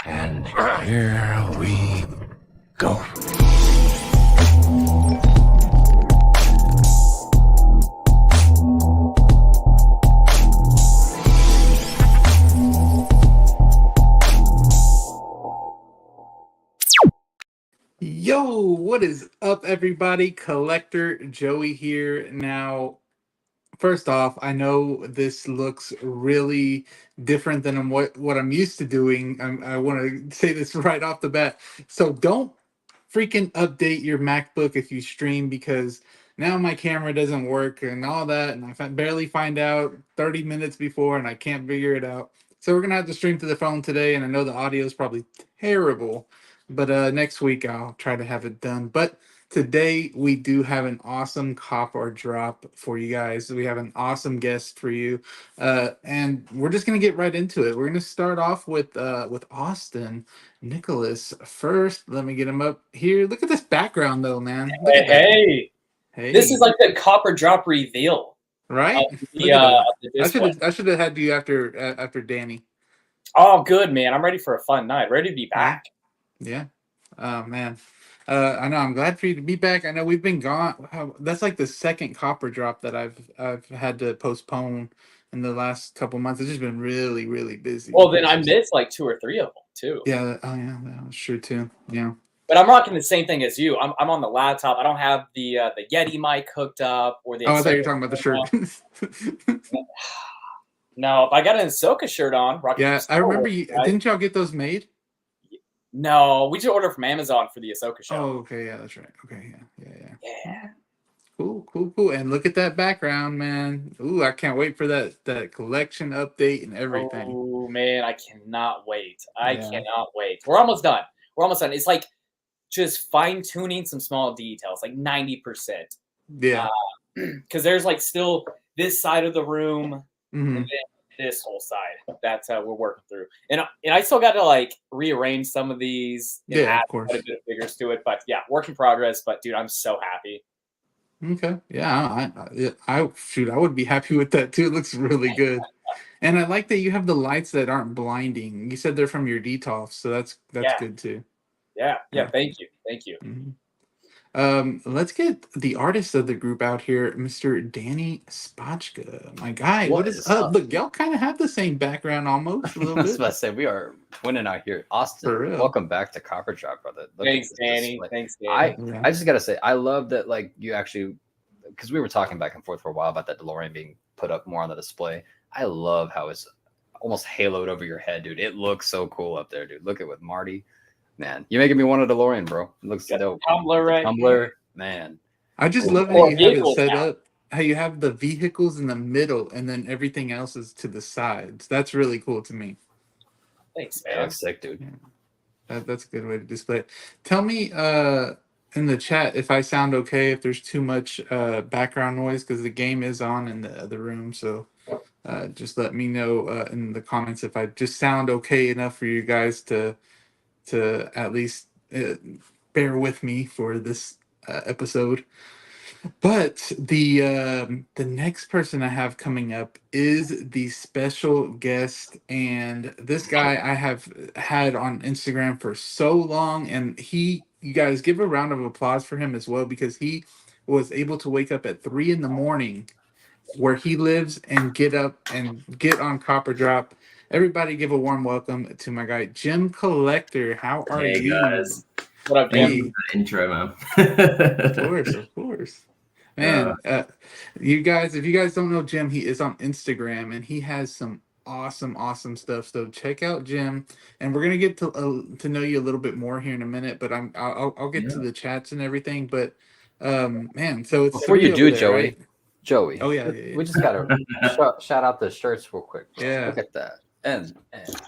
And here we go. Yo, what is up, everybody? Collector Joey here. Now, first off, I know this looks really different than what I'm used to doing. I want to say this right off the bat. So don't freaking update your MacBook if you stream, because now my camera doesn't work and all that, and barely find out 30 minutes before, and I can't figure it out. So we're gonna have to stream to the phone today, and I know the audio is probably terrible, but next week I'll try to have it done. But today we do have an awesome cop or drop for you guys. We have an awesome guest for you, and we're just gonna get right into it. We're gonna start off with Austin Nicholas first. Let me get him up here. Look at this background, though, man. Look at that. Hey, this is like the copper drop reveal, right? I should have had you after Danny. Oh, good, man. I'm ready for a fun night. Ready to be back. Yeah. Oh man. I know. I'm glad for you to be back. I know we've been gone. Wow, that's like the second copper drop that I've had to postpone in the last couple months. It's just been really, really busy. Well, then I missed like 2 or 3 of them too. Yeah. Oh yeah. That's true too. Yeah. But I'm rocking the same thing as you. I'm on the laptop. I don't have the Yeti mic hooked up or the. Oh, I thought you were talking about the shirt. No, I got an Ahsoka shirt on. Yeah, I remember you. Right? Didn't y'all get those made? No, we just ordered from Amazon for the Ahsoka show. Oh, okay, yeah, that's right. Okay, yeah. Cool. And look at that background, man. Ooh, I can't wait for that collection update and everything. Oh man, I cannot wait. I cannot wait. We're almost done. It's like just fine tuning some small details, like 90%. Yeah. Because there's like still this side of the room. And then this whole side that's we're working through, and I still got to like rearrange some of these and add of course a bit of figures to it, but yeah, work in progress. But dude, I'm so happy. Okay, yeah, I would be happy with that too. It looks really good. And I like that you have the lights that aren't blinding. You said they're from your DTOF, so that's good too. Yeah, thank you. Let's get the artist of the group out here, Mr. Danny Spotchka. My guy, what is up? Look, y'all kind of have the same background almost a little bit. I was about to say, we are twinning out here. Austin, welcome back to Copper Drop, brother. Thanks, Danny. Thanks, Danny. I just got to say, I love that, like, you actually, because we were talking back and forth for a while about that DeLorean being put up more on the display. I love how it's almost haloed over your head, dude. It looks so cool up there, dude. Look at with Marty. Man, you're making me want a DeLorean, bro. It looks dope. Tumbler, man. I just love how you have it set up. How you have the vehicles in the middle and then everything else is to the sides. That's really cool to me. Thanks, man. That looks sick, dude. Yeah. That's a good way to display it. Tell me in the chat if I sound okay, if there's too much background noise, because the game is on in the other room. So just let me know in the comments if I just sound okay enough for you guys to at least bear with me for this episode. But the next person I have coming up is the special guest, and this guy I have had on Instagram for so long, and you guys give a round of applause for him as well, because he was able to wake up at 3 a.m. where he lives and get up and get on Copper Drop. Everybody give a warm welcome to my guy, Jim Collector. How are you? Guys. What up, Jim? Intro, man. Of course. Man, you guys, if you guys don't know Jim, he is on Instagram and he has some awesome stuff. So check out Jim, and we're gonna get to know you a little bit more here in a minute. But I'll get to the chats and everything. But man, so it's before you do, there, Joey. Right? Joey. Oh yeah. We just gotta shout out the shirts real quick. Bro. Yeah. Look at that. And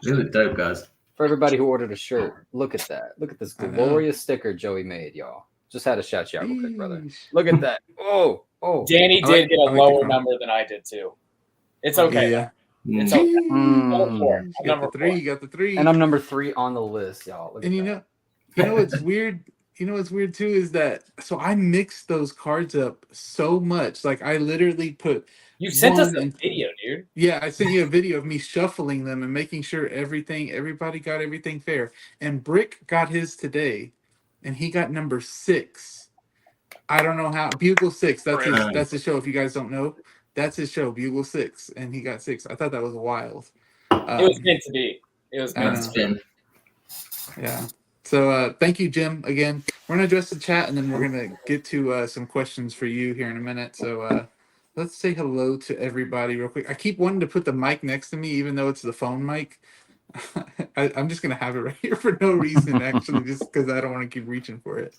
really dope, guys. For everybody who ordered a shirt, look at that. Look at this glorious sticker Joey made, y'all. Just had to shout you out real quick, brother. Look at that. Oh. Danny did get a lower number than I did too. It's okay. Yeah. It's okay. You got the 3. And I'm number 3 on the list, y'all. And you know it's weird. You know what's weird too is that so I mixed those cards up so much. Like I literally put You sent us one a and video, dude. yeah, I sent you a video of me shuffling them and making sure everybody got everything fair. And Brick got his today, and he got number 6. I don't know how Bugle 6. That's his show. If you guys don't know, that's his show, Bugle 6, and he got 6. I thought that was wild. It was meant to be. It was meant to be. Yeah. So thank you, Jim. Again, we're gonna address the chat, and then we're gonna get to some questions for you here in a minute. So let's say hello to everybody real quick. I keep wanting to put the mic next to me, even though it's the phone mic. I'm just gonna have it right here for no reason, actually, just because I don't want to keep reaching for it.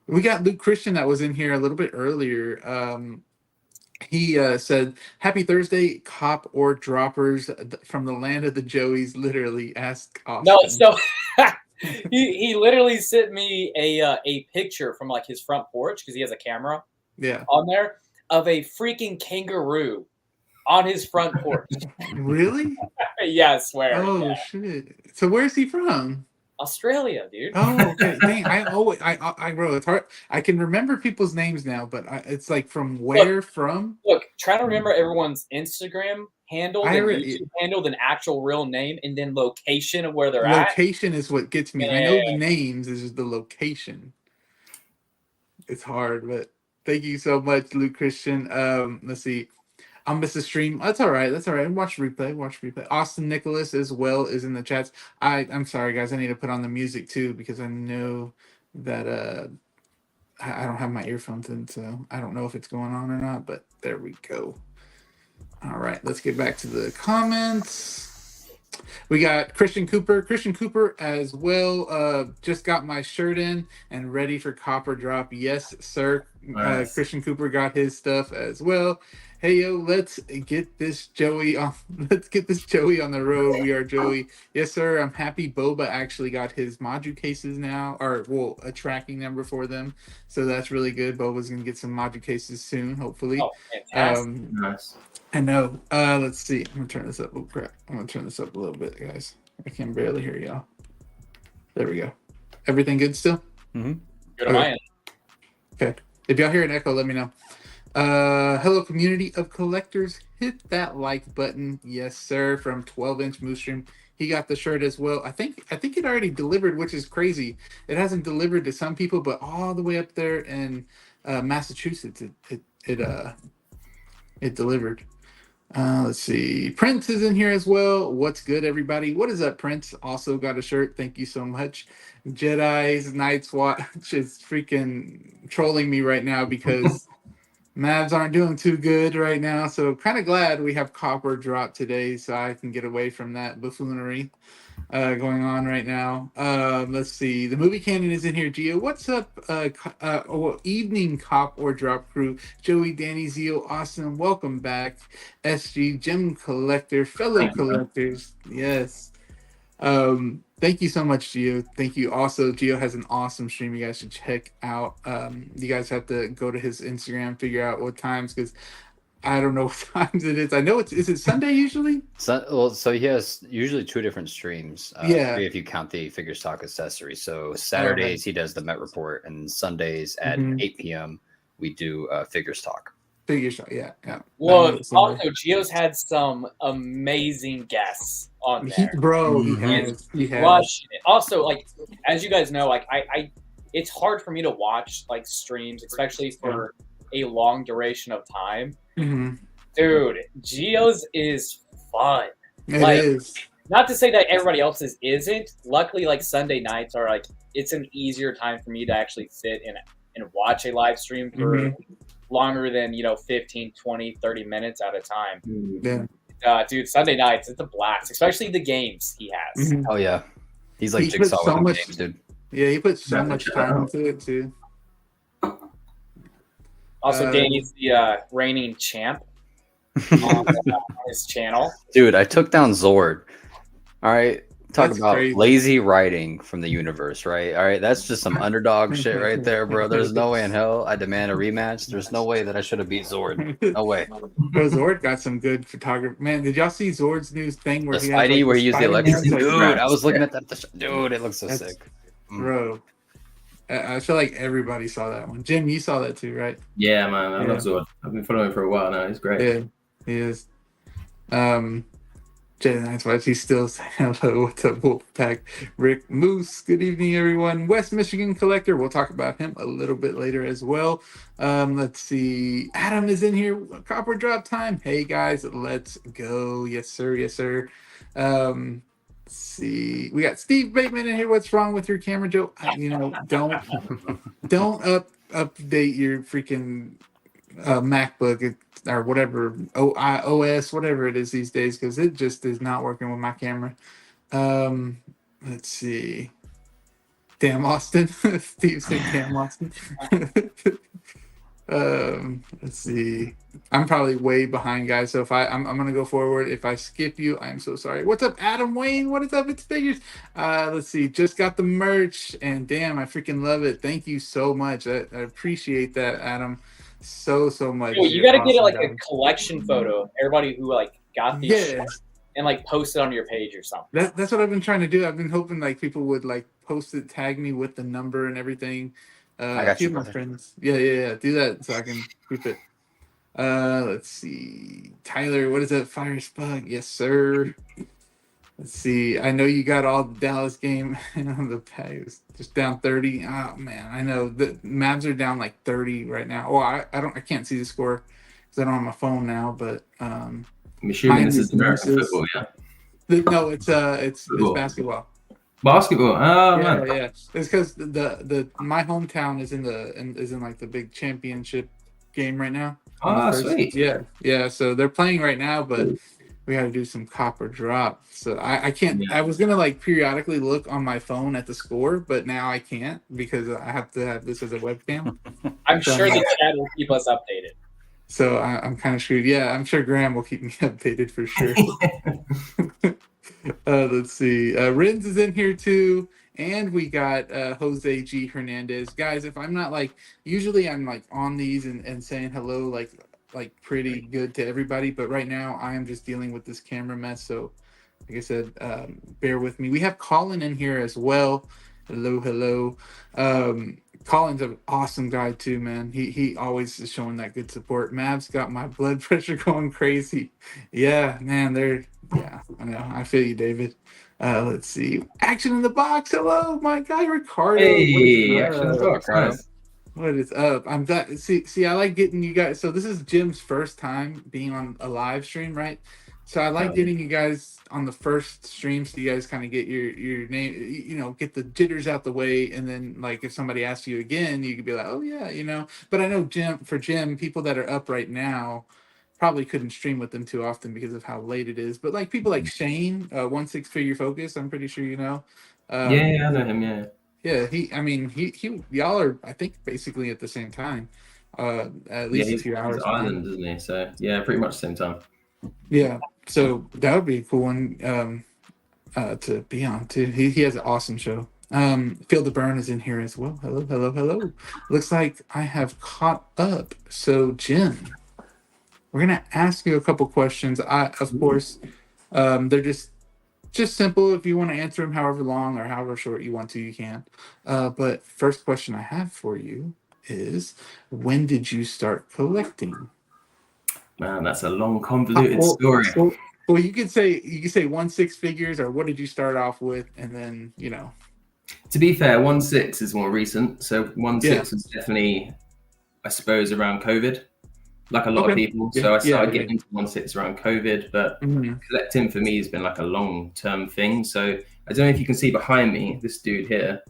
We got Luke Christian that was in here a little bit earlier. He said, "Happy Thursday, cop or droppers from the land of the Joeys." Literally, ask Austin. No, so he literally sent me a picture from like his front porch because he has a camera. Yeah. On there of a freaking kangaroo on his front porch. Really? Yeah, I swear. Oh shit! So where's he from? Australia, dude. Oh, okay. Dang, I wrote. It's hard. I can remember people's names now, but it's like from where from? Look, try to remember everyone's Instagram handle, YouTube handle, then actual real name, and then location of where they're at. Location is what gets me. I know the names. Is just the location. It's hard, but thank you so much, Luke Christian. Let's see. I'll miss the stream. That's all right. That's all right. Watch replay. Austin Nicholas as well is in the chats. I'm sorry, guys. I need to put on the music too because I know that I don't have my earphones in, so I don't know if it's going on or not. But there we go. All right, let's get back to the comments. We got Christian Cooper as well. Just got my shirt in and ready for Copper Drop. Yes, sir. Nice. Christian Cooper got his stuff as well. Hey yo, let's get this Joey on. Let's get this Joey on the road. We are Joey. Yes, sir. I'm happy Boba actually got his Maju cases now, or well, a tracking number for them. So that's really good. Boba's gonna get some Maju cases soon, hopefully. Oh, fantastic. Nice. I know. Let's see. I'm gonna turn this up. Oh crap! I'm gonna turn this up a little bit, guys. I can barely hear y'all. There we go. Everything good still? Mm-hmm. Good on my end. Okay. If y'all hear an echo, let me know. Hello, community of collectors. Hit that like button. Yes, sir. From 12-inch Moose Stream. He got the shirt as well. I think it already delivered, which is crazy. It hasn't delivered to some people, but all the way up there in Massachusetts, it delivered. Let's see. Prince is in here as well. What's good, everybody? What is up, Prince? Also got a shirt. Thank you so much. Jedi's Night's Watch is freaking trolling me right now because Mavs aren't doing too good right now. So kind of glad we have Copper Drop today so I can get away from that buffoonery going on right now. Let's see. The movie canon is in here. Gio, what's up? Evening Cop or Drop crew. Joey, Danny, Zio, Austin, welcome back. SG, Gem Collector, fellow collectors. Yes. Thank you so much, Gio. Thank you. Also, Gio has an awesome stream you guys should check out. You guys have to go to his Instagram, figure out what times, because I don't know what times it is. I know is it Sunday usually? So he has usually 2 different streams. 3 if you count the Figure Stock accessory. So Saturdays he does the Met Report, and Sundays at 8 p.m. we do Figure Stock. Figure Stock, yeah. Well, also Gio's had some amazing guests on there. He has. Also, like as you guys know, like I it's hard for me to watch like streams, especially for a long duration of time. Mm-hmm. Dude, Gio's is fun. It is. Not to say that everybody else's isn't. Luckily, like Sunday nights are like it's an easier time for me to actually sit and watch a live stream for longer than 15, 20, 30 minutes at a time. Dude, Sunday nights, it's a blast, especially the games he has. Oh yeah, he's like Jigsaw so much games, dude. Yeah, he puts so much time into it too. Also, Danny's the reigning champ on his channel. Dude, I took down Zord. All right. Talk That's about crazy. Lazy writing from the universe, right? All right. That's just some underdog shit right there, bro. There's no way in hell I demand a rematch. There's no way that I should have beat Zord. No way. Bro, Zord got some good photography. Man, did y'all see Zord's new thing where The he Spidey, has, where he used the electric? Spider-Man? Dude, I was looking at that. Dude, it looks so sick. Bro. I feel like everybody saw that one. Jim, you saw that too, right? Yeah, man, I love Zord. I've been following him for a while now. He's great. Yeah, he is. Jay Knight's watch. He's still saying hello. What's up, Wolfpack? Rick Moose. Good evening, everyone. West Michigan Collector. We'll talk about him a little bit later as well. Let's see. Adam is in here. Copper drop time. Hey guys, let's go. Yes, sir. Yes, sir. Let's see. We got Steve Bateman in here. What's wrong with your camera, Joe? Don't update your freaking MacBook or whatever OS, whatever it is these days, because it just is not working with my camera. Let's see. Damn Austin. Steve said damn Austin. Let's see. I'm probably way behind, guys. So if I'm gonna go forward. If I skip you, I'm so sorry. What's up, Adam Wayne? What is up? It's Figures. Let's see. Just got the merch, and damn, I freaking love it. Thank you so much. I appreciate that, Adam. So much. Yo, you gotta get like a collection photo of everybody who like got these shirts and like post it on your page or something. That's what I've been trying to do. I've been hoping like people would like post it, tag me with the number and everything. I got you, my friends. Yeah. Do that so I can keep it. Let's see. Tyler, what is that? Fire Spug? Yes, sir. Let's see. I know you got all the Dallas game on the pay. It's just down 30. Oh man, I know the Mavs are down like 30 right now. Well, I can't see the score because I don't have my phone now. But I'm assuming this is American football, yeah. No, it's basketball. Basketball. Oh man. Yeah. It's because the my hometown is in like the big championship game right now. Oh, sweet. Yeah. So they're playing right now, but we got to do some copper drop. So I can't. I was gonna like periodically look on my phone at the score, but now I can't because I have to have this as a webcam. I'm sure the chat will keep us updated. So I'm kind of screwed. Yeah, I'm sure Graham will keep me updated for sure. Let's see. Rins is in here too. And we got Jose G. Hernandez. Guys, if I'm not like, usually I'm like on these and saying hello like pretty good to everybody. But right now I am just dealing with this camera mess. So like I said, bear with me. We have Colin in here as well. Hello. Colin's an awesome guy too, man. He always is showing that good support. Mavs got my blood pressure going crazy. Yeah, man, I know. I feel you, David. Let's see. Action in the box. Hello, my guy Ricardo. Hey, Action in the box. Nice. What is up? I'm glad. See, I like getting you guys. So this is Jim's first time being on a live stream, right? So I like getting you guys on the first stream, so you guys kind of get your name, get the jitters out the way, and then like if somebody asks you again, you could be like, oh yeah. But I know Jim, people that are up right now probably couldn't stream with them too often because of how late it is. But like people like Shane, 16-figure focus, I'm pretty sure you know. Yeah, I know him. Yeah. Yeah, he y'all are I think basically at the same time, at least a few hours. He's Ireland, isn't he? So yeah, pretty much the same time. Yeah, so that would be a cool one to be on too. He has an awesome show. Feel the Burn is in here as well. Hello. Looks like I have caught up. So Jim, we're gonna ask you a couple questions. Of course, they're just simple. If you want to answer them however long or however short you want to, you can. But first question I have for you is, when did you start collecting? Man, that's a long, convoluted story. Well, you could say 16 figures, or what did you start off with, and then To be fair, 16 is more recent. So 16 was definitely, I suppose, around COVID, like a lot of people. So I started getting into 16 around COVID, but collecting for me has been like a long-term thing. So I don't know if you can see behind me, this dude here.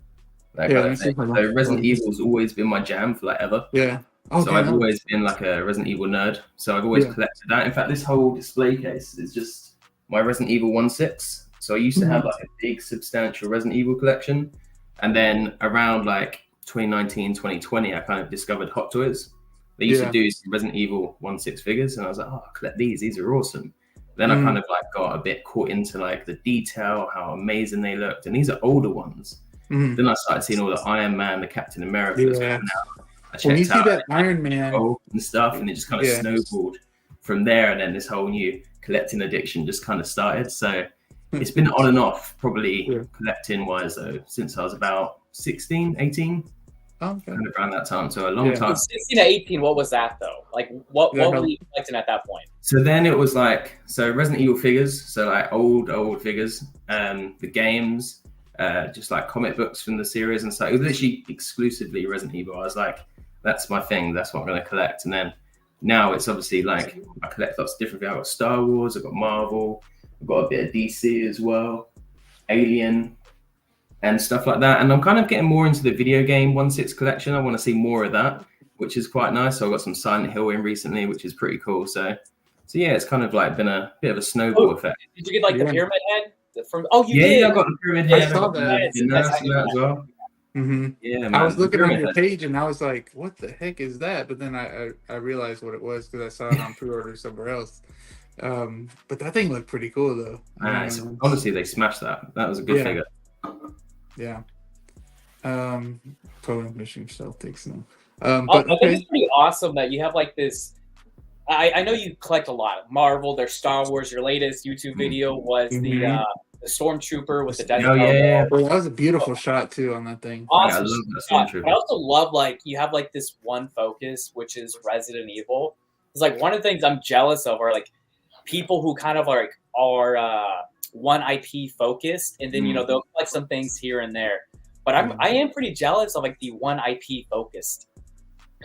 So Resident Evil's always been my jam for like ever. Yeah. So I've always been like a Resident Evil nerd. So I've always collected that. In fact, this whole display case is just my Resident Evil 16. So I used to have like a big, substantial Resident Evil collection. And then around like 2019, 2020, I kind of discovered Hot Toys. They used to do some Resident Evil 16 figures. And I was like, I'll collect these. These are awesome. Then I kind of like got a bit caught into like the detail, how amazing they looked. And these are older ones. Then I started seeing all the Iron Man, the Captain America coming out. When you see that Iron Man and stuff, and it just kind of snowballed from there, and then this whole new collecting addiction just kind of started. So it's been on and off, probably collecting wise though, since I was about 16, 18, Oh, okay. kind of around that time. So a long time. 16 to 18, what was that though? Like what were you collecting at that point? So then it was like, so Resident Evil figures, so like old figures, the games, just like comic books from the series and stuff. It was literally exclusively Resident Evil. I was like, that's my thing. That's what I'm going to collect. And then now it's obviously like, I collect lots of different things. I've got Star Wars, I've got Marvel, I've got a bit of DC as well, Alien, and stuff like that. And I'm kind of getting more into the video game 1/6 collection. I want to see more of that, which is quite nice. So I got some Silent Hill in recently, which is pretty cool. So yeah, it's kind of like been a bit of a snowball effect. Did you get like the pyramid head from? Oh, you did. Yeah, I got the pyramid head. I saw that. The nurse as well. Mm-hmm. Yeah, man. I was looking on your page and I was like, "What the heck is that?" But then I realized what it was because I saw it on pre-order somewhere else. But that thing looked pretty cool though. Honestly, they smashed that. That was a good figure. Yeah. Total mission Celtics now. But I think it's pretty awesome that you have like this. I know you collect a lot. Marvel, their Star Wars. Your latest YouTube video was the Stormtrooper with the Death Star. Yeah. Well, that was a beautiful shot too on that thing. Awesome. Yeah, I love that Stormtrooper. I also love like you have like this one focus, which is Resident Evil. It's like one of the things I'm jealous of are like people who kind of like are one IP focused, and then they'll collect some things here and there. But I am pretty jealous of like the one IP focused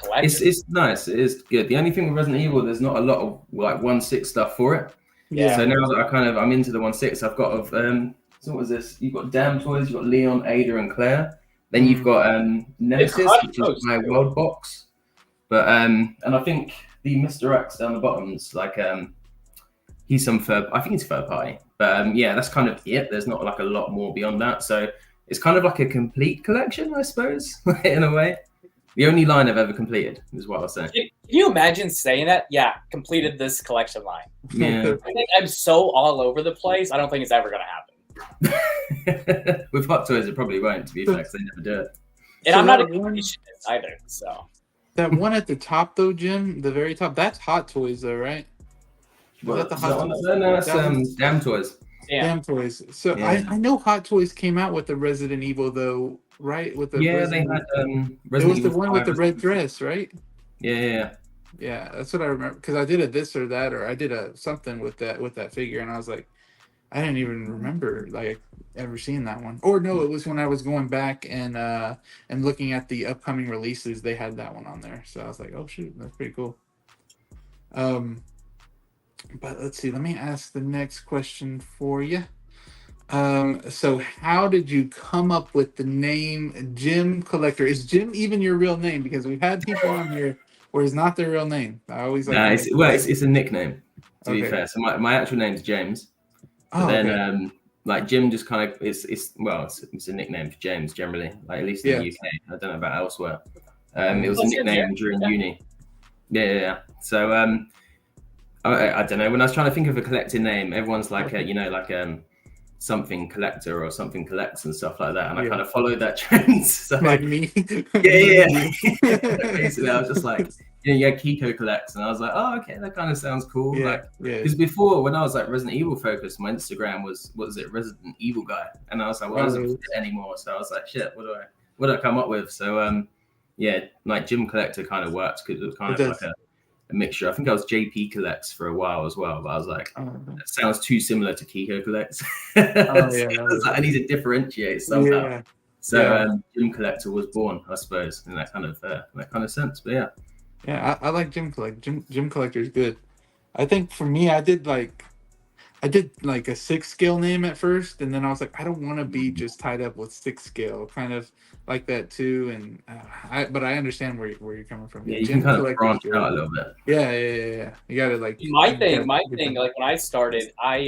collection. It's nice. It is good. The only thing with Resident Evil, there's not a lot of like 1/6 stuff for it. Yeah. So now that I'm into the 1/6, I've got so what was this? You've got Damn Toys, you've got Leon, Ada, and Claire. Then you've got Nemesis, which is my world box. But and I think the Mr. X down the bottom's like he's I think he's third party. But yeah, that's kind of it. There's not like a lot more beyond that. So it's kind of like a complete collection, I suppose, in a way. The only line I've ever completed is what I was saying. Can you imagine saying that? Yeah, completed this collection line. Yeah. I think I'm so all over the place. I don't think it's ever going to happen. With Hot Toys, it probably won't, to be fair, because they never do it. And I'm not a completionist either. So that one at the top, though, Jim, the very top, that's Hot Toys, though, right? Was that the Hot Toys? No, that's Damn Toys. Damn Toys. So yeah. I know Hot Toys came out with the Resident Evil, though, right? With the they had Resident it was the one with the red dress, right? Yeah. Yeah, that's what I remember because I did a this or that, or I did a something with that figure, and I was like, I didn't even remember like ever seeing that one. Or no, it was when I was going back and looking at the upcoming releases. They had that one on there, so I was like, oh shoot, that's pretty cool. But let's see. Let me ask the next question for you. So how did you come up with the name Jim Collector? Is Jim even your real name? Because we've had people on here where it's not their real name. I always like. It's a nickname. To be fair, so my actual name's James. But then like Jim just kind of it's a nickname for James generally, like at least in the UK. I don't know about elsewhere. It was a nickname during uni. Yeah. So I don't know. When I was trying to think of a collecting name, everyone's like something collector or something collects and stuff like that, and I kind of followed that trend. So like me. Yeah. Basically, I was just like, Kiko collects, and I was like, oh, okay, that kind of sounds cool. Because before, when I was like Resident Evil focused, my Instagram was Resident Evil guy, and I was like, well, I doesn't fit anymore. So I was like, shit, what do I come up with? So like Jim Collector kind of works because it was kind of like a mixture. I think I was JP Collects for a while as well, but I was like, that sounds too similar to Kiko Collects. I need to differentiate somehow. Yeah. So Jim Collector was born, I suppose, in that kind of sense. But yeah, I like Jim Collector. Jim Collector is good. I think for me, I did like a 6 scale name at first, and then I was like, I don't want to be just tied up with 6 scale, kind of like that too. And but I understand where you're coming from. Yeah, you can kind of branch out a little bit. Yeah. You got to like my thing. Like when I started, I'm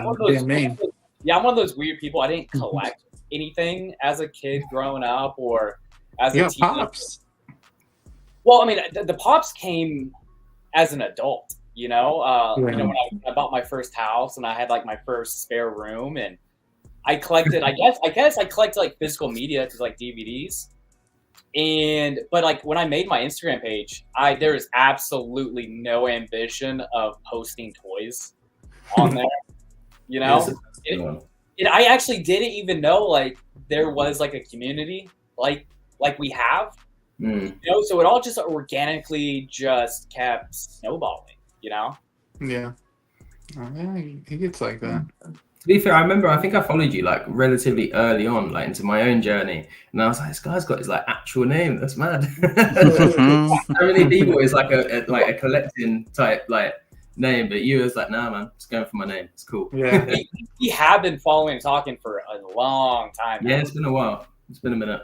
one of those. I'm one of those weird people. I didn't collect anything as a kid growing up or as a teenager. Pops. Well, I mean, the pops came as an adult. When I bought my first house and I had like my first spare room, and I collected. I guess I collected like physical media, because like DVDs. But like when I made my Instagram page, there is absolutely no ambition of posting toys on there. I actually didn't even know like there was like a community like we have, Mm. you know, so it all just organically just kept snowballing, you know. Yeah. Yeah, it gets like that. To be fair, I remember I think I followed you like relatively early on, like into my own journey, and I was like, "This guy's got his like actual name. That's mad." So many people is like a collecting type like name, but you was like, "Nah, man, just going for my name. It's cool." Yeah. We have been following and talking for a long time now. Yeah, it's been a while. It's been a minute.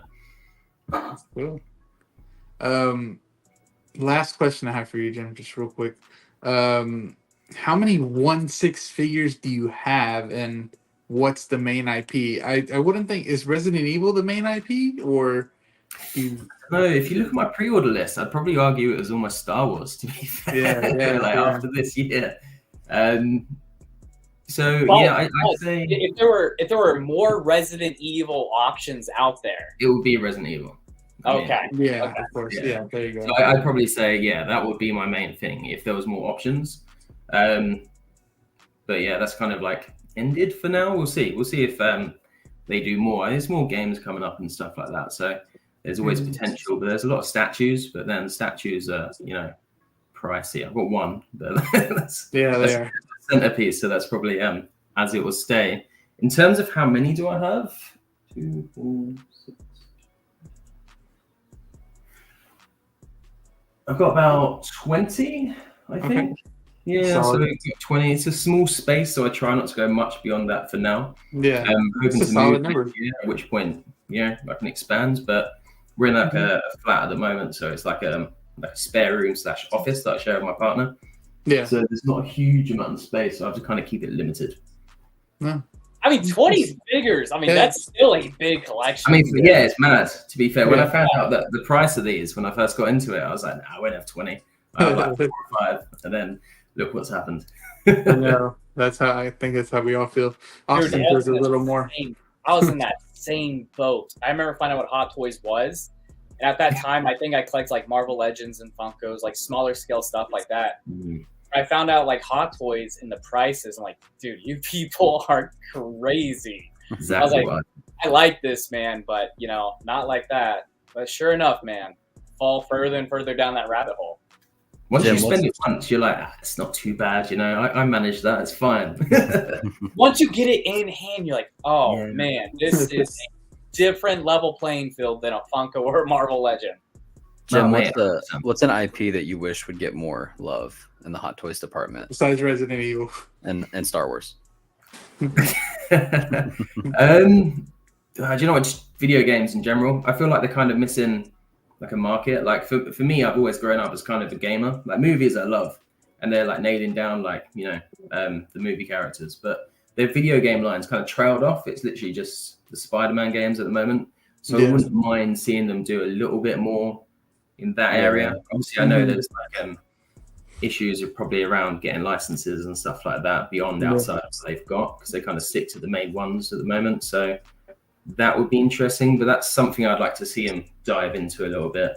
Cool. Last question I have for you, Jim, just real quick. How many 1/6 figures do you have, and what's the main IP? I wouldn't think, is Resident Evil the main IP, or do you... No, if you look at my pre-order list, I'd probably argue it was almost Star Wars. To be fair, after this year. So Well, yeah, I'd say if there were more Resident Evil options out there. it would be Resident Evil. Okay. Yeah, Okay. of course. Yeah. Yeah, there you go. So I'd probably say, yeah, that would be my main thing if there was more options. But yeah, that's kind of like ended for now. We'll see. We'll see if they do more. There's more games coming up and stuff like that. So there's always potential, but there's a lot of statues. But then statues are, you know, pricey. I've got one, but that's They are. a centerpiece. So that's probably as it will stay. In terms of how many do I have? 2, 4, 6. I've got about 20, I think. Okay. Yeah, Solid. so it's 20. It's a small space, so I try not to go much beyond that for now. Yeah. Hoping It's a to solid move number. next year, at which point, yeah, I can expand. But we're in like a flat at the moment, so it's like a spare room / office that I share with my partner. Yeah. So there's not a huge amount of space, so I have to kind of keep it limited. No. I mean, 20 figures. I mean, Yeah. that's still a big collection. I mean, yeah, it's mad. To be fair, when I Yeah. found out that the price of these, when I first got into it, I was like, nah, I won't have 20. I have like 4 or 5, and then look what's happened. I know. That's how I think that's how we all feel. Austin Dude, does a little more. I was in that same boat. I remember finding out what Hot Toys was. And at that time, I think I collected like Marvel Legends and Funkos, like smaller scale stuff like that. I found out like Hot Toys and the prices. I'm like, dude, you people are crazy. Exactly. I was like, what I like this, man, but you know, not like that. But sure enough, man, fall further and further down that rabbit hole. Once Jim, you spend it once, you're like, it's not too bad, you know. I managed that. It's fine. Once you get it in hand, you're like, oh Yeah. man, this is a different level playing field than a Funko or a Marvel Legend. Jim, man. what's an IP that you wish would get more love in the Hot Toys department Besides Resident Evil. and Star Wars? Do you know what? Just video games in general. I feel like they're kind of missing like a market. Like for me, I've always grown up as kind of a gamer. Like movies I love, and they're like nailing down like, you know, the movie characters. But their video game lines kind of trailed off. It's literally just the Spider-Man games at the moment. So Yeah. I wouldn't mind seeing them do a little bit more in that Yeah. area. Obviously, I know there's like issues are probably around getting licenses and stuff like that beyond Yeah. outside of what they've got, because they kind of stick to the main ones at the moment. So that would be interesting, but that's something I'd like to see him dive into a little bit.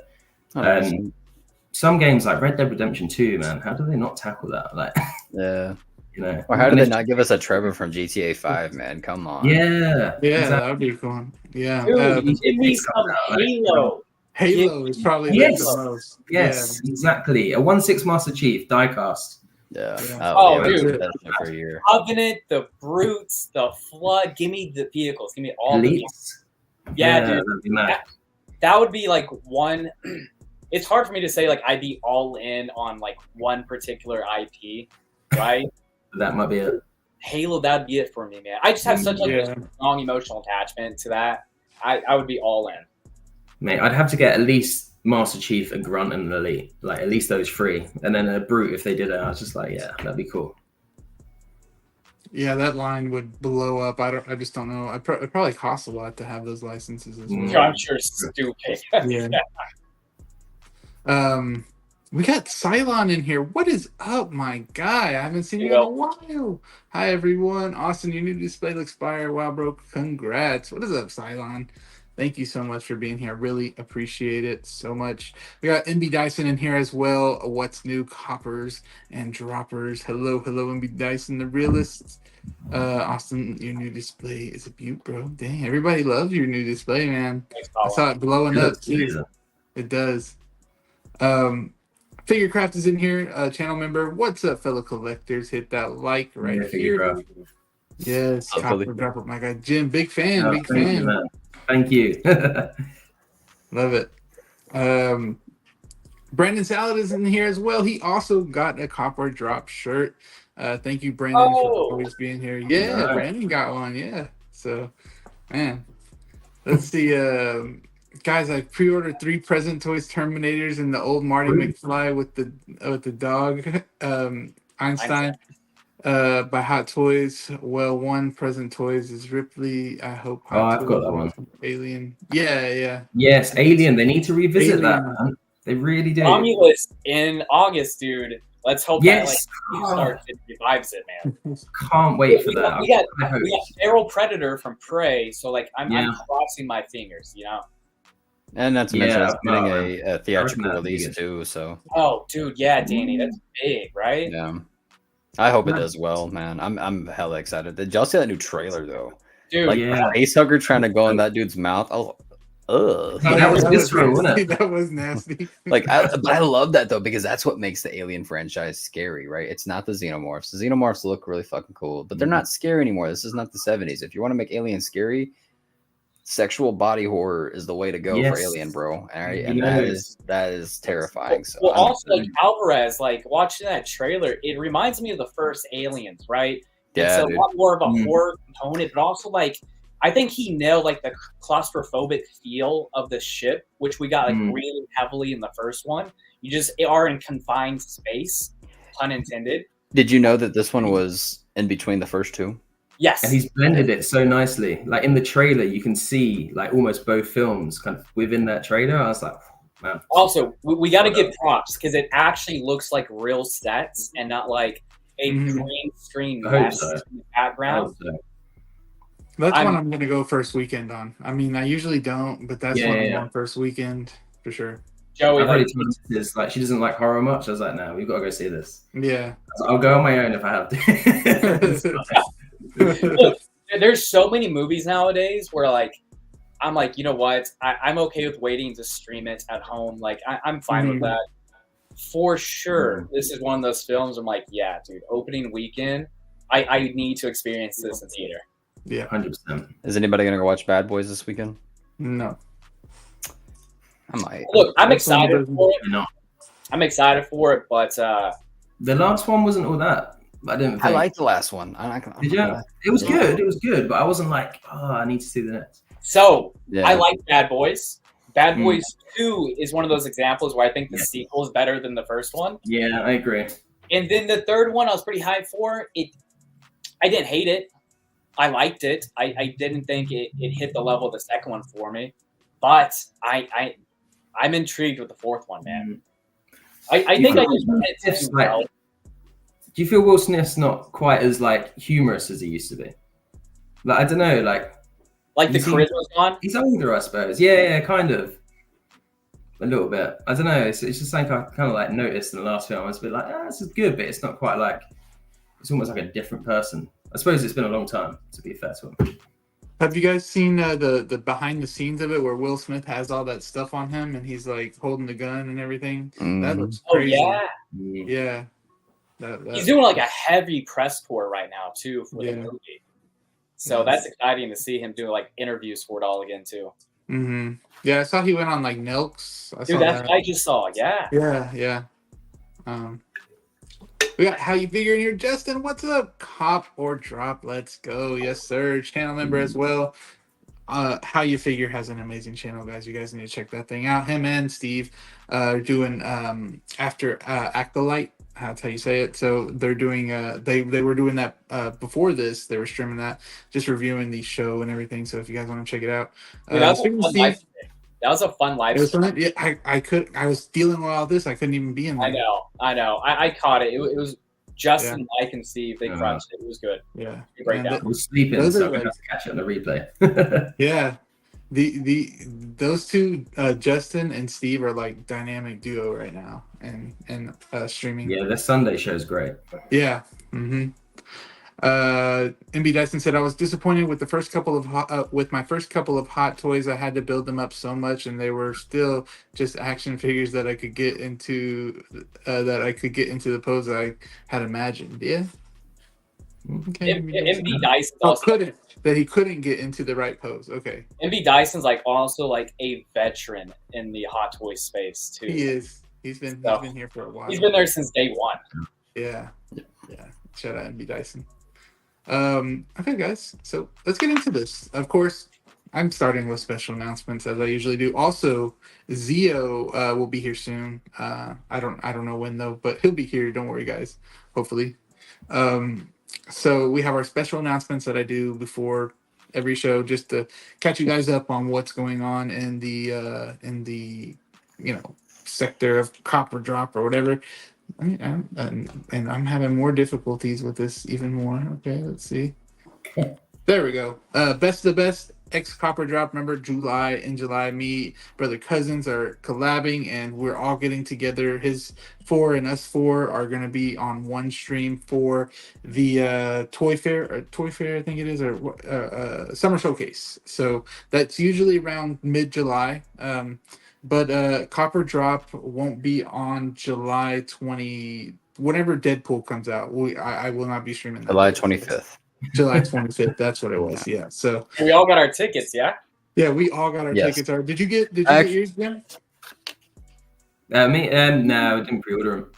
Some games like Red Dead Redemption 2, man, how do they not tackle that? Like, Yeah. you know, Or how did they not give us a Trevor from GTA 5, man? Come on. Yeah, Yeah, exactly. that would be fun. Yeah. Dude, give me some Halo. Halo is probably Yes. the most. Yes, exactly. A 1/6 Master Chief diecast. Yeah. Yeah. Oh, yeah, dude. that's it for a year. Covenant, the Brutes, the Flood. Give me the vehicles. Give me all the vehicles. Elites. Yeah, dude. that'd be mad. That would be like one. It's hard for me to say like I'd be all in on like one particular IP, right? That might be it. Halo, that'd be it for me, man. I just have such like Yeah. a strong emotional attachment to that. I would be all in. Mate, I'd have to get at least Master Chief, a Grunt, and an Elite. Like, at least those 3. And then a Brute if they did it. I was just like, yeah, that'd be cool. Yeah, that line would blow up. I just don't know. It probably costs a lot to have those licenses as well. I'm sure it's stupid. Yeah. We got Cylon in here. What is up, my guy? I haven't seen you in a while. Hi, everyone. Austin, your new display looks fire. Wow, bro. Congrats. What is up, Cylon? Thank you so much for being here. I really appreciate it so much. We got MB Dyson in here as well. What's new, coppers and droppers? Hello, MB Dyson, the realist. Austin, your new display is a beaut, bro. Dang, everybody loves your new display, man. Thanks, I saw it blowing It up looks too. amazing. It does. Figurecraft is in here, channel member. What's up, fellow collectors? Hit that like right here. Figurecraft. Yes, Hopefully. copper drop up, my guy Jim. Big fan, Oh, big thank you, fan. man. Thank you. Love it. Brandon Salad is in here as well. He also got a copper drop shirt. Thank you, Brandon, for always being here. Yeah, Nice. Brandon got one. Yeah. So, man, let's see. Guys, I pre-ordered 3 Present Toys Terminators and the old Marty McFly with the dog. Einstein. By Hot Toys. Well, 1 Present Toys is Ripley. I hope Hot I've got that one. Alien. Yeah. Yes, Alien. They need to revisit that, Alien. man. They really do. Romulus in August, dude. Let's hope Yes. that Kickstarter revives it, man. Can't wait for We that. got I hope. Feral Predator from Prey, so like I'm Yeah. crossing my fingers, you know. And not to Yeah, mention it's getting no, a theatrical that release big. too. So Oh, dude, yeah, Danny, that's big, right? yeah, I hope it does well, man. I'm hella excited. Did y'all see that new trailer though? Dude, Like Yeah. face hugger trying to go in that dude's mouth. Oh, ugh. Yeah, that was visceral, wasn't it? That was nasty. Like I love that though because that's what makes the Alien franchise scary, right? It's not the xenomorphs. The xenomorphs look really fucking cool, but they're not scary anymore. This is not the 70s. If you want to make Alien scary, sexual body horror is the way to go for Yes. Alien, bro. All right, You and know, that is terrifying. So well, I'm- also like Alvarez, like watching that trailer, it reminds me of the first Aliens, right? yeah, It's a dude. lot more of a Mm. horror component, but also like I think he nailed like the claustrophobic feel of the ship, which we got like Mm. really heavily in the first one. You just are in confined space, pun intended. Did you know that this one was in between the first two? Yes. And he's blended it so nicely. Like in the trailer, you can see like almost both films kind of within that trailer. I was like, man. Also, we got to give props because it actually looks like real sets and not like a Mhm. green screen I hope mess so. in the background. That's I'm- one I'm gonna go first weekend on. I mean, I usually don't, but that's Yeah, one I'm yeah. going first weekend for sure. Joey, I've like, already told this, like she doesn't like horror much. I was like, no, we've got to go see this. Yeah. So I'll go on my own if I have to. It's fine. look, there's so many movies nowadays where like I'm like, you know what? I'm okay with waiting to stream it at home. Like I'm fine with Mhm. that. For sure, this is one of those films. I'm like, yeah, dude. Opening weekend, I need to experience this in theater. Yeah. 100%. Is anybody gonna go watch Bad Boys this weekend? No. I might. Look, I'm That's one of excited those- for it. No. I'm excited for it, but The last one wasn't all that. I didn't think. I liked the last one. I'm not gonna. Did you? It was good. It was good, but I wasn't like, oh, I need to see the next. so Yeah. I like Bad Boys. Bad Mm. Boys 2 is one of those examples where I think the Yeah. sequel is better than the first one. Yeah, I agree. And then the third one I was pretty hyped for. I didn't hate it. I liked it. I didn't think it hit the level of the second one for me. But I'm intrigued with the fourth one, man. I think I just wanted to do well. Do you feel Will Smith's not quite as like humorous as he used to be? Like I don't know, like Like the you see- charisma's gone. he's older, I suppose. Yeah, kind of. A little bit. I don't know. It's just something I kind of like noticed in the last film. I was a bit like, this is good, but it's not quite like. It's almost like a different person. I suppose it's been a long time, to be fair to him. Have you guys seen the behind the scenes of it where Will Smith has all that stuff on him and he's like holding the gun and everything? That Mhm. looks Oh crazy. yeah, Yeah. That- he's doing like a heavy press tour right now too for Yeah. the movie. So that's exciting to see him do like interviews for it all again too. Mm-hmm. Yeah, I saw he went on like Nelks. I Dude, saw that's that. what I just saw. Yeah. Yeah. We got How You Figure in here. Justin, what's up? Cop or drop? Let's go. Yes, sir. Channel member as well. How You Figure has an amazing channel, guys. You guys need to check that thing out. Him and Steve are doing after Acolyte. That's how you say it. So they're doing they were doing that before this. They were streaming that, just reviewing the show and everything. So if you guys want to check it out, Dude, that was a speaking of fun Steve, live stream. That was a fun live it was stream. fun. Yeah, I was dealing with all this. I couldn't even be in there. I know. I caught it. It was Justin, Mike, and Steve. They Uh-huh. crushed it. It was good. Yeah. Great And down. I was sleeping, Those so are I'm going to like- have to catch it on the replay. Yeah. those two, Justin and Steve, are like dynamic duo right now, and streaming. Yeah, their Sunday show's great. Yeah. Mm-hmm. MB Dyson said, I was disappointed with the first couple of with my first couple of hot toys. I had to build them up so much, and they were still just action figures that I could get into the pose I had imagined. Yeah. Okay. MB Dyson's Oh, also he couldn't get into the right pose. Okay. MB Dyson's like also like a veteran in the Hot Toy space too. He is. He's been here for a while. He's been there since day one. Yeah. Shout out MB Dyson. Okay, guys. So let's get into this. Of course, I'm starting with special announcements as I usually do. Also, Zio will be here soon. I don't know when though, but he'll be here. Don't worry, guys. Hopefully. So we have our special announcements that I do before every show, just to catch you guys up on what's going on in the sector of Copper Drop or whatever. And I'm having more difficulties with this even more. Okay, let's see. There we go. Best of the best X Copper Drop. Remember, in July, me, brother Cousins are collabing, and we're all getting together. His 4 and us 4 are going to be on one stream for the Toy Fair, I think it is, or Summer Showcase. So that's usually around mid-July. But Copper Drop won't be on July 20. Whenever Deadpool comes out, I will not be streaming that. July 25th. July 25th. That's what it was. Yeah. So we all got our tickets. Yeah. Yeah, we all got our tickets. Did you get yours, Jim? Me? No, I didn't pre-order them.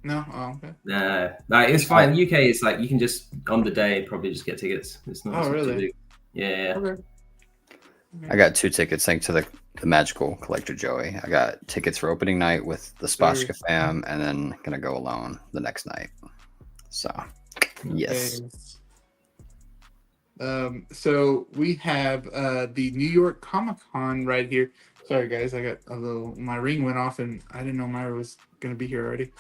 No. Oh, okay. Nah, it's fine. UK is like you can just on the day probably just get tickets. It's not. Oh, really? Yeah. Okay. I got 2 tickets thanks to the magical collector Joey. I got tickets for opening night with the Spashka fam, and then gonna go alone the next night. So, yes. Okay. So we have the New York Comic Con right here. Sorry guys, I got my ring went off and I didn't know Myra was gonna be here already.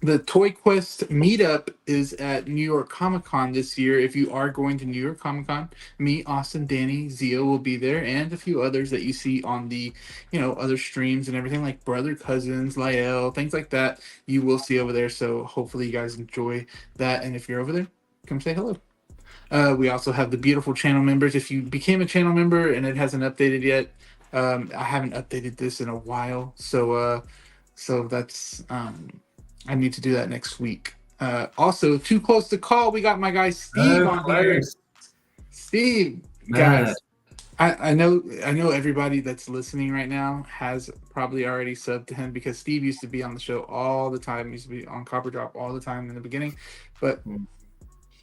The Toy Quest meetup is at New York Comic Con this year. If you are going to New York Comic Con, me, Austin, Danny, Zio will be there, and a few others that you see on the, other streams and everything, like Brother Cousins, Lyell, things like that. You will see over there. So hopefully you guys enjoy that. And if you're over there, come say hello. We also have the beautiful channel members. If you became a channel member and it hasn't updated yet, I haven't updated this in a while. So that's. I need to do that next week. Also, too close to call. We got my guy Steve on here. Steve, guys, I know everybody that's listening right now has probably already subbed to him because Steve used to be on the show all the time. He used to be on Copper Drop all the time in the beginning. But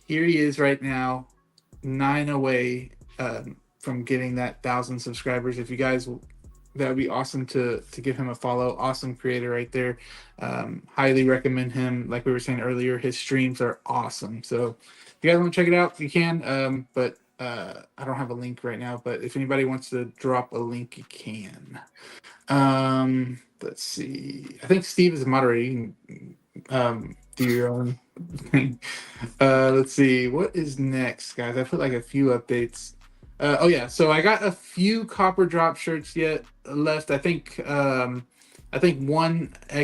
here he is right now, 9 away from getting that 1,000 subscribers. If you guys... That would be awesome to give him a follow. Awesome creator right there. Highly recommend him. Like we were saying earlier, his streams are awesome. So if you guys want to check it out, you can. But I don't have a link right now. But if anybody wants to drop a link, you can. Let's see. I think Steve is moderating. Do your own thing. Let's see. What is next, guys? I put like a few updates. So I got a few Copper Drop shirts left. I think 1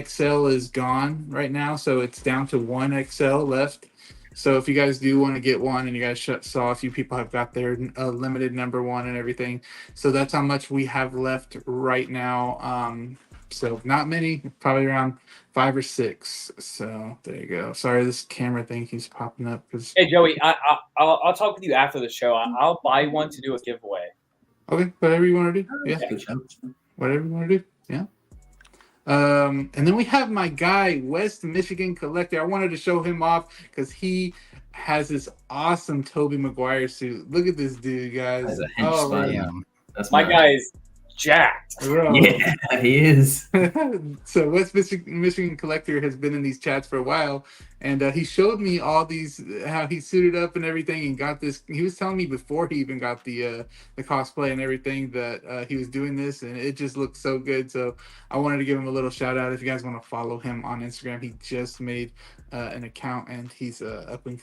XL is gone right now, so it's down to 1 XL left. So if you guys do want to get one, and you guys saw a few people have got their limited number 1 and everything, so that's how much we have left right now. So not many, probably around 5 or 6. So there you go. Sorry, this camera thing keeps popping up. Hey Joey, I'll talk with you after the show. I'll buy one to do a giveaway. Okay, whatever you want to do. Yeah, whatever you want to do. Yeah. And then we have my guy, West Michigan Collector. I wanted to show him off because he has this awesome Tobey Maguire suit. Look at this dude, guys. That's my guy is jacked. Bro. Yeah, he is. So West Michigan Collector has been in these chats for a while, and he showed me all these how he suited up and everything, and got this. He was telling me before he even got the cosplay and everything that he was doing this, and it just looked so good. So I wanted to give him a little shout out. If you guys want to follow him on Instagram, he just made an account, and he's a up and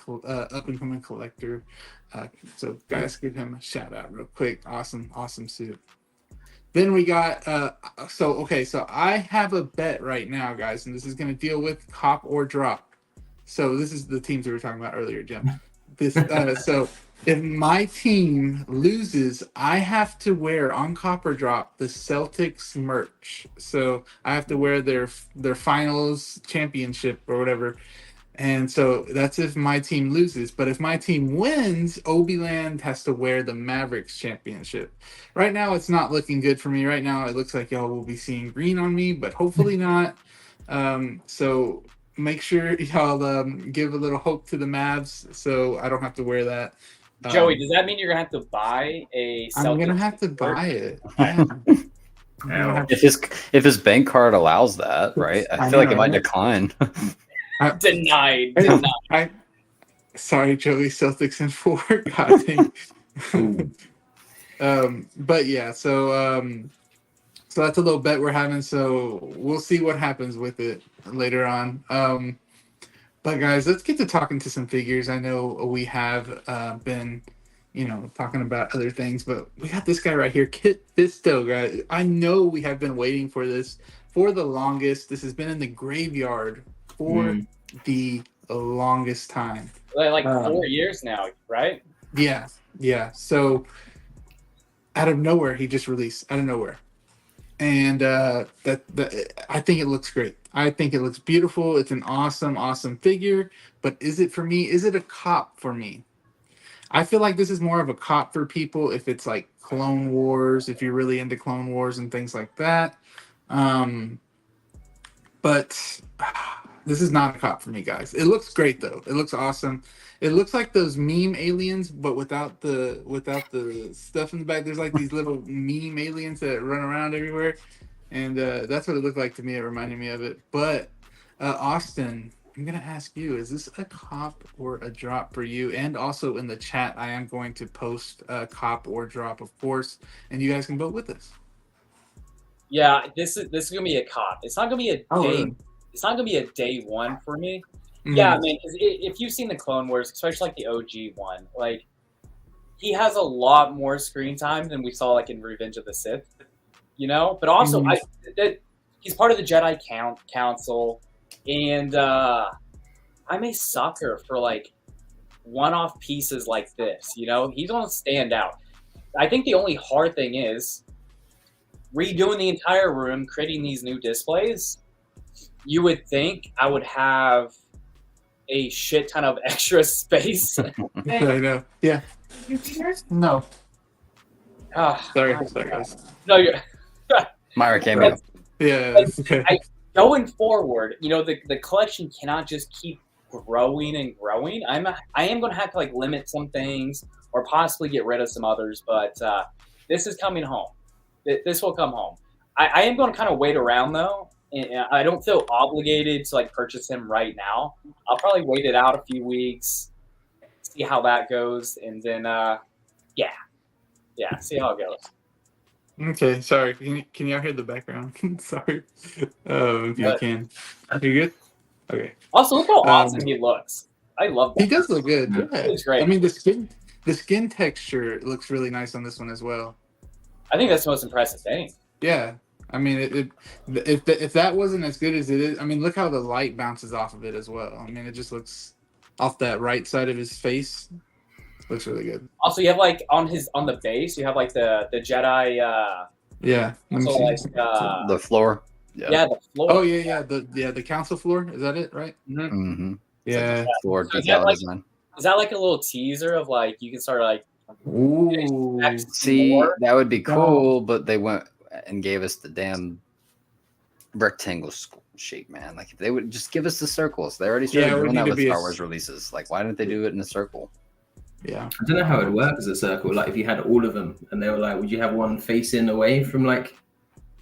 coming collector. So guys, give him a shout out real quick. Awesome suit. Then we got so I have a bet right now, guys, and this is going to deal with cop or drop. So this is the teams we were talking about earlier, Jim. This so if my team loses, I have to wear on cop or drop the Celtics merch. So I have to wear their finals championship or whatever. And so that's if my team loses. But if my team wins, Obiland has to wear the Mavericks championship. Right now, it's not looking good for me. Right now, it looks like y'all will be seeing green on me, but hopefully not. So make sure y'all give a little hope to the Mavs so I don't have to wear that. Joey, does that mean you're going to have to buy a Celtics? I'm going to have to buy it. Yeah. If his bank card allows that, right? I feel like it might decline. Denied. Sorry, Joey. Celtics in 4. God dang. But yeah, so that's a little bet we're having. So we'll see what happens with it later on. But guys, let's get to talking to some figures. I know we have been, talking about other things, but we got this guy right here, Kit Fisto, guys. I know we have been waiting for this for the longest. This has been in the graveyard for the longest time. Like 4 years now, right? Yeah. So out of nowhere, he just released out of nowhere, and that I think it looks great. I think it looks beautiful. It's an awesome figure. But is it for me? Is it a cop for me? I feel like this is more of a cop for people if it's like Clone Wars, if you're really into Clone Wars and things like that. But this is not a cop for me, guys. It looks great though. It looks awesome. It looks like those meme aliens, but without the stuff in the back. There's like these little meme aliens that run around everywhere, and that's what it looked like to me. It reminded me of it. But Austin, I'm gonna ask you: is this a cop or a drop for you? And also in the chat, I am going to post a cop or drop, of course, and you guys can vote with us. Yeah, this is gonna be a cop. It's not gonna be a day. Really? It's not gonna be a day one for me. Mm-hmm. Yeah, man. If you've seen the Clone Wars, especially like the OG one, like he has a lot more screen time than we saw like in Revenge of the Sith. But also he's part of the Jedi Council, and I'm a sucker for like one-off pieces like this. He's gonna stand out. I think the only hard thing is redoing the entire room, creating these new displays. You would think I would have a shit ton of extra space. I know. Yeah. No. Sorry, guys. No, you're. Myra came in. Yeah. Okay. Going forward, the collection cannot just keep growing and growing. I am going to have to like limit some things or possibly get rid of some others, but this is coming home. This will come home. I am going to kind of wait around though. And I don't feel obligated to like purchase him right now. I'll probably wait it out a few weeks, see how that goes, and then see how it goes. Okay, sorry. Can y'all hear the background? Sorry. If you can. You good? Okay. Also, look how awesome he looks. I love that. He does look good. Yeah. He looks great. I mean, the skin texture looks really nice on this one as well. I think that's the most impressive thing. Yeah. I mean, if that wasn't as good as it is, I mean, look how the light bounces off of it as well. I mean, it just looks off that right side of his face. Looks really good. Also, you have like on the base, you have like the Jedi. Yeah. So like, the floor. Yeah, the floor. Oh yeah. The council floor. Is that it? Right. Mm-hmm. Yeah. Like floor So decal design. Is that like a little teaser of like you can start like? Ooh. See, that would be cool, but they went and gave us the damn rectangle shape, man. Like if they would just give us the circles. They already started doing that with Star Wars releases. Like why didn't they do it in a circle? Yeah. I don't know how it would work as a circle. Like if you had all of them, and they were like, would you have one facing away from like,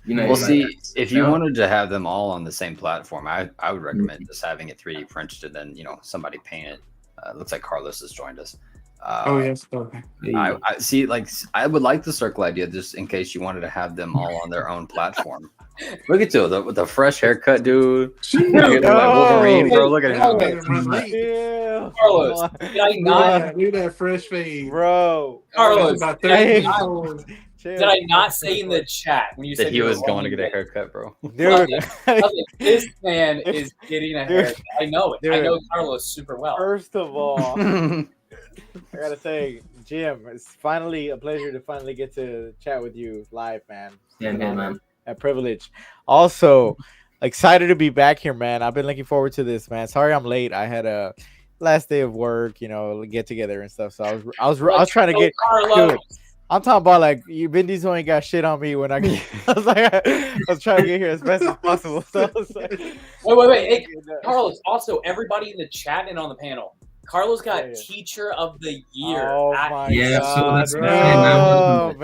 Well, like, see, if you out? wanted to have them all on the same platform, I would recommend just having it 3D printed and then somebody paint it. Looks like Carlos has joined us. Oh yes. Okay. I see. Like, I would like the circle idea just in case you wanted to have them all on their own platform. Look at you with the fresh haircut, dude. Like Wolverine, bro. Look at him. Yeah. Carlos, did I not, Look at that fresh fade. Bro. Carlos, About did I 30 not- old. did I not say in the chat when you That said he you were was going to get a rolling haircut, bro. Dude. I was like, this man is getting a haircut. I know it. I Dude. know Carlos super well. First of all, I gotta say, Jim, it's finally a pleasure to finally get to chat with you live, man. Yeah, man. A privilege. Also, excited to be back here, man. I've been looking forward to this, man. Sorry I'm late. I had a last day of work, get together and stuff. So I was trying to get. Carlos. Dude, I'm talking about like Vin Diesel ain't got shit on me when I was trying to get here as best as possible. So I was like, Wait. Hey, Carlos, also everybody in the chat and on the panel. Carlos got Yeah. Teacher of the Year. Oh at- my Yeah, so god, that's bro, man.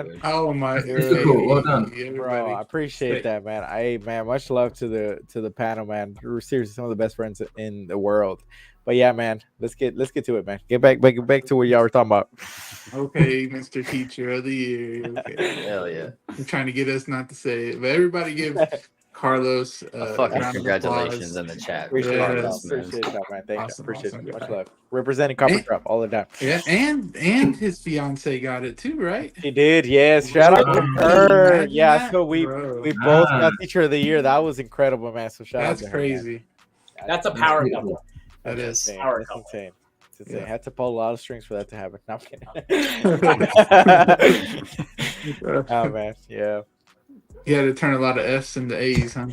man. Oh my. Dude. Cool, well done. Bro, I appreciate that, man. Man, much love to the panel, man. We're seriously some of the best friends in the world. But yeah, man, let's get to it, man. Get back to what y'all were talking about. Okay, Mr. Teacher of the Year. Okay. Hell yeah. I'm trying to get us not to say it, but everybody give Carlos A fucking round of congratulations applause. in the chat. Appreciate Yeah, it, that's man. Appreciate that, man. Thank awesome, you. Appreciate awesome it. Much guy. love. Representing Copper Drop all the time. Yeah, and his fiance got it too, right? He did, yes. Shout out to her. Imagine Yeah, that, so we bro. both got Teacher of the Year. That was incredible, man. So shout out That's to her, man. crazy. That's a power couple. That That's is. insane. Power That's couple. insane. It's insane. Yeah. Had to pull a lot of strings for that to happen. No, I'm kidding. Oh man, yeah. You had to turn a lot of F's into A's, huh?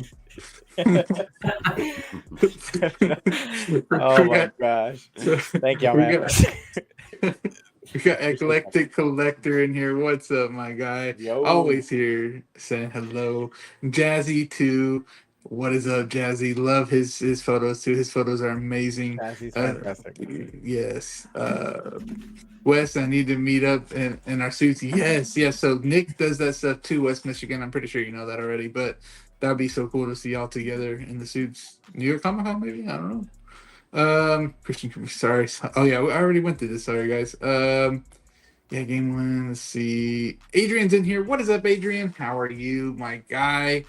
Oh my gosh. Thank y'all, man. We got Eclectic Collector in here. What's up, my guy? Yo. Always here saying hello. Jazzy too. What is up, Jazzy? Love his photos too. His photos are amazing. He's fantastic. Yes. Wes, I need to meet up in our suits. Yes. So Nick does that stuff too, West Michigan. I'm pretty sure you know that already, but that'd be so cool to see y'all together in the suits. New York Comic Con, maybe? I don't know. Christian, sorry. Oh yeah, I already went through this. Sorry, guys. Yeah, game one. Let's see. Adrian's in here. What is up, Adrian? How are you, my guy?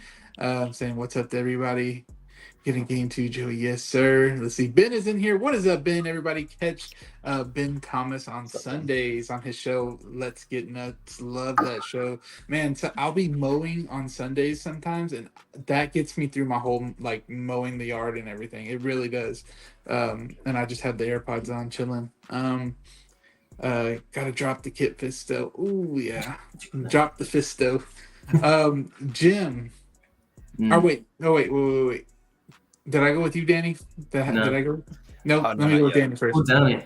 Saying what's up to everybody. Getting game two, Joey. Yes, sir. Let's see. Ben is in here. What is up, Ben? Everybody catch Ben Thomas on Sundays on his show. Let's Get Nuts. Love that show, man. So I'll be mowing on Sundays sometimes, and that gets me through my whole like mowing the yard and everything. It really does. And I just have the AirPods on, chilling. Gotta drop the kit Fisto. Ooh yeah, drop the Fisto. Jim. Oh wait. Did I go with you, Danny? No. Did I go? No, Oh, let no, me go not with yet. Danny first. Oh, Danny.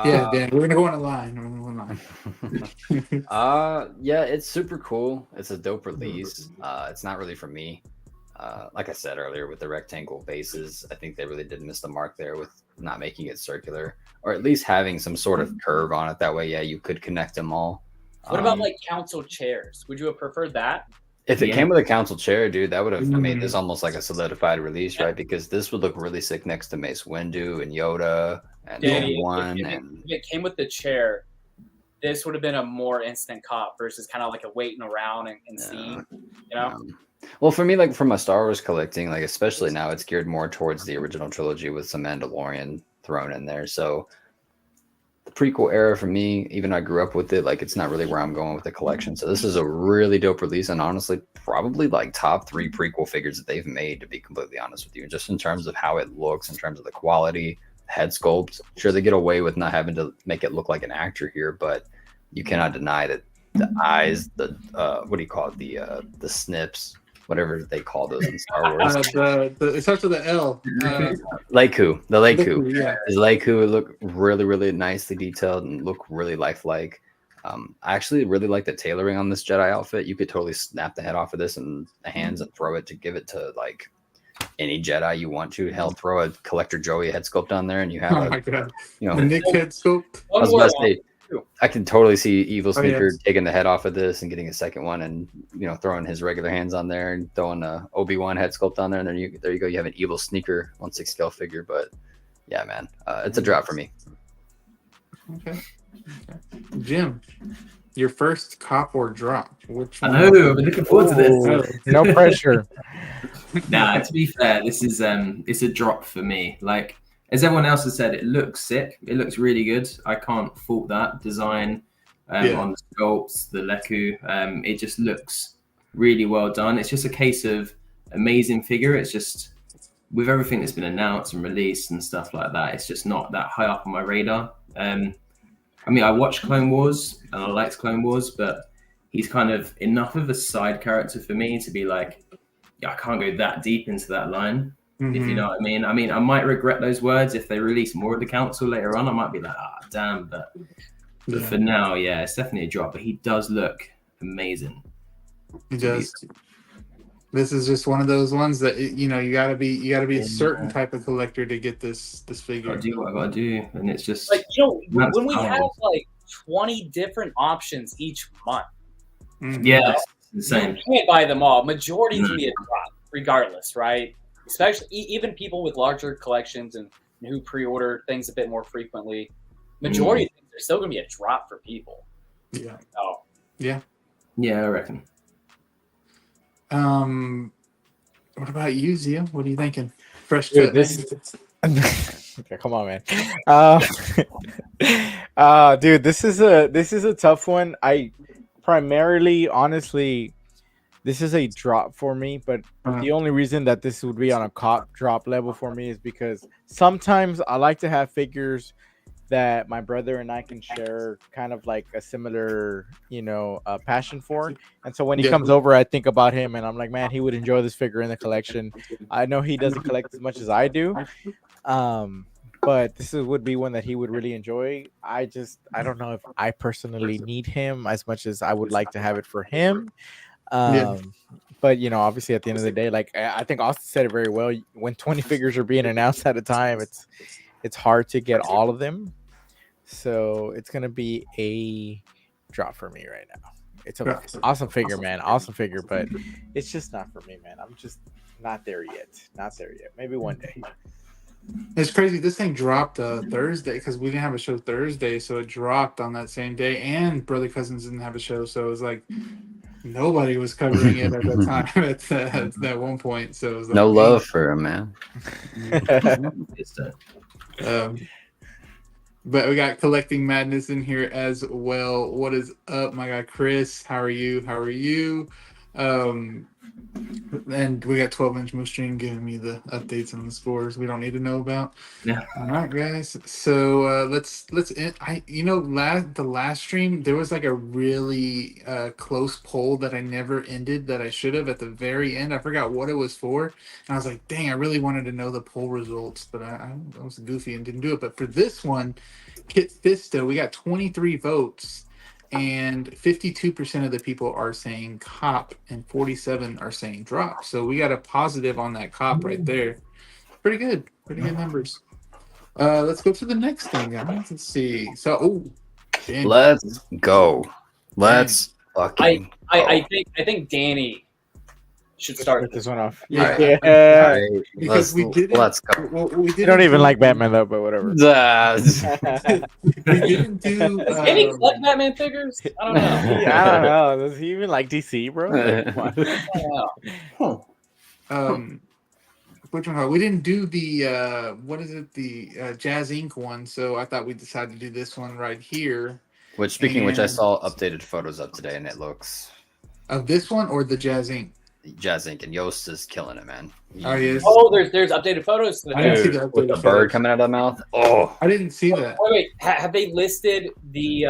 Yeah, Danny. We're gonna go on a line. Yeah, it's super cool. It's a dope release. It's not really for me. Like I said earlier, with the rectangle bases, I think they really did miss the mark there with not making it circular, or at least having some sort of curve on it. That way, yeah, you could connect them all. What about like council chairs? Would you have preferred that? If it Yeah. came with a council chair, dude, that would have made this almost like a solidified release, right? Because this would look really sick next to Mace Windu and Yoda and Danny, Obi-Wan. if And it came with the chair, this would have been a more instant cop versus kind of like a waiting around and seeing, you know? Well, for me, like for my Star Wars collecting, like especially now, it's geared more towards the original trilogy with some Mandalorian thrown in there. So the prequel era for me, even though I grew up with it, like it's not really where I'm going with the collection. So this is a really dope release, and honestly, probably like top 3 prequel figures that they've made, to be completely honest with you, just in terms of how it looks, in terms of the quality, head sculpt. Sure, they get away with not having to make it look like an actor here, but you cannot deny that the eyes, the what do you call it, the snips, whatever they call those in Star Wars. It starts with the L. Leiku, the Leiku. Yeah. His Leiku look really, really nicely detailed and look really lifelike. I actually really like the tailoring on this Jedi outfit. You could totally snap the head off of this and the hands and throw it to give it to like any Jedi you want to. Hell, throw a Collector Joey head sculpt on there, and you have Oh my god, you know. the Nick head sculpt. I was about to say, too. I can totally see Evil Oh, Sneaker yes. taking the head off of this and getting a second one, and throwing his regular hands on there and throwing a Obi-Wan head sculpt on there, and then there you go. You have an Evil Sneaker 1/6 scale figure. But yeah, man, it's a drop for me. Okay. Jim, your first cop or drop? Which I one? know. I've been looking forward to this. No pressure. Nah, to be fair, this is it's a drop for me. Like as everyone else has said, it looks sick. It looks really good. I can't fault that design on the sculpts, the Leku. It just looks really well done. It's just a case of amazing figure. It's just with everything that's been announced and released and stuff like that, it's just not that high up on my radar. I mean, I watched Clone Wars and I liked Clone Wars, but he's kind of enough of a side character for me to be like, yeah, I can't go that deep into that line, if you know what I mean. I mean, I might regret those words if they release more of the council later on. I might be like, damn. But for now, yeah, it's definitely a drop. But he does look amazing. He does. This is just one of those ones that you gotta be a certain type of collector to get this figure. I do what I gotta do, and it's just Like when we have like 20 different options each month. Yeah, that's insane. You can't buy them all. Majority can be a drop, regardless, right? Especially even people with larger collections and who pre-order things a bit more frequently. Majority of things are still going to be a drop for people. Yeah. Oh. Yeah. Yeah, I reckon. What about you, Zia? What are you thinking? Fresh Dude, cut. Okay, come on, man. Dude, this is a tough one. I primarily, honestly, this is a drop for me, but the only reason that this would be on a cop drop level for me is because sometimes I like to have figures that my brother and I can share kind of like a similar, passion for. And so when he comes over, I think about him and I'm like, man, he would enjoy this figure in the collection. I know he doesn't collect as much as I do. But this would be one that he would really enjoy. I don't know if I personally need him as much as I would like to have it for him. But obviously at the end of the day, like I think Austin said it very well, when 20 figures are being announced at a time, it's hard to get all of them. So it's gonna be a drop for me right now. It's an awesome figure, man. Awesome figure, but it's just not for me, man. I'm just not there yet. Maybe one day. It's crazy. This thing dropped Thursday because we didn't have a show Thursday, so it dropped on that same day. And Brother Cousins didn't have a show, so it was like nobody was covering it at that time at that one point. So it was like, no love for him, man. But we got Collecting Madness in here as well. What is up, my guy Chris? How are you? And we got 12-inch Moose Stream giving me the updates on the scores we don't need to know about. Yeah. All right, guys. So let's end. The last stream there was like a really close poll that I never ended that I should have at the very end. I forgot what it was for, and I was like, dang, I really wanted to know the poll results, but I was goofy and didn't do it. But for this one, Kit Fisto, we got 23 votes. And 52% of the people are saying cop and 47 are saying drop. So we got a positive on that cop right there. Pretty good numbers. Let's go to the next thing, guys. Let's see. So, let's go. Let's fucking. I think Danny should start this one off. Yeah. All right. Because we didn't. Let's go. We didn't. I don't even like Batman though, but whatever. We didn't do. Does any collect Batman figures? I don't know. I don't know. Does he even like DC, bro? Which one? We didn't do the what is it? The Jazz Inc. one. So I thought we decided to do this one right here. Which I saw updated photos of today, and it looks of this one or the Jazz Inc. Jazz Inc. and Yost is killing it, man. Oh yes. Oh, there's updated photos. I didn't see the with the bird coming out of the mouth. Oh, I didn't see that. Wait. Have they listed the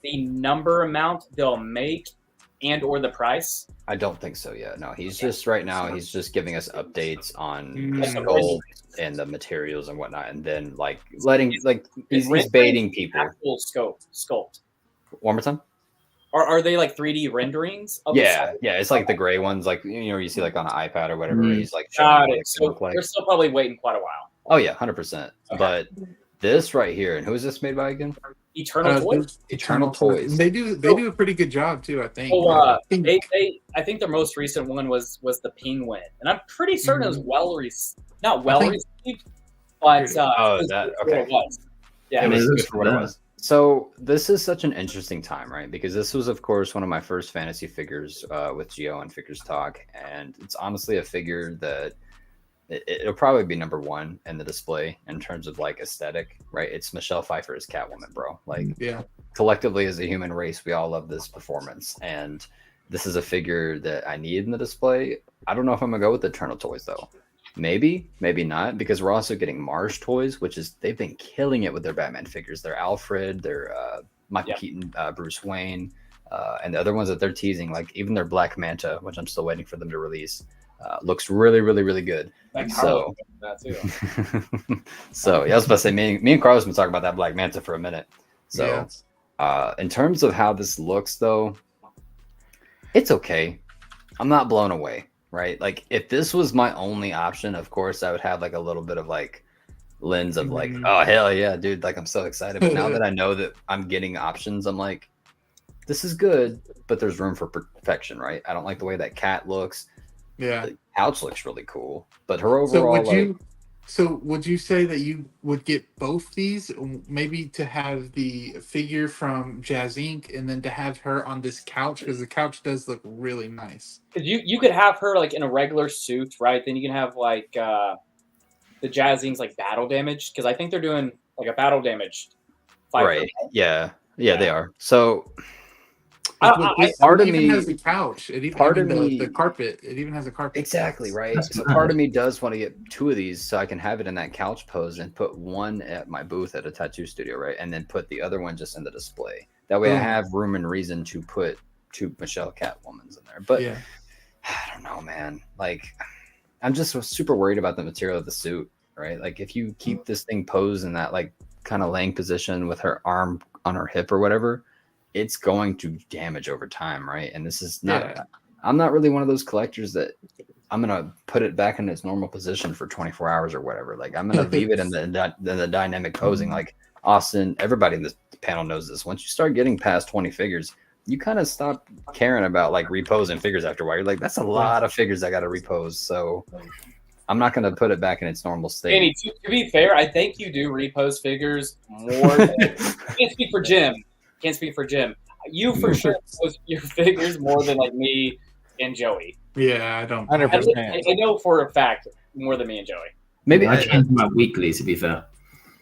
number amount they'll make and or the price? I don't think so yet. No, he's just right now. He's just giving us updates on the Mm. sculpt and the materials and whatnot, and then he's baiting people. Actual sculpt. One more time. Are they like 3D renderings? Of Yeah, it's like the gray ones, like you see like on an iPad or whatever. He's like showing Got what it. it can So look like. they're still probably waiting quite a while. Oh yeah, 100%. Okay. But this right here, and who is this made by again? Eternal Toys. Eternal Toys. They do a pretty good job too, I think. So I think- I think their most recent one was the Penguin, and I'm pretty certain it was not I well think- received, but it was. Yeah, It was looks good for what it good. was. So this is such an interesting time, right? Because this was, of course, one of my first fantasy figures with Geo and Figures Talk, and it's honestly a figure that it'll probably be number one in the display in terms of like aesthetic, right? It's Michelle Pfeiffer's Catwoman, bro. Like, yeah. collectively as a human race, we all love this performance, and this is a figure that I need in the display. I don't know if I'm gonna go with Eternal Toys though. Maybe not, because we're also getting Marsh Toys, which is they've been killing it with their Batman figures. Their Alfred, their Michael Keaton, Bruce Wayne, and the other ones that they're teasing, like even their Black Manta, which I'm still waiting for them to release, looks really, really, really good. So, that too. so yeah, I was about to say, me and Carlos been talking about that Black Manta for a minute. So, in terms of how this looks, though, it's okay. I'm not blown away. Right, like if this was my only option, of course I would have like a little bit of like lens of like, oh hell yeah, dude, like I'm so excited. But now that I know that I'm getting options, I'm like, this is good, but there's room for perfection, right? I don't like the way that cat looks. Yeah, The couch looks really cool, but her overall, So would you say that you would get both these, maybe to have the figure from Jazz Inc. and then to have her on this couch, because the couch does look really nice. Because you could have her like in a regular suit, right? Then you can have like the Jazz Inc's like battle damage, because I think they're doing like a battle damage fight. right? Yeah, they are. So Part of even me- has the couch. It even part of me- the carpet. It even has a carpet. exactly right. That's So nice. part of me does want to get two of these so I can have it in that couch pose and put one at my booth at a tattoo studio, right? And then put the other one just in the display. That way I have room and reason to put two Michelle Catwomans in there. But Yeah. I don't know, man. Like, I'm just super worried about the material of the suit, right? Like, if you keep this thing posed in that like kind of laying position with her arm on her hip or whatever, it's going to damage over time, right? And this is not. Yeah. I'm not really one of those collectors that I'm gonna put it back in its normal position for 24 hours or whatever. Like, I'm gonna leave it in the dynamic posing. Like Austin, everybody in this panel knows this. Once you start getting past 20 figures, you kind of stop caring about like reposing figures after a while. You're like, that's a lot of figures I got to repose. So I'm not gonna put it back in its normal state. Danny, to be fair, I think you do repose figures more. I can't speak for Jim. You for sure post your figures more than like me and Joey. Yeah, I don't. 100%. I know for a fact more than me and Joey. Maybe I change my weekly, to be fair.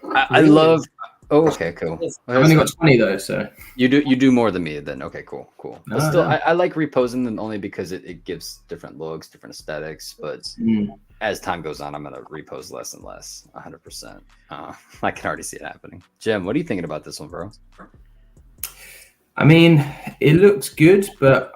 I love. Oh, okay, cool. I've only got 20 though, so You do more than me then. Okay, cool. But No, still, no. I like reposing them only because it gives different looks, different aesthetics. But as time goes on, I'm gonna repose less and less. 100%. I can already see it happening. Jim, what are you thinking about this one, bro? I mean, it looks good, but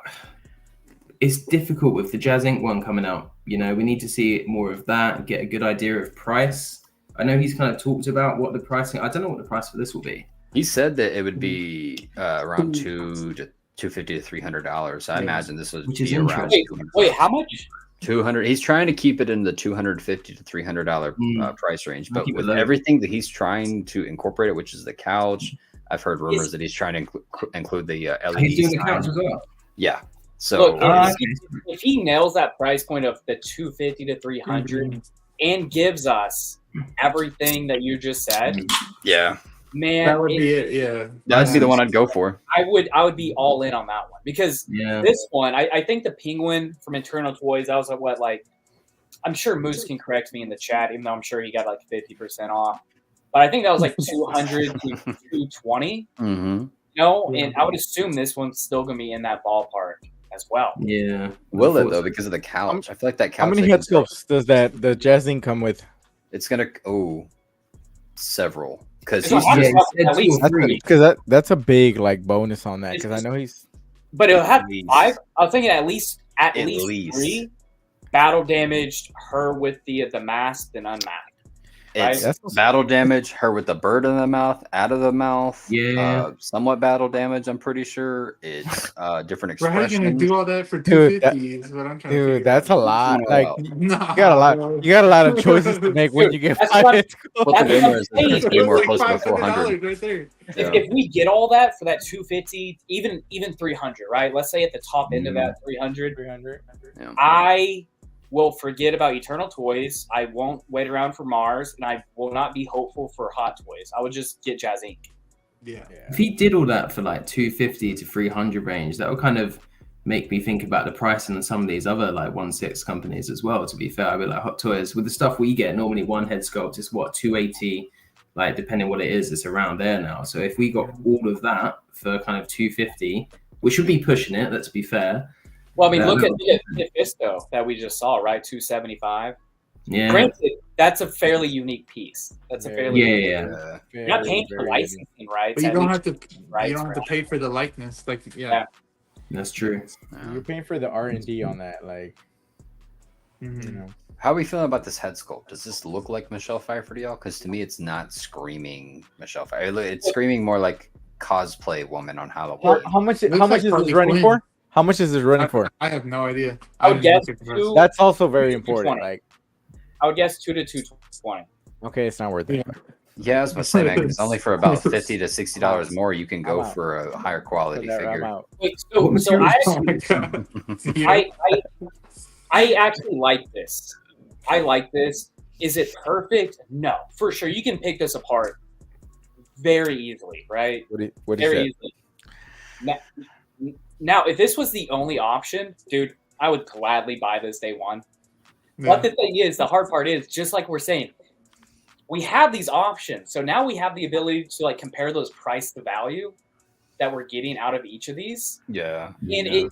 it's difficult with the Jazz Inc. one coming out. You know, we need to see more of that, get a good idea of price. I know he's kind of talked about what the pricing. I don't know what the price for this will be. He said that it would be around $250 to $300. I imagine this would Which is be around interesting. Wait, how much? 200. He's trying to keep it in the $250 to $300 price range, but keep it with low. everything that he's trying to incorporate it, which is the couch. I've heard rumors that he's trying to include the LED. He's doing the sign. couch as well. Yeah. So Look, if he nails that price point of the 250 to 300 and gives us everything that you just said, yeah, man, That would be it. Yeah, that'd be the one I'd go for. I would be all in on that one, because Yeah. this one, I think the Penguin from Eternal Toys, that was what, like, I'm sure Moose can correct me in the chat, even though I'm sure he got like 50% off. But I think that was like 200 to 220. Mm-hmm. And I would assume this one's still gonna be in that ballpark as well. Yeah. Will it though? Because of the couch, I feel like that couch. How many they head can- sculpts does the Jazzing come with? It's gonna several because So he's I'm yeah, talking he said at least 2 or 3. 3. Because that's a big like bonus on that. Because I know he's But it'll have At least. 5. I was thinking at least At least. 3 battle damaged her with the masked and unmasked. It's Right? battle damage, her with the bird in the mouth, out of the mouth. Yeah. Somewhat battle damage, I'm pretty sure. It's different Bro, how you gonna expressions. do all that for Dude, 250? Is what I'm trying to Dude, figure that's a lot. No, Like well, you Nah, got a lot. bro. You got a lot of choices to make when Dude, you get that's five what I'm- head skulls. What the That's rumor is that saying. it's gonna be It's more like close to $500 400. right there. If we get all that for that 250, even 300, right? Let's say at the top end of that 300, 300. Yeah. I will forget about Eternal Toys. I won't wait around for Mars, and I will not be hopeful for Hot Toys. I would just get Jazz Inc. Yeah. If he did all that for like 250 to 300 range, that would kind of make me think about the pricing on some of these other like 1/6 companies as well. To be fair, I mean, like Hot Toys with the stuff we get, normally one head sculpt is what 280, like depending what it is, it's around there now. So if we got all of that for kind of 250, we should be pushing it. Let's be fair. Well, I mean, Yeah, look at no. the Fisto that we just saw, right? 275. Yeah, Granted, that's a fairly unique piece. That's a fairly yeah. You're not paying for licensing rights. But you at don't least have to. rights You don't have to for- pay for the likeness. Like, Yeah. That's true. You're paying for the R&D on that, like Mhm. you know. How are we feeling about this head sculpt? Does this look like Michelle Pfeiffer to y'all? Because to me, it's not screaming Michelle Pfeiffer. It's screaming more like cosplay woman on Halloween. How much? Looks How much like is this Harley running Quinn. for? How much is this running for? I have no idea. I would didn't guess look at the price. two- That's also very 220. important. Like, I would guess 2 to 220. okay, it's not worth it. Yeah. Yeah, I was gonna say, man, 'cause it's only for about $50 to $60 more. You can go I'm out. for a higher Put quality that I'm figure. out. Wait, so I Oh my God. I actually like this. I like this. Is it perfect? No, for sure. You can pick this apart very easily, right? What is Very that? easily. Now, if this was the only option, dude, I would gladly buy this day one. But the thing is, the hard part is, just like we're saying, we have these options. So now we have the ability to like compare those price to value that we're getting out of each of these. Yeah. And it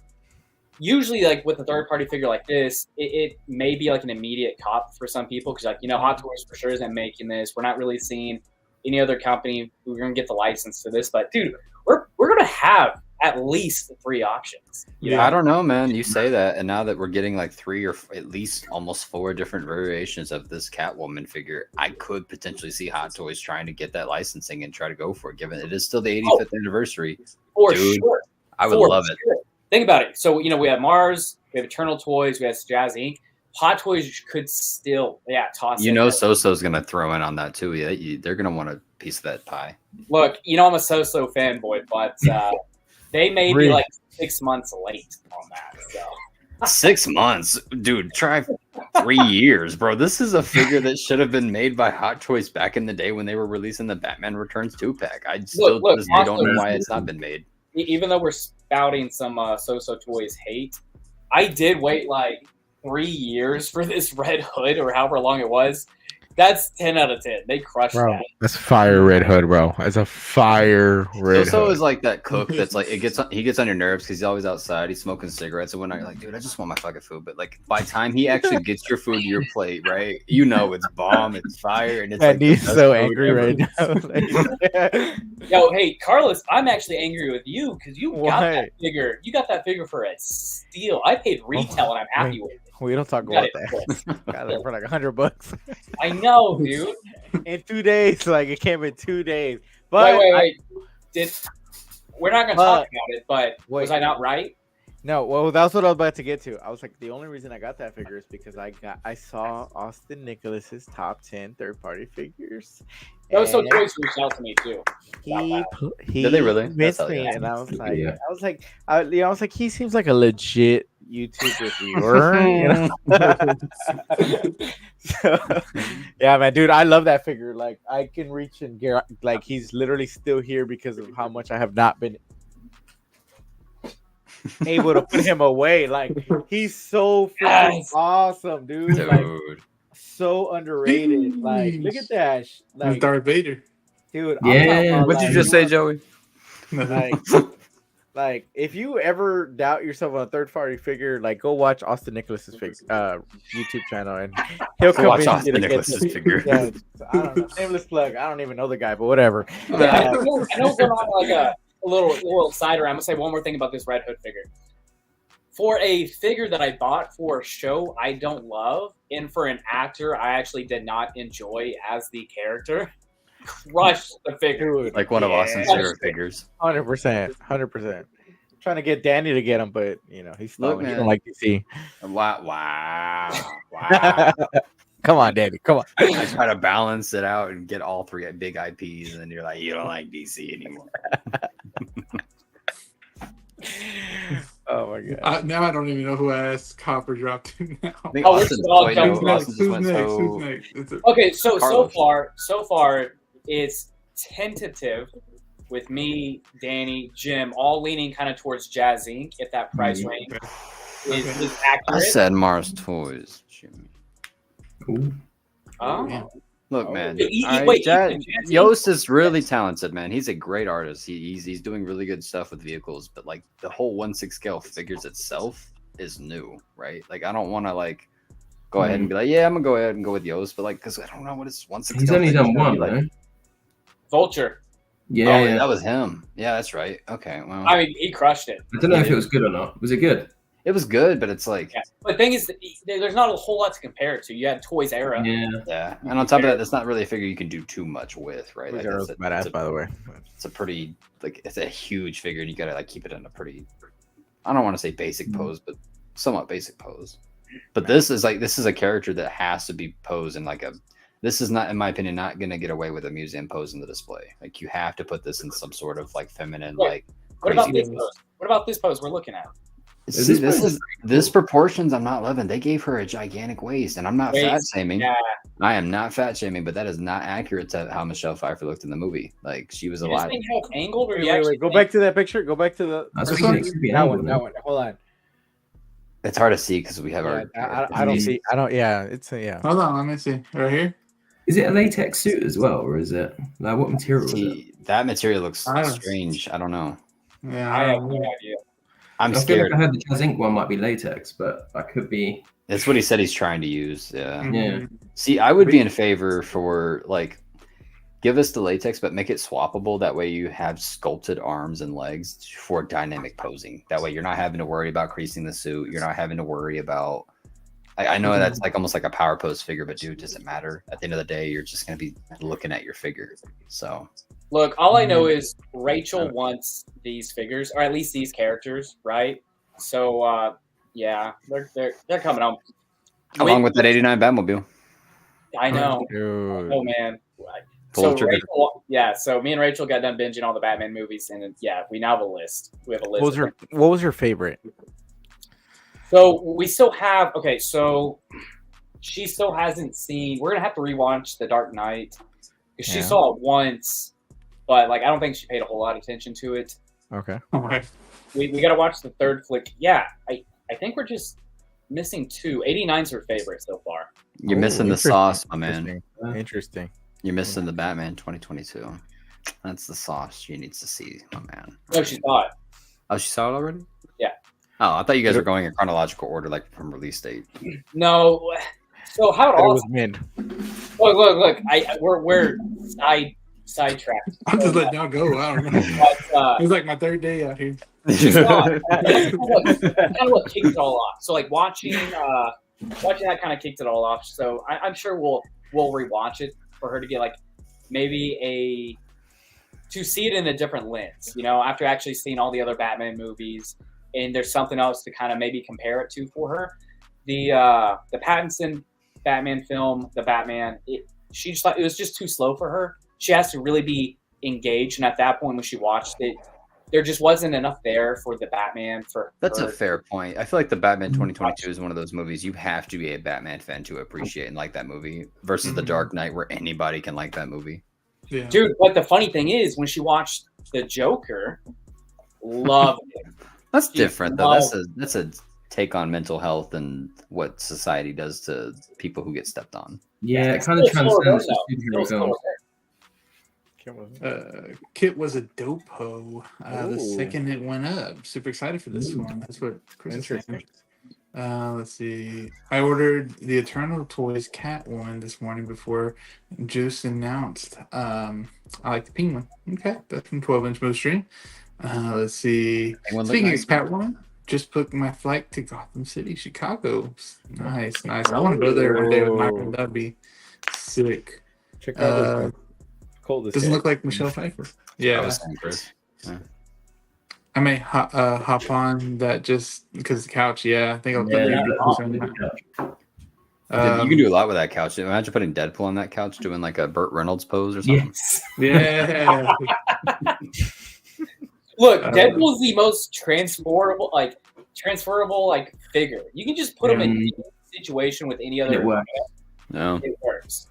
usually, like with a third party figure like this, it may be like an immediate cop for some people because, like, you know, Hot Toys for sure isn't making this. We're not really seeing any other company who's going to get the license to this. But dude, we're going to have at least 3 options. You know? I don't know, man. You say that, and now that we're getting like 3 or at least almost 4 different variations of this Catwoman figure, I could potentially see Hot Toys trying to get that licensing and try to go for it, given it is still the 85th anniversary. For Dude, sure. I would For love it. sure. Think about it. So, you know, we have Mars, we have Eternal Toys, we have Jazz Inc. Hot Toys could still, toss You in know, there. So-So's gonna throw in on that too. Yeah, they're gonna want a piece of that pie. Look, you know, I'm a So-So fanboy, but they may be Agreed. like 6 months late on that. So. 6 months, dude. Try 3 years, bro. This is a figure that should have been made by Hot Toys back in the day when they were releasing the Batman Returns 2-pack. I still Look, to this day don't know also- why it's not been made. Even though we're spouting some So-So Toys hate, I did wait like 3 years for this Red Hood or however long it was. That's 10 out of 10. They crushed Bro, that. that's fire red hood, bro. That's a fire red So hood. is like that cook that's like he gets on your nerves because he's always outside. He's smoking cigarettes and whatnot. You're like, dude, I just want my fucking food. But like by the time he actually gets your food to your plate, right? You know it's bomb, it's fire, and it's Man, like the he's best so food angry ever. right now. Like, Yo, hey, Carlos, I'm actually angry with you because you got Why? that figure. You got that figure for a steal. I paid retail and I'm happy with it. we don't talk You got about it that. for us. Got it for like $100 I know, dude. in 2 days. Like it came in 2 days. But Wait. We're not gonna talk about it, but was wait. I not right? No, well, that's what I was about to get to. I was like, the only reason I got that figure is because I saw Austin Nicholas's top 10 third-party figures. So and Toys reached out to me too. he Did they really? missed That's how me, they and I was like, Yeah. I was like, he seems like a legit YouTube reviewer. You know? So, yeah, man, dude, I love that figure. Like, I can reach and get like he's literally still here because of how much I have not been able to put him away. Like, he's so freaking Yes. awesome, dude. Like, Dude. so underrated. Like, look at that. That's Like, Darth Vader. dude. Yeah. I'm talking about, What'd you like, just say, Joey? Like, if you ever doubt yourself on a third party figure, like, go watch Austin Nicholas's YouTube channel, and he'll Go watch convince you Austin to get Nicholas's the figure. Yeah, I don't know. Shameless plug. I don't even know the guy, but whatever. I know we're going on like a little side around. I'm gonna say one more thing about this Red Hood figure. for a figure that I bought for a show I don't love, and for an actor I actually did not enjoy as the character, crushed the figure. Dude, Like one of Austin's favorite figures. 100%. Trying to get Danny to get him, but you know he's Look, stalling. He man. don't like DC. Wow. Come on, Danny. Come on. I try to balance it out and get all three big IPs, and then you're like, you don't like DC anymore. Oh my god. Now I don't even know who I asked Copper drop to now. I think Oh, we're Austin's still on way Copper. no, Who's next? Austin just Who's went next? so. Who's next? Okay, so Carlos. so far it's tentative with me, Danny, Jim, all leaning kind of towards Jazz Inc. If that price range is I accurate. said Mars Toys, Jimmy. Cool. Oh. Look, man. Wait, all right, wait, Jazz- Jazz- Yost is really talented, man. He's a great artist. He's doing really good stuff with vehicles, but like the whole 1/6 scale figures itself is new, right? Like I don't want to like go ahead and be like, yeah, I'm gonna go ahead and go with Yost, but like because I don't know what his 1/6 He's scale only figure's done gonna one, be like. right? Vulture. Yeah, Oh, yeah. that was him. Yeah, that's right. Okay, well, I mean, he crushed it. I don't know if it was good or not. Was it good? it was good, but it's like, Yeah. But the thing is, there's not a whole lot to compare it to. You had Toys Era. Yeah. yeah. And on top of that, it's not really a figure you can do too much with, right? Like, Arrow's badass, by the way. It's a pretty like it's a huge figure, and you gotta like keep it in a pretty, I don't want to say basic pose, but somewhat basic pose. But this is a character that has to be posed in like a. This is not, in my opinion, not gonna get away with a museum pose in the display. Like you have to put this in some sort of like feminine, Wait, like. What about crazy this pose? What about this pose we're looking at? See, this proportions I'm not loving. They gave her a gigantic waist, and I'm not fat shaming. Yeah. I am not fat shaming, but that is not accurate to how Michelle Pfeiffer looked in the movie. Like she was a You just lot. think how it's angled, or Wait, you wait, actually wait. Go think- back to that picture. Go back to the That's first what one. it should be That angled, one. man. That one. Hold on. It's hard to see because we have Yeah, our. I don't see. I don't. Yeah, it's yeah. Hold on, let me see. Right here. Is it a latex suit as well, or is it like what material is it? See, that material looks I don't- strange. I don't know. Yeah, I I have don't no know. idea. I'm I feel scared. like I heard the Jazz Inc. one might be latex, but I could be. That's what he said he's trying to use. Yeah. Yeah. See, I would be in favor for like, give us the latex, but make it swappable. That way you have sculpted arms and legs for dynamic posing. That way you're not having to worry about creasing the suit. You're not having to worry about. I know that's like almost like a power pose figure, but dude, does it matter? At the end of the day, you're just gonna be looking at your figure. So Look, all I know is Rachel wants these figures, or at least these characters, right? So, yeah, they're coming out. along with that '89 Batmobile. I know. Dude. Oh man. Pull So the trigger. Rachel, yeah. So me and Rachel got done binging all the Batman movies, and yeah, we now have a list. We have a list. What was your favorite? So we still have. Okay, so she still hasn't seen. We're gonna have to rewatch The Dark Knight. She Yeah. saw it once, but like I don't think she paid a whole lot of attention to it. Okay. All right. We got to watch the third flick. Yeah, I think we're just missing two. 89's her favorite so far. You're Oh, missing the interesting. sauce, my man. Interesting. Interesting. You're missing the Batman 2022. That's the sauce she needs to see, my man. No, she saw it. Oh, she saw it already? Yeah. Oh, I thought you guys were going in chronological order, like from release date. No. So how But it was awesome. mid. Look. We're sidetracked. I'll just let y'all go. I don't know. But, It's like my third day out here. she's not. Kind of what kicked it all off. So like watching that kind of kicked it all off. So I'm sure we'll rewatch it for her to get like maybe to see it in a different lens. You know, after actually seeing all the other Batman movies, and there's something else to kind of maybe compare it to for her. The Pattinson Batman film, the Batman, she just thought it was just too slow for her. She has to really be engaged, and at that point when she watched it, there just wasn't enough there for the Batman for That's her. a fair point. I feel like the Batman 2022 is one of those movies you have to be a Batman fan to appreciate and like that movie versus The Dark Knight where anybody can like that movie. Yeah. Dude, but the funny thing is when she watched The Joker, loved it. That's She different though. loved That's a take on mental health and what society does to people who get stepped on. Yeah, it It's kind of still slower transcends though. the superhero Still films. slower. Kit was a dope hoe. The Ooh. second it went up. Super excited for this one. That's what Chris is saying. Interesting. Let's see. I ordered the Eternal Toys Cat one this morning before Juice announced. I like the pink one. Okay, that's from 12-inch Move Stream. Let's see. Penguin look Speaking nice. of Catwoman, just booked my flight to Gotham City, Chicago. Nice, nice. I want to go there one day with Myron. That'd be sick. Chicago's cold as Doesn't shit. look like Michelle Pfeiffer. I Yeah, was saying, Chris. Yeah. I may hop on that just because the couch. Yeah, I think I'll put Yeah, that. that's You can do a lot with that couch. Imagine putting Deadpool on that couch doing like a Burt Reynolds pose or something. Yes. Yeah. Look, Deadpool's the most transferable figure. You can just put him in any situation with any other. It works. No. It works.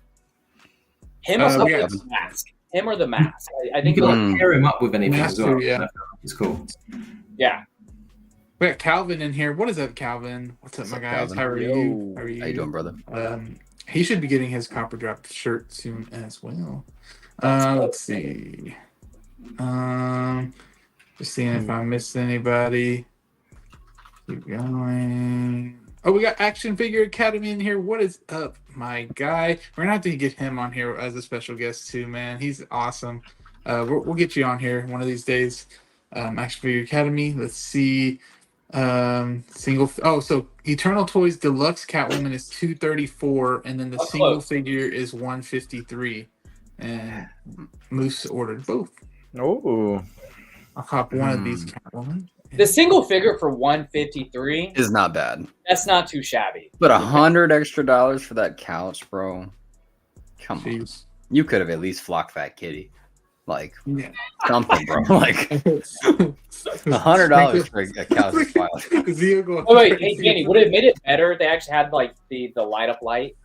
Him we or got- the mask. Him or the mask. I You think. can Like, like pair him up with anything as well. Master, yeah. It's cool. yeah. We got Calvin in here. What is up, Calvin? What's up, What's my up, guys? Calvin? How are Yo. you? How are you? How you doing, brother? He should be getting his copper drop shirt soon as well. Let's see. Just seeing if I missed anybody. Keep going. Oh, we got Action Figure Academy in here. What is up, my guy? We're gonna have to get him on here as a special guest too, man. He's awesome. We'll get you on here one of these days. Action Figure Academy. Let's see. So Eternal Toys Deluxe Catwoman is $234, and then the That's single close. figure is $153. And Moose ordered both. Oh, I'll cop one of these Catwoman. The single figure for 153. Is not bad. That's not too shabby. But $100 extra for that couch, bro. Come on. Jeez. You could have at least flocked that kitty. Like Yeah. something, bro. Like $100 for a couch is wild. Zio going Oh wait, hey crazy. Danny, would it have made it better if they actually had like the light up light?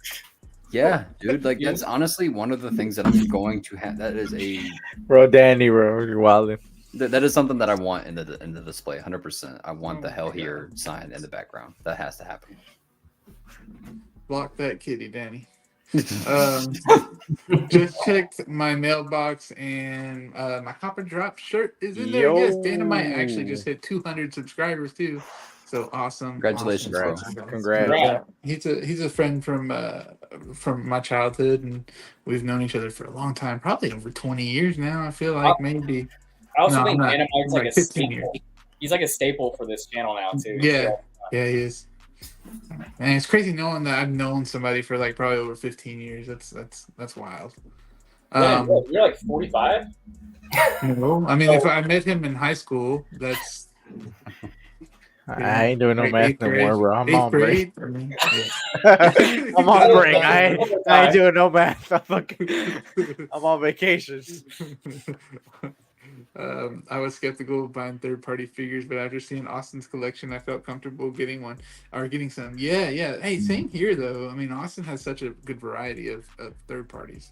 Yeah, dude. Like that's honestly one of the things that I'm going to have. That is bro, Danny, bro, you're wilding. that is something that I want in the display. 100%. I want the Hell Here sign in the background. That has to happen. Block that kitty, Danny. Just checked my mailbox and my copper drop shirt is in there. Yes, Dynamite actually just hit 200 subscribers too. So awesome! Congratulations, awesome. bro. Congrats. Congrats. He's a friend from my childhood, and we've known each other for a long time, probably over 20 years now. I feel like maybe. I also No, think I'm not. Dynamite's like a 15 staple. years. He's like a staple for this channel now too. Yeah, yeah, he is. And it's crazy knowing that I've known somebody for like probably over 15 years. That's wild. You're like 45. No, I mean, if I met him in high school, that's I ain't doing no math no more, bro. I'm eighth on break. grade. I mean, I'm on break. I ain't doing no math. I'm on vacations. I was skeptical of buying third-party figures, but after seeing Austin's collection, I felt comfortable getting one or getting some. Yeah. Hey, same here though. I mean, Austin has such a good variety of third parties.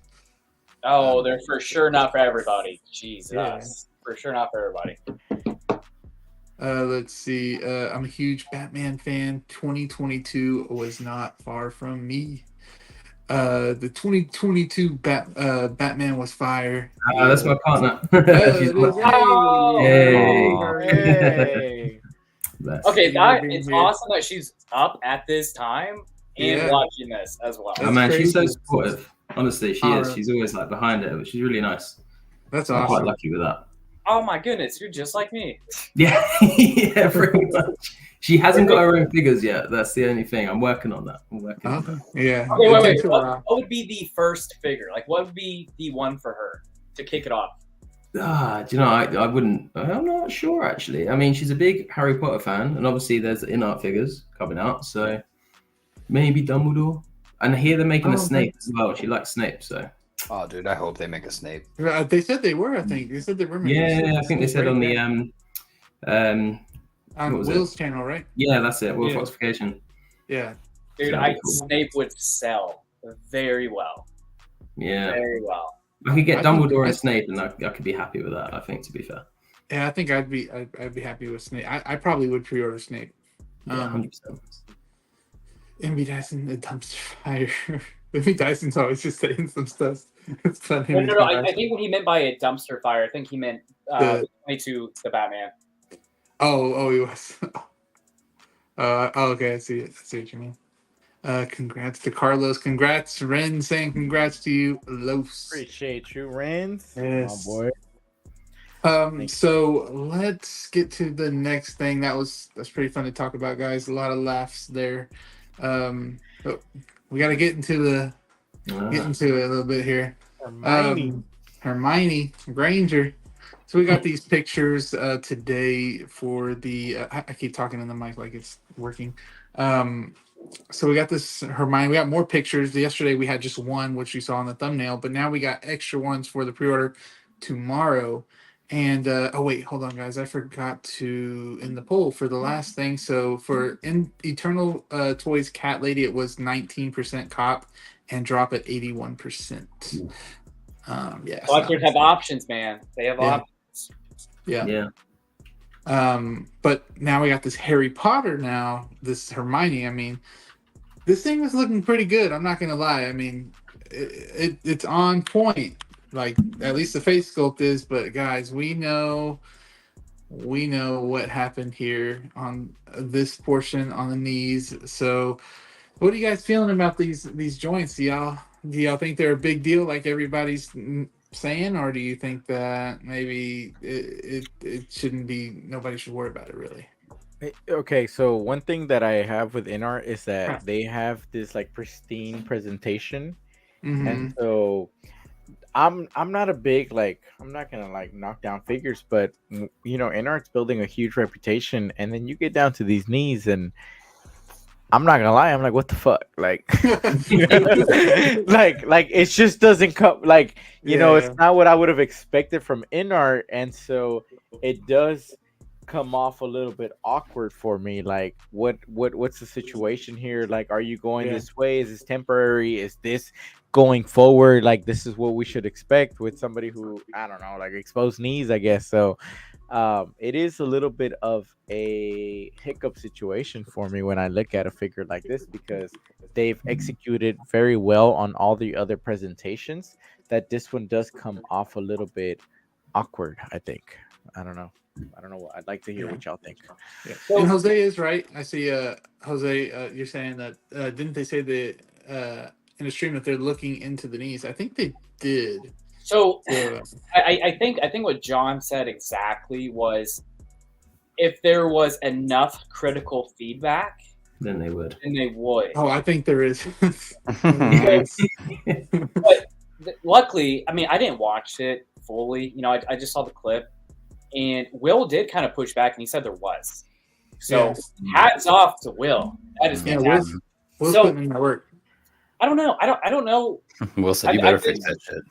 Oh, they're for sure not for everybody. Jesus, Yeah. for sure not for everybody. Let's see. I'm a huge Batman fan. 2022 was not far from me. The 2022 Batman was fire. That's my partner. She's my- Hey. Best. Okay, Yeah, it's weird. awesome that she's up at this time and Yeah. watching this as well. Oh man, she's so crazy. supportive. Honestly, she is. She's always like behind it, but she's really nice. That's I'm quite awesome. lucky with that. Oh my goodness, you're just like me. Yeah, yeah, pretty much. She hasn't got her own figures yet. That's the only thing. I'm working on that. Yeah. Okay, It wait. takes a What while. would be the first figure? Like, what would be the one for her to kick it off? Do you know, I wouldn't. I'm not sure actually. I mean, she's a big Harry Potter fan, and obviously there's InArt figures coming out, so maybe Dumbledore. And here they're making Oh, a Snape as well. She likes Snape, so Oh, dude, I hope they make a Snape. They said they were. I think they said they were. yeah. I think they said on the on what was Will's channel, right? yeah, that's it. World Yeah. Foxification. Yeah. Dude, Yeah, I cool. Snape would sell very well. Yeah, Very well. I could get I think- Dumbledore and Snape, and I could be happy with that. I think, to be fair. Yeah, I think I'd be happy with Snape. I probably would pre-order Snape. Yeah, 100%. MB Dyson, the dumpster fire. MB Dyson's always just saying some stuff. It's funny. No. I think what he meant by a dumpster fire, I think he meant The- 22, the Batman. Oh, he was. Okay, I see it. I see what you mean. Congrats to Carlos. Congrats, Ren saying congrats to you, Los. Appreciate you, Renz. Yes. Oh boy. So let's get to the next thing. That's pretty fun to talk about, guys. A lot of laughs there. But we got to get into it a little bit here. Hermione. Hermione Granger. So we got these pictures today for the. I keep talking in the mic like it's working. So we got this Hermione. We got more pictures. Yesterday we had just one, which you saw in the thumbnail, but now we got extra ones for the pre-order tomorrow. And oh wait, hold on, guys. I forgot to in the poll for the last thing. So for in Eternal Toys Cat Lady, it was 19% cop and drop at 81%. Yeah. Collectors have options, man. They have options. Yeah. But now we got this Harry Potter now, this Hermione. I mean, this thing was looking pretty good. I'm not gonna lie. I mean, it's on point. Like at least the face sculpt is. But guys, we know what happened here on this portion on the knees. So, what are you guys feeling about these joints? Do y'all think they're a big deal, like everybody's saying, or do you think that maybe it shouldn't be? Nobody should worry about it, really. Okay, so one thing that I have with InArt is that they have this like pristine presentation, and so I'm not a big like I'm not gonna like knock down figures, but InArt's building a huge reputation, and then you get down to these knees, and I'm not gonna lie, I'm like, what the fuck, like, like it just doesn't come like it's not what I would have expected from InArt, and so it does come off a little bit awkward for me. Like, what's the situation here? Like, are you going this way? Is this temporary? Is this going forward? Like, this is what we should expect with somebody who, I don't know, like exposed knees, I guess. So it is a little bit of a hiccup situation for me when I look at a figure like this, because they've executed very well on all the other presentations, that this one does come off a little bit awkward, I think. I don't know. I'd like to hear what y'all think. Yeah. And Jose is right. I see Jose, you're saying that didn't they say in a stream that they're looking into the knees? I think they did. So I think what John said exactly was, if there was enough critical feedback, then they would. Oh, I think there is. But luckily, I mean, I didn't watch it fully. I just saw the clip. And Will did kind of push back, and he said there was. So hats off to Will. That is fantastic. Will's putting in that work. I don't know. I don't know. Will said you better fix that shit.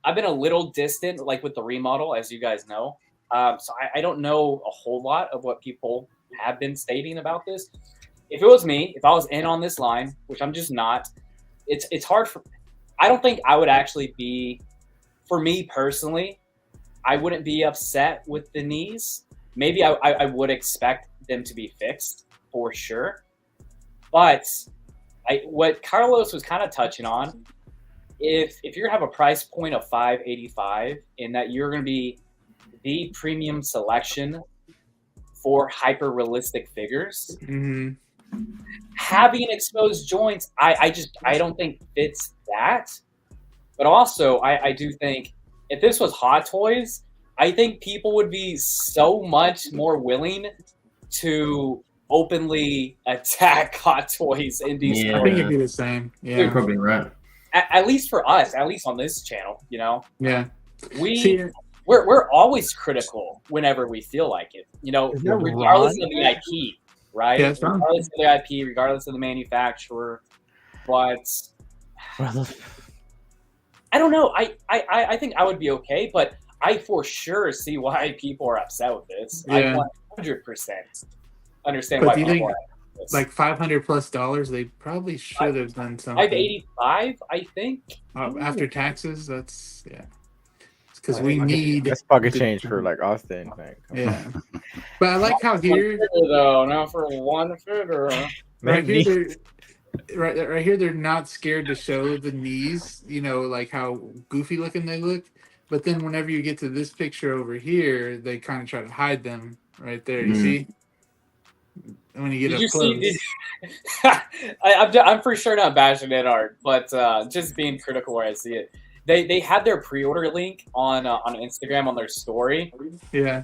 I've been a little distant, like with the remodel, as you guys know. So I don't know a whole lot of what people have been stating about this. If it was me, if I was in on this line, which I'm just not, it's hard for. I don't think I would actually be. For me personally, I wouldn't be upset with the knees. Maybe I would expect them to be fixed for sure. But what Carlos was kind of touching on, if you're gonna have a price point of $585 and that you're gonna be the premium selection for hyper realistic figures, having exposed joints, I don't think fits that. But also, I do think, if this was Hot Toys, I think people would be so much more willing to openly attack Hot Toys in these. I think it'd be the same. Yeah, you're probably right. At least for us, at least on this channel, Yeah, we're always critical whenever we feel like it. Regardless of the IP, right? Yeah, regardless of the IP, regardless of the manufacturer, but. I don't know. I think I would be okay, but I for sure see why people are upset with this. Yeah. I 100% understand why people are upset with this. Like $500+, they probably should have done something. $585, I think. After taxes, that's It's because we need. That's pocket change for like Austin. Like, yeah, but I like how here though, not for one figure. Right here, they're not scared to show the knees, like how goofy looking they look. But then whenever you get to this picture over here, they kind of try to hide them right there. You see? When you get up close. I'm for sure not bashing InArt, but just being critical where I see it. they had their pre-order link on Instagram on their story. Yeah.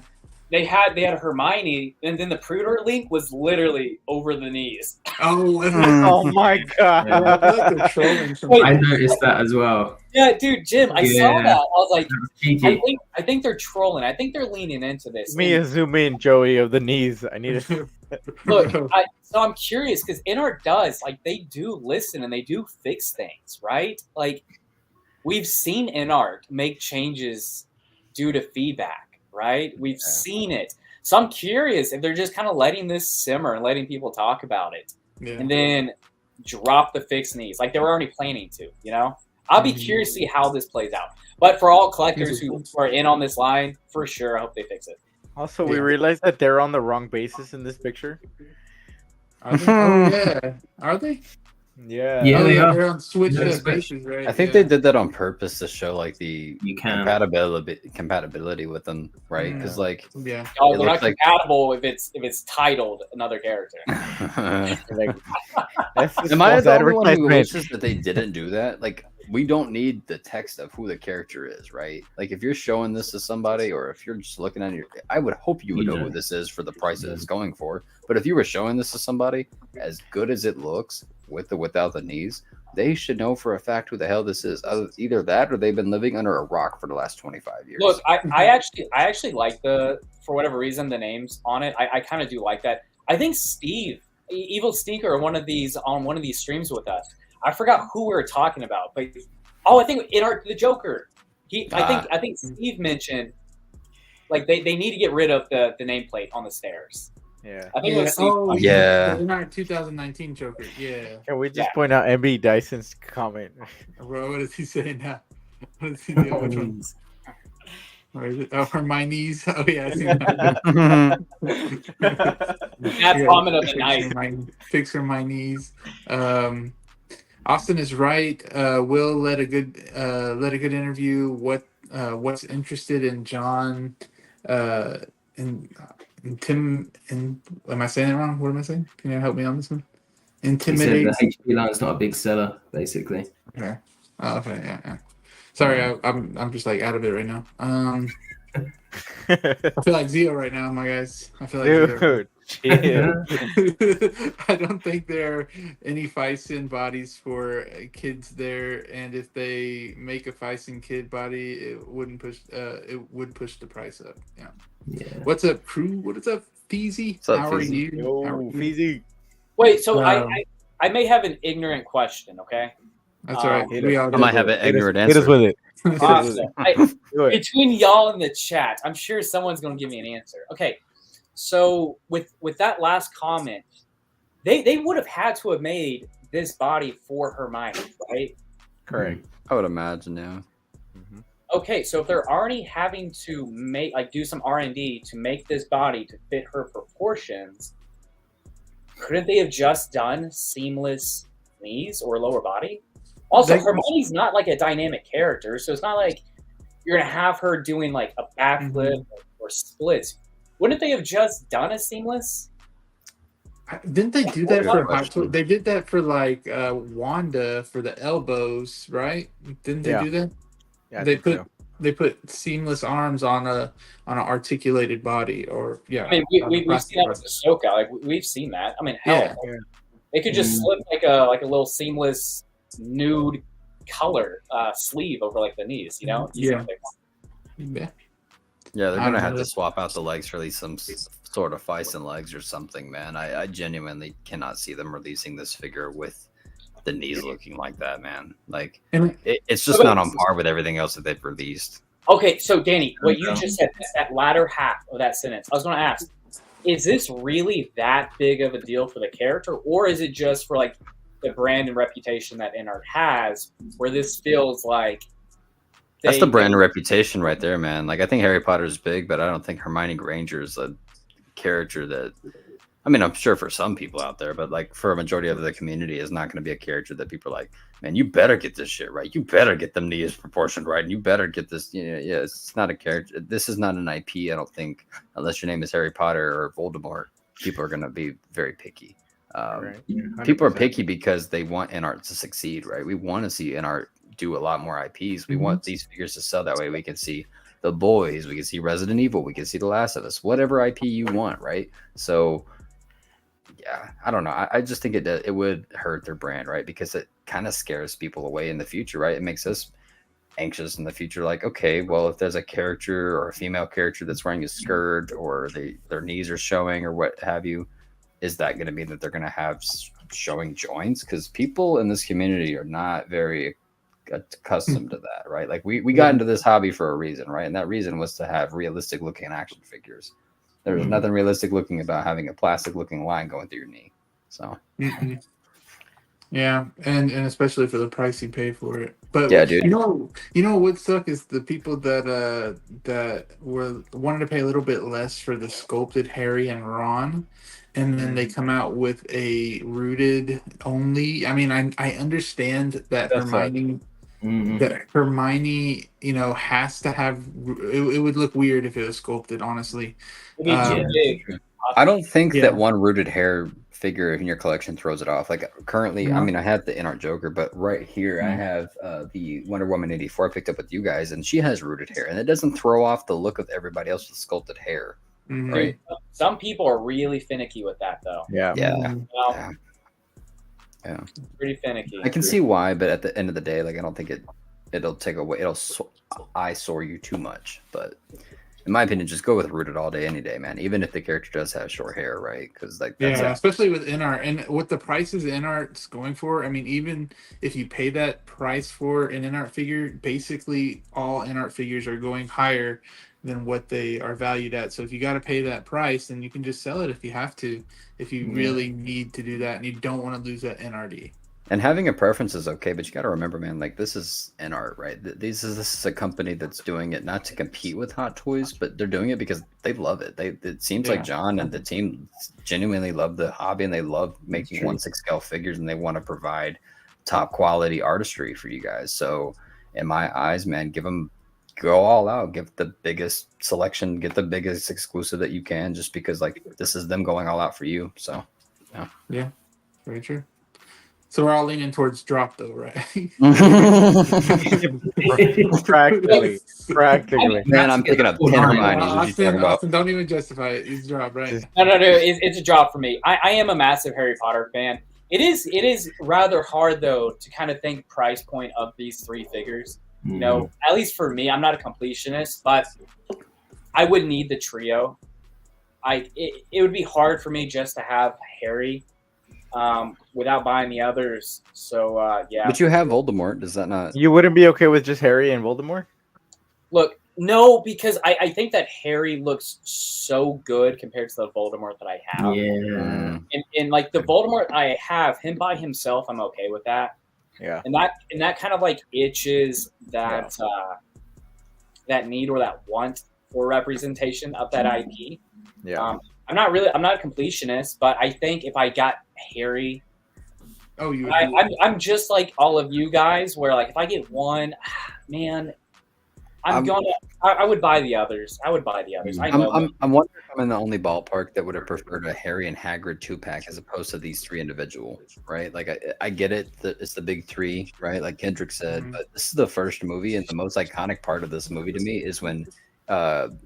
They had Hermione, and then the pre-order link was literally over the knees. Oh, Oh my god. I feel like they're trolling Wait. I noticed that as well. Yeah, dude, Jim, I saw that. I was like, That was cheeky. I think they're trolling. I think they're leaning into this. Me And a zoom in, Joey, of the knees. I need to. look, so I'm curious because InArt does they do listen and they do fix things, right? Like we've seen InArt make changes due to feedback. Right? We've seen it. So I'm curious if they're just kind of letting this simmer and letting people talk about it. Yeah. And then drop the fixed knees like they were already planning to, I'll be curious to see how this plays out. But for all collectors who are in on this line, for sure, I hope they fix it. Also, we realized that they're on the wrong basis in this picture. Are they? Oh, yeah. Are they? Yeah. Yeah, they are. They're on Switch They're bases, right? I think they did that on purpose to show like the You can. compatibility with them, right? Because like Yeah. Oh, It they're not looks like- compatible if it's titled another character. Like, that's just am I false the only one who advertisement. wishes that they didn't do that? Like we don't need the text of who the character is, right? Like if you're showing this to somebody or if you're just looking at it, I would hope you would know who this is for the price that it's going for. But if you were showing this to somebody, as good as it looks with or without the knees, they should know for a fact who the hell this is. Either that or they've been living under a rock for the last 25 years. Look, I actually like for whatever reason the names on it. I kind of do like that. I think Steve, Evil Sneaker, on one of these streams with us. I forgot who we were talking about, but I think InArt the Joker. I think Steve mentioned like they need to get rid of the nameplate on the stairs. Yeah. I think it was Steve. Oh, Yeah. In our 2019 Joker. Yeah. Can we just point out MB Dyson's comment? Bro, what does he say now? What does he do? Which one? Where is it? Oh, Hermione's. Oh, yeah. I see that. That's comment of the night. Fix Hermione's. Austin is right. Will let a good interview. What's interested in John and Tim, and am I saying it wrong? What am I saying? Can you help me on this one? Intimidate. The HP line's not a big seller, basically. Okay. Oh, okay. Yeah. Sorry, I'm just like out of it right now. I feel like Zio right now, my guys. I feel like Zio. Dude, I don't think there are any Fison bodies for kids there, and if they make a Fison kid body, it would push the price up. Yeah. What's up, crew? What is up, Feezy? What's up, How are Feezy? you? How are you? Feezy. Wait, so I may have an ignorant question, okay? That's all right. We all I might have an ignorant Hit us answer. with it. Awesome. Do it. Between y'all in the chat, I'm sure someone's going to give me an answer. Okay, so with that last comment, they would have had to have made this body for Hermione, right? Correct. I would imagine, yeah. Okay, so if they're already having to do some R&D to make this body to fit her proportions, couldn't they have just done seamless knees or lower body? Also, Hermione's not like a dynamic character, so it's not like you're gonna have her doing like a backflip or splits. Wouldn't they have just done a seamless? Didn't they do that Good for? question. They did that for like Wanda for the elbows, right? Didn't they do that? Yeah, I they think put so. they put seamless arms on an articulated body, or yeah. I mean, we've seen that with Ahsoka. Like we've seen that. I mean, hell, Yeah. they could just slip like a little seamless nude color sleeve over like the knees. You know? Yeah. Yeah, they're I gonna don't have know. to swap out the legs for at least some sort of Fison legs or something, man. I genuinely cannot see them releasing this figure with the knees looking like that, man. Like And it's just not on par with everything else that they've released. Okay, so Danny, what you just said, that latter half of that sentence, I was going to ask, is this really that big of a deal for the character, or is it just for like the brand and reputation that InArt has, where this feels like That's the brand reputation right there, man. Like I think Harry Potter is big, but I don't think Hermione Granger is a character that. I mean, I'm sure for some people out there, but like for a majority of the community, is not going to be a character that people are like, man, you better get this shit right. You better get them knees proportioned right. And you better get this. Yeah, it's not a character. This is not an IP. I don't think, unless your name is Harry Potter or Voldemort, people are going to be very picky. Right. People are 100%. picky because they want InArt to succeed, right? We want to see InArt do a lot more IPs. We want these figures to sell. That way we can see The Boys, we can see Resident Evil, we can see The Last of Us, whatever IP you want, right? So yeah, I don't know. I just think it would hurt their brand, right? Because it kind of scares people away in the future, right? It makes us anxious in the future. Like, okay, well, if there's a character or a female character that's wearing a skirt or their knees are showing or what have you, is that going to mean that they're going to have showing joints? Because people in this community are not very accustomed to that, right? Like we got into this hobby for a reason, right? And that reason was to have realistic looking action figures. There's nothing realistic looking about having a plastic looking line going through your knee. So yeah, and especially for the price you pay for it. But yeah, dude. You know what would suck is the people that wanted to pay a little bit less for the sculpted Harry and Ron, and then they come out with a rooted only. I mean, I understand that Hermione. That Hermione, has to have. It would look weird if it was sculpted. Honestly, It'd be too big. I don't think that one rooted hair figure in your collection throws it off. Like currently, I mean, I have the InArt Joker, but right here I have the Wonder Woman 84 I picked up with you guys, and she has rooted hair, and it doesn't throw off the look of everybody else with sculpted hair, right? Some people are really finicky with that, though. Yeah. Yeah. Pretty finicky. I can see why, but at the end of the day, like I don't think it'll take away. It'll eyesore you too much. But in my opinion, just go with rooted all day, any day, man. Even if the character does have short hair, right? Because like especially with InArt and what the prices InArt's going for. I mean, even if you pay that price for an InArt figure, basically all InArt figures are going higher than what they are valued at. So if you got to pay that price, then you can just sell it if you have to. If you really need to do that and you don't want to lose that NRD. And having a preference is okay, but you got to remember, man, like this is InArt, right? This is a company that's doing it not to compete with Hot Toys, but they're doing it because they love it. It seems like John and the team genuinely love the hobby and they love making 1/6 scale figures and they want to provide top quality artistry for you guys. So in my eyes, man, go all out, give the biggest selection, get the biggest exclusive that you can, just because like this is them going all out for you. So yeah, very true. So we're all leaning towards drop though, right? Practically. Man, I'm picking up 10 Hermione's. Austin, don't even justify it. It's drop, right? No. It's a drop for me. I am a massive Harry Potter fan. It is rather hard though to kind of think price point of these three figures. You know, at least for me, I'm not a completionist, but I would need the trio. It would be hard for me just to have Harry without buying the others. So yeah. But you have Voldemort. Does that not? You wouldn't be okay with just Harry and Voldemort? Look, no, because I think that Harry looks so good compared to the Voldemort that I have. Yeah. And like the Voldemort I have, him by himself, I'm okay with that. Yeah. And that kind of like itches that that need or that want for representation of that IP. Yeah. I'm not a completionist, but I think if I got Harry, I'm just like all of you guys, where like if I get one, man, I would buy the others. I would buy the others. I know. I'm wondering if I'm in the only ballpark that would have preferred a Harry and Hagrid 2-pack as opposed to these three individual, right? Like I get it that it's the big three, right? Like Kendrick said, but this is the first movie, and the most iconic part of this movie to me is when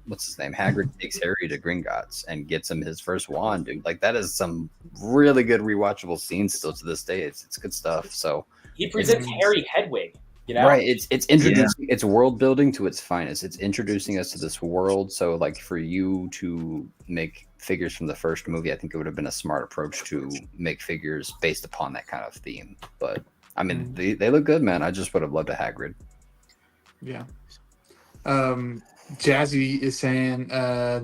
what's his name? Hagrid takes Harry to Gringotts and gets him his first wand, dude. Like that is some really good rewatchable scenes still to this day. It's good stuff. So he presents Harry Hedwig. You know? Right, it's introducing it's world building to its finest. It's introducing us to this world. So, like for you to make figures from the first movie, I think it would have been a smart approach to make figures based upon that kind of theme. But I mean, they look good, man. I just would have loved a Hagrid. Yeah. Jazzy is saying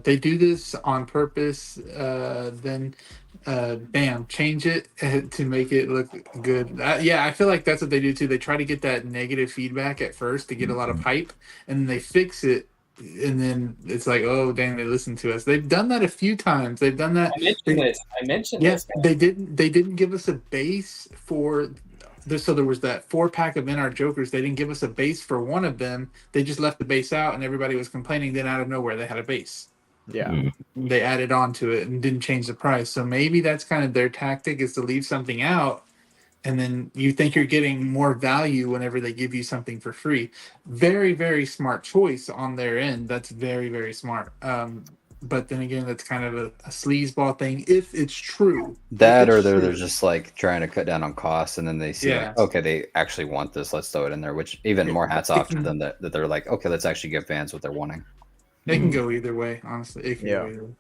they do this on purpose. Then bam, change it to make it look good. Yeah, I feel like that's what they do too. They try to get that negative feedback at first to get a lot of hype, and then they fix it, and then it's like, oh dang, they listened to us. They've done that a few times. They've done that. I mentioned yes, this. They didn't give us a base for. So there was that 4-pack of InArt Jokers. They didn't give us a base for one of them. They just left the base out, and everybody was complaining. Then out of nowhere, they had a base. Yeah. They added on to it and didn't change the price. So maybe that's kind of their tactic, is to leave something out and then you think you're getting more value whenever they give you something for free. Very, very smart choice on their end. That's very, very smart. But then again, that's kind of a sleazeball thing if it's true. That If or it's they're true. just like trying to cut down on costs, and then they see Yeah. like, okay, they actually want this, let's throw it in there. Which even more hats off to them that they're like, okay, let's actually give fans what they're wanting. It can go either way, honestly. It can go either way.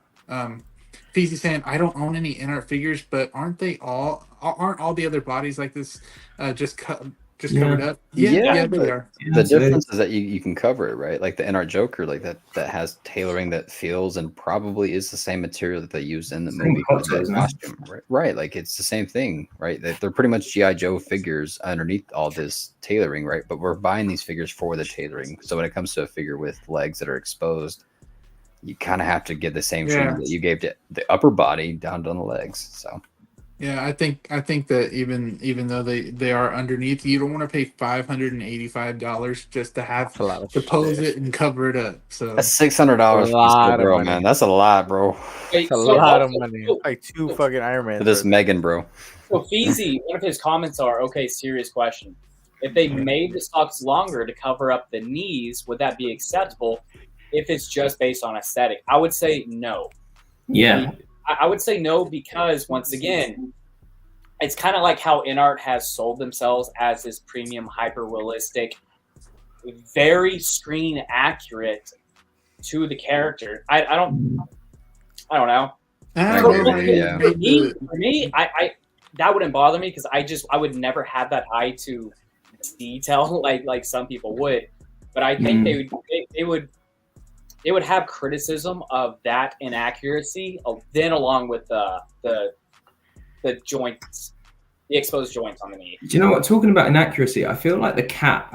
Feezy saying, I don't own any InArt figures, but aren't all the other bodies like this just covered up? Yeah, they are. The difference is that you can cover it, right? Like the InArt Joker, like that has tailoring that feels and probably is the same material that they used in the movie for the costume, right? Like it's the same thing, right? They're pretty much GI Joe figures underneath all this tailoring, right? But we're buying these figures for the tailoring. So when it comes to a figure with legs that are exposed, you kind of have to give the same treatment that you gave to the upper body down to the legs. So yeah, I think that even though they are underneath, you don't want to pay $585 just to have to pose it and cover it up. So that's $600 for this girl, man. That's a lot, bro. It's a lot of money. Like 2 fucking Iron Man. For this Megan, bro. So Feezy, one of his comments are, okay, serious question. If they made the socks longer to cover up the knees, would that be acceptable? If it's just based on aesthetic, I would say no. Yeah. I would say no because, once again, it's kind of like how InArt has sold themselves as this premium, hyper-realistic, very screen accurate to the character. I don't know. For me, I that wouldn't bother me because I would never have that eye to detail like some people would. But I think they would have criticism of that inaccuracy, then along with the joints, the exposed joints on the knee. Do you know what? Talking about inaccuracy, I feel like the cat.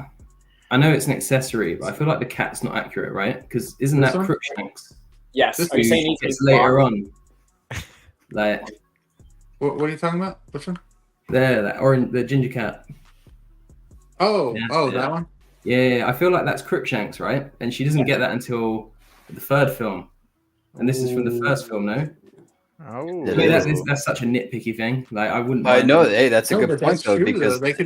I know it's an accessory, but I feel like the cat's not accurate, right? Because isn't that Crookshanks? Yes. Are you saying it's later on? Like, what are you talking about? Which one? The ginger cat. That one. Yeah, I feel like that's Crookshanks, right? And she doesn't get that until the third film, and this is from the first film, no? Oh, that's such a nitpicky thing. Like I wouldn't. I know. Hey, that's a good point though, true, because that's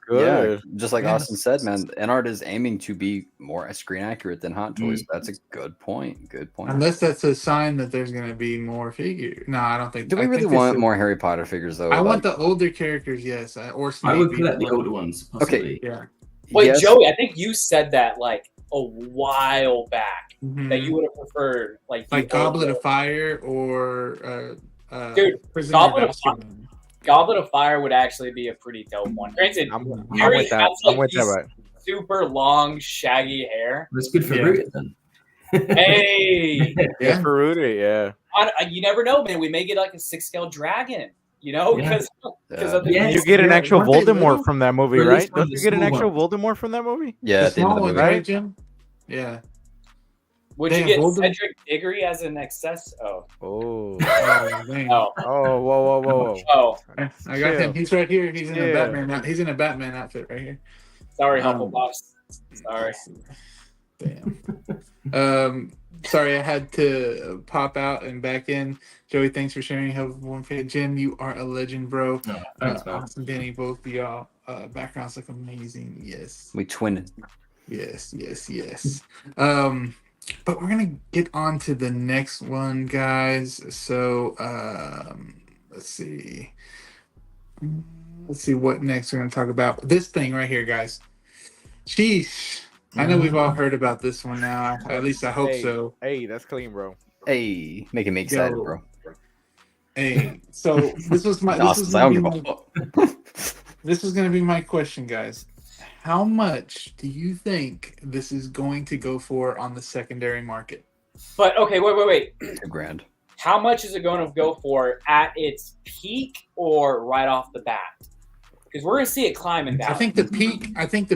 good. Just like Austin said, man, InArt is aiming to be more screen accurate than Hot Toys. That's a good point. Good point. Unless that's a sign that there's going to be more figures. No, I don't think. Do we really want more Harry Potter figures though? I want the older characters, yes, or Snape. I would collect the older ones. Possibly. Okay. Yeah. Wait, Joey, I think you said that like a while back that you would have preferred like Goblet of Fire or dude, Goblet of Fire would actually be a pretty dope one. Granted, Harry has like super long, shaggy hair. That's good for Rooted then. Hey, yeah, for Rooted, yeah. You never know, man. We may get like a 6-scale dragon. You know, because you get an actual Voldemort from that movie, right? Don't you get an actual Voldemort from that movie? Yeah, at the end of the movie, right, Jim? Yeah. Would you get Cedric Diggory as an excess? Oh, whoa! Oh, I got him. He's right here. He's in a Batman. He's in a Batman outfit right here. Sorry, Hufflepuffs. Sorry. Damn. Sorry, I had to pop out and back in. Joey, thanks for sharing. Have one fit. Jim, you are a legend, bro. No, thanks, Austin, Danny, both of y'all. Backgrounds look amazing. Yes. We twinning. Yes. But we're gonna get on to the next one, guys. So let's see what next we're gonna talk about. This thing right here, guys. Sheesh. I know we've all heard about this one now. At least I hope so. Hey, that's clean, bro. Hey, making me excited, bro. Hey, so this was gonna be my question, guys. How much do you think this is going to go for on the secondary market? But okay, wait. $2,000. How much is it going to go for at its peak or right off the bat? Because we're going to see it climbing down. I think the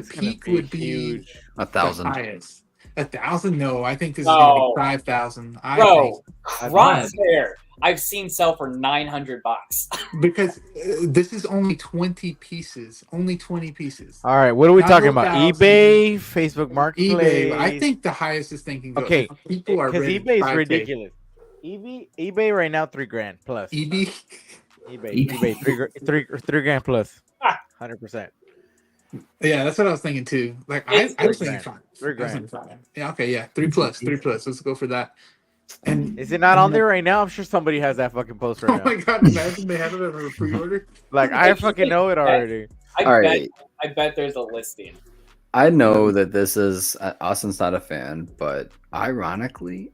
peak would be huge. 1,000. Highest. 1,000? No, I think this is going to be 5,000. Bro, Crosshair, I've seen sell for $900 because this is only 20 pieces. Only 20 pieces. All right, what are we talking about? eBay, Facebook Marketplace. eBay. I think the highest is thinking. Okay, people are because ready. eBay is ridiculous. eBay right now $3,000 plus. eBay. eBay, three grand plus, Ah. 100%. Yeah, that's what I was thinking too. Like It's I was $3 thinking grand. five. $3 I was thinking grand. five. Yeah, okay, yeah, 3+. Let's go for that. And Is it not and on then- there right now? I'm sure somebody has that fucking post right Oh now. my god! Imagine they had it on a pre-order. Like I fucking know it already. I bet there's a listing. I know that this is Austin's not a fan, but ironically,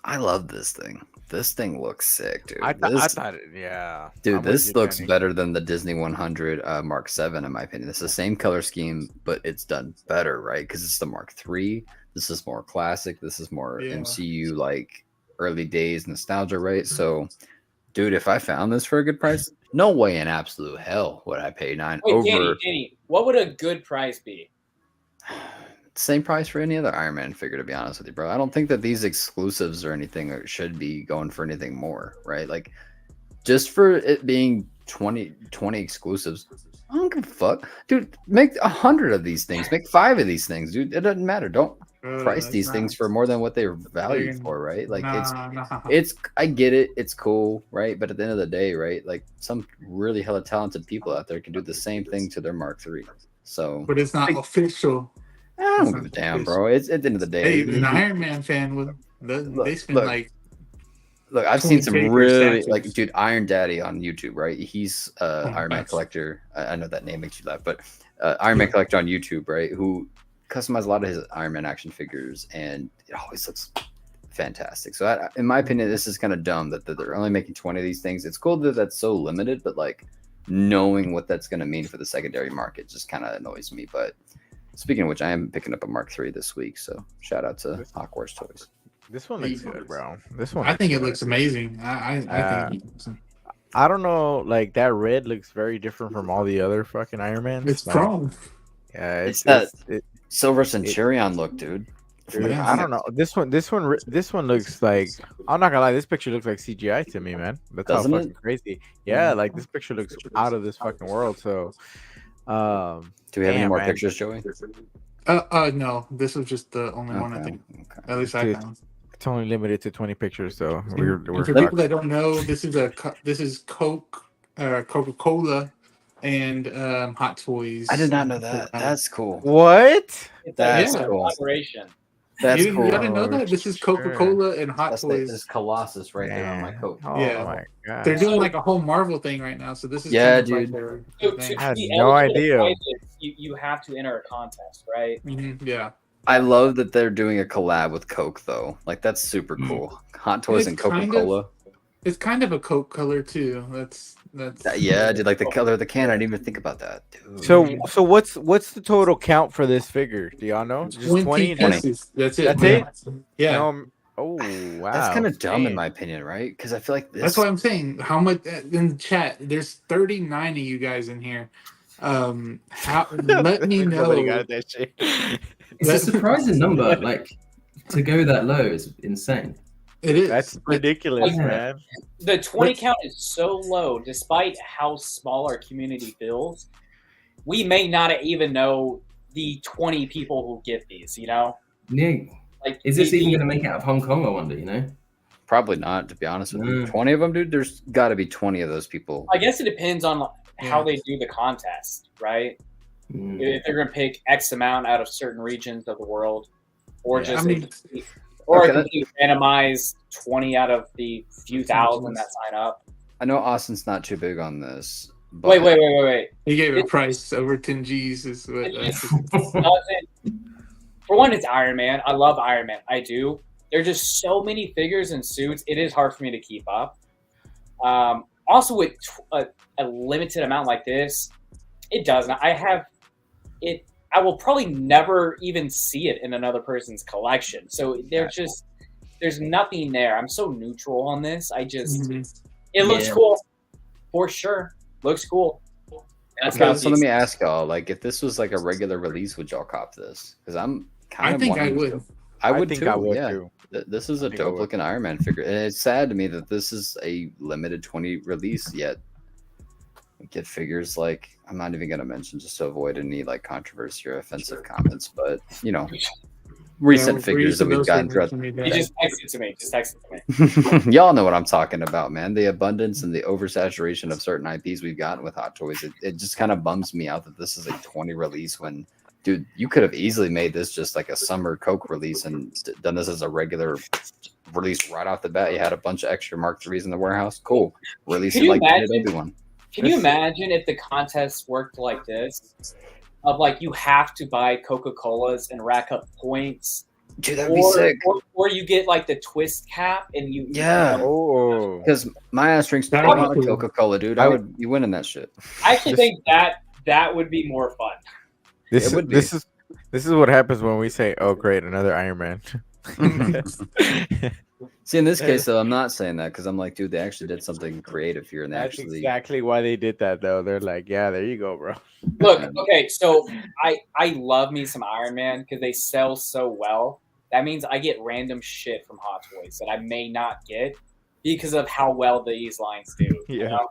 I love this thing. This thing looks sick, dude. I This- thought it. Yeah, Dude, I'm with this you, looks Danny. better than the Disney 100 Mark 7 in my opinion. It's the same color scheme, but it's done better, right? Because it's the Mark 3. This is more classic. This is more Yeah. MCU like early days nostalgia, right? So, dude, if I found this for a good price, no way in absolute hell would I pay $9 Wait, over Danny, what would a good price be? same price for any other Iron Man figure, to be honest with you, bro. I don't think that these exclusives or anything should be going for anything more, right? Like, just for it being 20 exclusives, I don't give a fuck. Dude, make 100 of these things. Make 5 of these things, dude. It doesn't matter. Don't price That's these not- things for more than what they're valued They're- for, right? Like, nah. it's I get it, it's cool, right? But at the end of the day, right, like some really hella talented people out there can do the same thing to their Mark 3. So But it's not official. I don't give a damn, bro. It's at the end of the day. Hey, an Iron Man fan would they spend look. like Look, I've seen some 20 really statues. like, dude, Iron Daddy on YouTube, right? He's Oh, Iron Man nice. collector. I know that name makes you laugh, but Iron Man collector on YouTube, right? Who customized a lot of his Iron Man action figures, and it always looks fantastic. So, in my opinion, this is kind of dumb that they're only making 20 of these things. It's cool that that's so limited, but like knowing what that's going to mean for the secondary market just kind of annoys me. But speaking of which, I am picking up a Mark III this week, so shout out to Hogwarts Toys. This one looks good, bro. This one. I think it good. looks amazing. I think I don't know. Like that red looks very different from all the other fucking Iron Mans. it's Like, chrome. Yeah, It's that it- Silver Centurion look, dude. dude, Yeah. I don't know. This one looks like. I'm not gonna lie. This picture looks like CGI to me, man. That's Doesn't how it? fucking crazy. Yeah, like this picture looks out of this fucking world. So, Do we have any Damn, more man. pictures, Joey? No, this was just the only one I think. Okay. At least I Dude, found. it's only limited to 20 pictures, so we're And for fucked. people that don't know, this is Coca-Cola and Hot Toys. I did not know that. That's cool. What? It's That's a cool. collaboration. That's you cool. didn't know that? This is Sure. Coca-Cola and Hot That's Toys. this Colossus right there on my Man. coat. Oh Yeah. my god. They're doing like a whole Marvel thing right now, so this is Yeah, kind of like dude. their To thing. I had be no eligible to idea. play this, you have to enter a contest, right? Yeah, I love that they're doing a collab with Coke though. Like that's super cool. Hot Toys It's and kind of- Coca-Cola. it's kind of a Coke color too. That's Yeah, dude. Like the color of the can. I didn't even think about that. Dude. So what's the total count for this figure? Do y'all know? Just 20? pieces. That's it. That's it? Yeah. No, oh wow. That's kind of dumb in Damn. my opinion, right? Because I feel like this. That's what I'm saying. How much in the chat? There's 39 of you guys in here. How? Let me Nobody know. got that shit. It's a surprising number. Like to go that low is insane. It is. That's ridiculous, Yeah. man. The 20 But- count is so low, despite how small our community feels. We may not even know the 20 people who get these. You know, Yeah. like Is this the- even going to make it out of Hong Kong? I wonder. You know. Probably not, to be honest with you. Mm. 20 of them, dude. There's got to be 20 of those people. I guess it depends on how Yeah. they do the contest, right? Mm. If they're going to pick X amount out of certain regions of the world, or Yeah. just I mean, or Okay, a complete randomized 20 out of the few thousand that sign up. I know Austin's not too big on this. But Wait. he gave it a price over 10 G's. Is what, For one, it's Iron Man. I love Iron Man. I do. There's just so many figures and suits. It is hard for me to keep up. Also, with a limited amount like this, it doesn't. I have it. I will probably never even see it in another person's collection. So there's nothing there. I'm so neutral on this. It looks Yeah. cool for sure. Looks cool. That's Okay, how so let me ask y'all, like, if this was like a regular release, would y'all cop this? Because I'm kind I of think I wanting would. to. I would think too. I would yeah. too. This is a think I dope would. looking Iron Man figure, and it's sad to me that this is a limited 20 release yet. We get figures like I'm not even gonna mention just to avoid any like controversy or offensive comments, but you know, recent figures that we've gotten throughout. You just text it to me. Just text it to me. Y'all know what I'm talking about, man. The abundance and the oversaturation of certain IPs we've gotten with Hot Toys. It just kind of bums me out that this is a 20 release when, dude, you could have easily made this just like a summer Coke release and done this as a regular release right off the bat. You had a bunch of extra Mark IIIs in the warehouse. Cool. Release it like everyone. Can you imagine if the contest worked like this? Of like you have to buy Coca-Colas and rack up points. Dude, that'd be sick. Or you get like the twist cap and you Oh, because my ass drinks a lot of Coca-Cola, dude. I would be winning that shit. I actually think that would be more fun. this is what happens when we say, "Oh, great, another Iron Man." See, in this case, though, I'm not saying that because I'm like, dude, they actually did something creative here, and they That's actually exactly why they did that, though. They're like, "Yeah, there you go, bro." Look, okay, so I love me some Iron Man because they sell so well. That means I get random shit from Hot Toys that I may not get because of how well these lines do. Yeah. You know?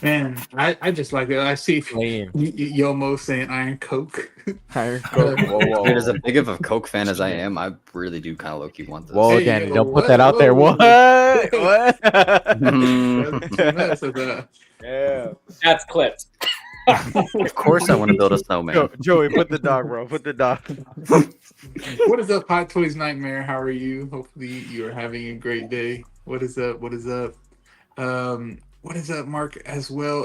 Man, I just like it. I see Yomo saying Iron Coke. Iron Coke. Whoa. Dude, as a big of a Coke fan as I am, I really do kind of low-key want this. Whoa, Hey, Danny, yo, don't put what? that out there. What? What? Yeah. That's clipped. Of course, I want to build a snowman. Joey, put the dog, bro. Put the dog. What is up, Hot Toys Nightmare? How are you? Hopefully you are having a great day. What is up? What is up? What is up, Mark, as well?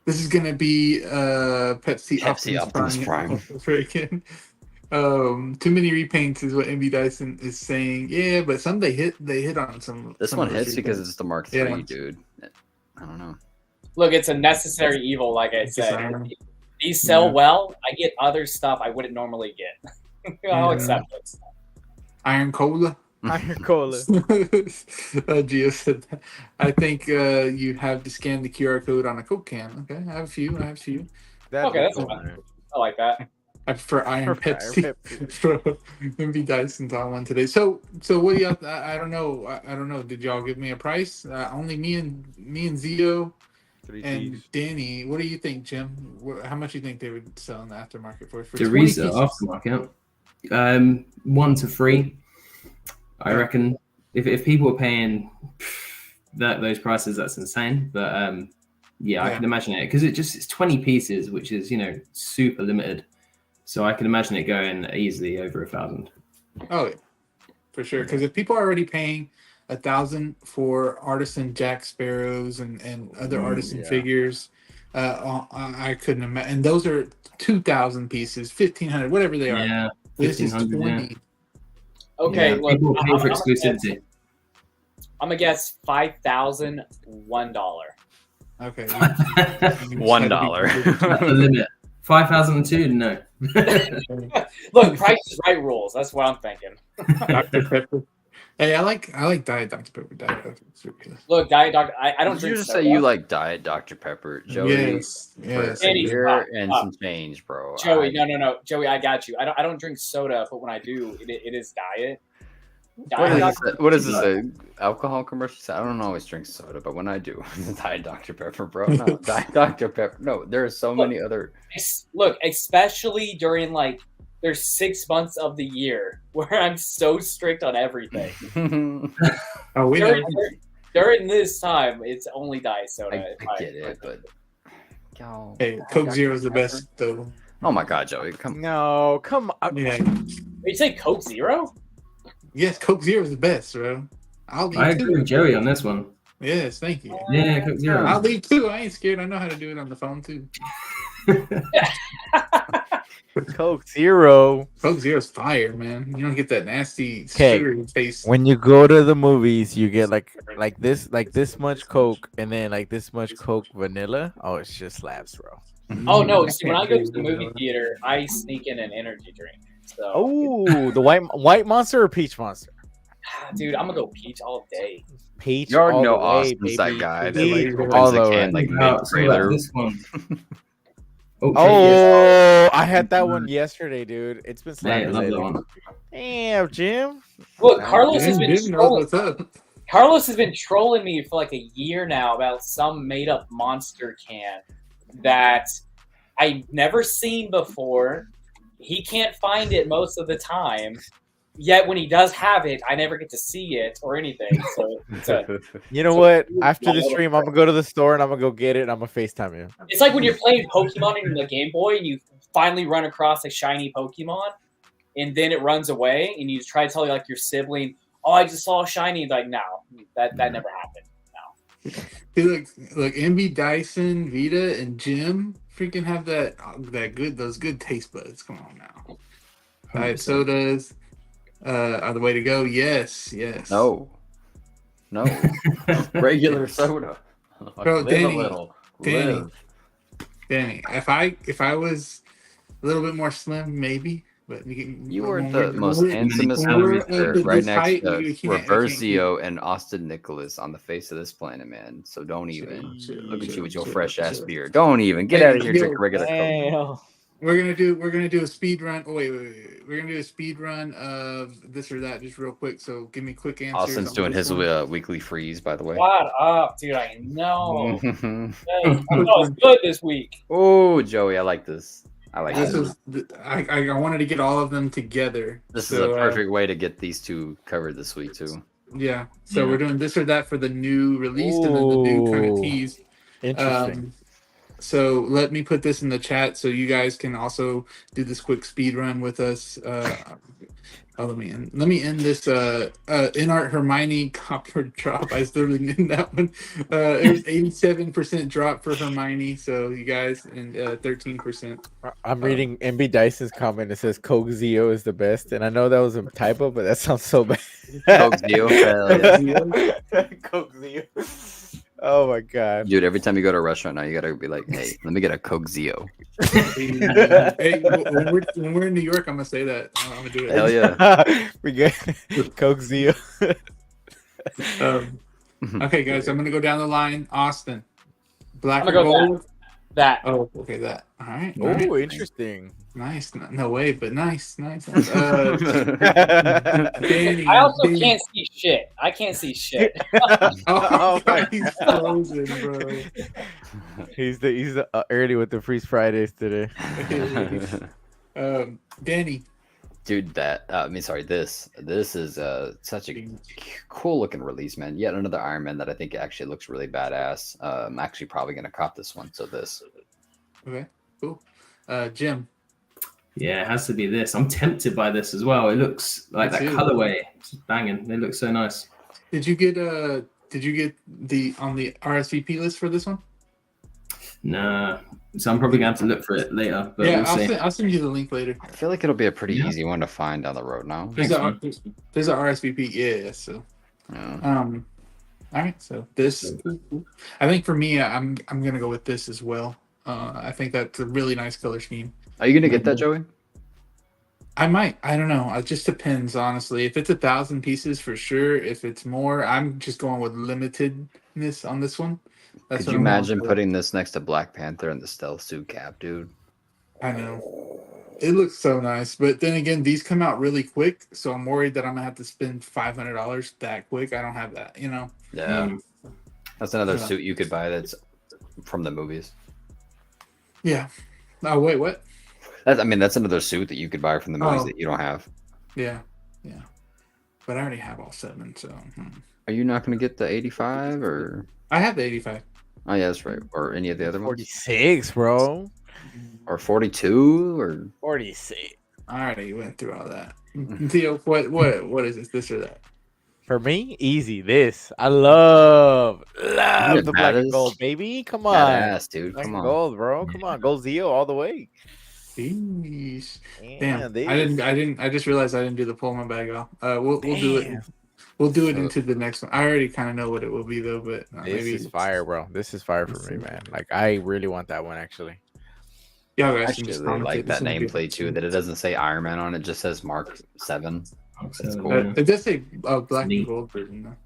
This is gonna be Pepsi Optimus Prime. Freaking. Too many repaints is what MB Dyson is saying. Yeah, but some they hit on some. This some one of those hits because repaints. it's the Mark III, Yeah. dude. I don't know. Look, it's a necessary evil, like I said. Iron. These sell Yeah. well. I get other stuff I wouldn't normally get. I'll Yeah. accept it. Iron Cola. Iron Cola. Gio said that. I think you have to scan the QR code on a Coke can. Okay, I have a few. Okay, that's fine. I like that. I prefer Iron Pepsi. Pepsi. MB Dyson's on one today. So what do y'all? I don't know. I don't know. Did y'all give me a price? Only me and Zio and Danny. What do you think, Jim? How much do you think they would sell in the aftermarket for? The 20 resale pieces? aftermarket, 1 to 3. I reckon if people are paying those prices, that's insane. But I can imagine it because it's 20 pieces, which is super limited. So I can imagine it going easily over 1,000. Oh, yeah, for sure. Because if people are already paying 1,000 for artisan Jack Sparrows and other artisan figures, I couldn't imagine. And those are 2,000 pieces, 1,500, whatever they are. Yeah, This is 1,500. 20. Yeah. Okay, Yeah, look, people pay for exclusivity. I'm gonna guess $5,001. Okay. $1. That's the limit. 5,002? No. Look, Price is Right rules. That's what I'm thinking. Dr. Pepper. Hey, I like Diet Dr. Pepper. Diet Dr. Pepper. Look, Diet Dr. I don't Did drink you just soda. say you like Diet Dr. Pepper, Joey? Yes. Yes. For a Danny, beer stop, and stop. some change, bro. Joey, no. Joey, I got you. I don't drink soda, but when I do, it is diet. What is this? A alcohol commercial? I don't always drink soda, but when I do, Diet Dr. Pepper, bro. No, Diet Dr. Pepper. No, there are so many other. Look, especially during there's 6 months of the year where I'm so strict on everything. Oh, we know. During this time, it's only diet soda. I get it, but Hey, Coke Zero is the best, though. oh my god, Joey, come. No, come on. Yeah. You say Coke Zero? Yes, Coke Zero is the best, bro. I'll I leave agree too. with Joey on this one. Yes, thank you. Yeah, Coke Zero. I'll leave too. I ain't scared. I know how to do it on the phone too. Coke Zero. Coke Zero's fire, man. You don't get that nasty Okay. sugary taste. When you go to the movies, you get like this much Coke and then this much Coke vanilla. Oh, it's just slaps, bro. Oh no! See, when I go to the movie theater, I sneak in an energy drink. So, Oh, the white monster or peach monster? dude, I'm gonna go peach all day. Peach. You already all know the way, Austin's that baby. guy that Peach opens all the the can way. mid-trailer. This one. Okay, Oh, I had that one yesterday, dude. It's been yeah. Man, slapping I love that lately. one. Damn, Jim. Look, Carlos has Jim been knows trolling. what's up. Carlos has been trolling me for a year now about some made-up monster can that I've never seen before. he can't find it most of the time. Yet when he does have it, I never get to see it or anything. So You know what? After the stream, I'm gonna go to the store and I'm gonna go get it. And I'm gonna FaceTime you. it's like when you're playing Pokemon in the Game Boy and you finally run across a shiny Pokemon, and then it runs away, and you try to tell like your sibling, "Oh, I just saw a shiny." Like, no, that never happened. No. Dude, look, MB Dyson, Vita, and Jim freaking have those good taste buds. Come on now. Diet 100%. sodas are the way to go. Yes. No. Regular soda. Bro, Live Danny, a little. Danny. Live. Danny, if I was a little bit more slim, maybe. But You were the most handsomest monitor right next to Reversio and Austin Nicholas on the face of this planet, man. So don't even look at you with your fresh ass beard. Don't even get out of here. Drink a regular Coke. We're gonna do a speed run. Oh wait. We're gonna do a speed run of this or that just real quick. So give me quick answers. Austin's doing his weekly freeze, by the way. What up, dude? I know. Hey, I thought it was good this week. Oh, Joey, I like this. I like This this. was I wanted to get all of them together. This is a perfect way to get these two covered this week too. Yeah. So we're doing this or that for the new release and then the new kind of tease. Interesting. So let me put this in the chat so you guys can also do this quick speed run with us. Let me end this InArt Hermione copper drop. I still didn't end that one. It was 87% drop for Hermione. So you guys, and 13%. I'm reading MB Dyson's comment. It says Coke Zio is the best, and I know that was a typo, but that sounds so bad. Coke Zio. Hell yeah. Coke Zio. Oh my god, Dude, every time you go to a restaurant now, you gotta be like, "Hey, let me get a Coke Zio." Hey, when we're in New York, I'm gonna say that. I'm gonna do it. Hell yeah. we get Coke Zio. Okay, guys, I'm gonna go down the line. Austin, black I'm or gonna go gold? That. Oh, okay, that. All right. Oh, all right. interesting. Nice. No way, but nice. I also can't see shit. I can't see shit. Oh, God, he's frozen, bro. He's the early with the Freeze Fridays today. Danny. Dude, this is such a cool looking release, man. Yet another Iron Man that I think actually looks really badass. I'm actually probably gonna cop this one. So this. Okay, cool. Jim. Yeah, it has to be this. I'm tempted by this as well. It looks like that colorway. It's banging. It looks so nice. Did you get the on the RSVP list for this one? Nah. So I'm probably gonna have to look for it later. But Yeah, we'll I'll send you the link later. I feel like it'll be a pretty easy one to find down the road now. There's a RSVP. Yeah. So. Yeah. All right. So this, I think for me, I'm gonna go with this as well. I think that's a really nice color scheme. Are you gonna get that, Joey? I might. I don't know. It just depends, honestly. If it's 1,000 pieces, for sure. If it's more, I'm just going with limitedness on this one. Could you imagine putting this next to Black Panther and the stealth suit cap, dude? I know. It looks so nice, but then again, these come out really quick, so I'm worried that I'm gonna have to spend $500 that quick. I don't have that, you know. Yeah, that's another suit you could buy that's from the movies. Yeah. Oh wait, what? That's another suit that you could buy from the movies that you don't have. Yeah. But I already have all 7, so. Are you not going to get the 85 or? I have the 85. Oh yeah, that's right. Or any of the other ones? 46, bro. Or 42 or 46. I already went through all that. Theo, what is this or that? For me, easy. This I love the black and gold, baby. Come on, badass, dude. Black Come and on, gold, bro. Come on, gold Zio all the way. Jeez. Damn, Damn, I just realized I didn't do the pull my bag off. We'll do it. We'll do it into the next one. I already kind of know what it will be though, but this is fire, bro. This is fire for me, man. Like I really want that one actually. Yeah, I actually really like that nameplate too. That it doesn't say Iron Man on it; just says Mark 7. That's cool. It does say black and gold version though.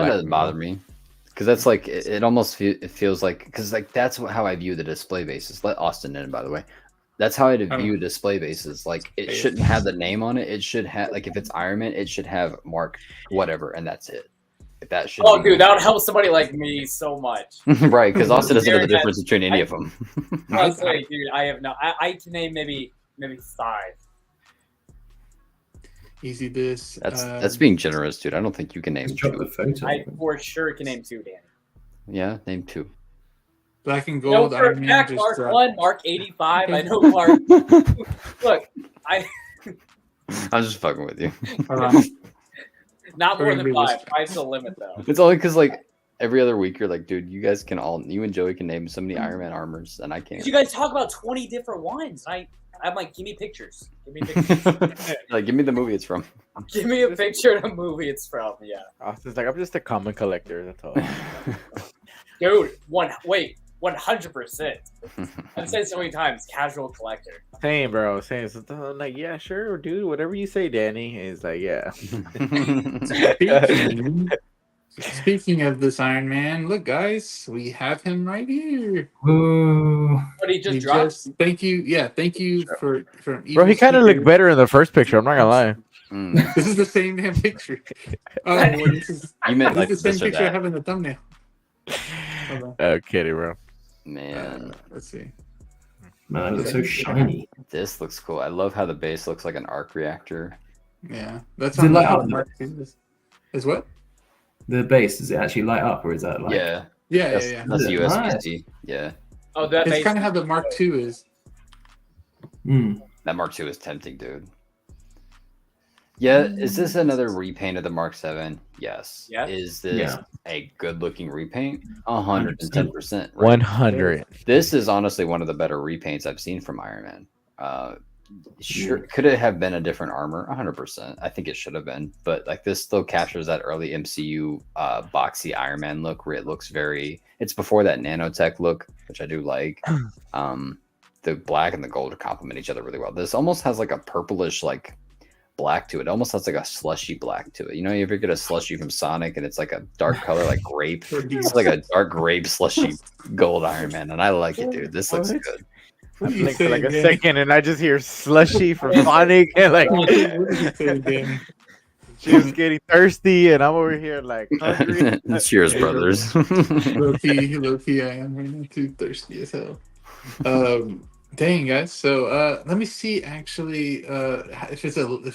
That doesn't bother me because that's like it almost feels like because like that's how I view the display bases. Let Austin in, by the way. That's how I view display bases. Like it shouldn't have the name on it. It should have like if it's Iron Man, it should have Mark whatever, and that's it. If that should. Oh, dude, that would help somebody like me so much. Right, because Austin doesn't know the difference between any of them. Honestly, dude, I have no. I can name maybe maybe 5. Easy this. That's being generous, dude. I don't think you can name Just drop the 2. photo. I for sure can name 2, Danny. Yeah, name 2. Black and No, gold. for a Iron Man fact, just Mark dropped. 1, Mark 85. I know Mark. Look, I'm just fucking with you. Hold on. not We're more gonna than do 5. this. 5's the limit, though. It's only because like every other week you're like, dude, you guys can you and Joey can name so many Iron Man armors, and I can't. You guys talk about 20 different ones. I'm like, give me pictures. Give me pictures. Like, give me the movie it's from. Give me a picture of the movie it's from. Yeah, Austin's like, I'm just a comic collector. That's all. dude. 100%. I've said so many times. Casual collector. Same, bro. Same. So I'm like, yeah, sure, dude. Whatever you say, Danny. He's like, yeah. Speaking of this Iron Man, look, guys, we have him right here. Ooh. But he just dropped. Thank you. Yeah, thank you for. Bro, he kind of looked better in the first picture. I'm not gonna lie. Mm. This is the same damn picture. Oh, well, this You meant is like the same this or picture I that. have in the thumbnail. Hold on. Oh, kidding, bro. Man, Let's see. Man, it looks so shiny. this looks cool. I love how the base looks like an arc reactor. Yeah, that's Does it on light the up? Mark II. Is what? The base, does it actually light up, or is that like? Yeah, Yeah, that's, yeah, yeah. that's Nice. USB-C. Yeah, Oh, that It's makes kind of how the Mark II is. Mm. that Mark II is tempting, dude. Yeah, is this another repaint of the Mark 7? Yes. Yeah. Is this Yeah. a good-looking repaint? 110%. 100. This is honestly one of the better repaints I've seen from Iron Man. Sure, could it have been a different armor? 100%. I think it should have been, but like this still captures that early MCU boxy Iron Man look, where it looks very. It's before that nanotech look, which I do like. The black and the gold complement each other really well. This almost has like a purplish like black to it. It almost has like a slushy black to it. You know, you ever get a slushy from Sonic and it's like a dark color like grape? It's like a dark grape slushy gold Iron Man, and I like it, dude. This looks good. I What are you blinked for like a saying, second and I just hear slushy from Sonic and like What are you saying, Danny? Jim's getting thirsty and I'm over here like hungry. Cheers, brothers. Low key, I am right now too thirsty as hell. Dang, guys. So let me see actually if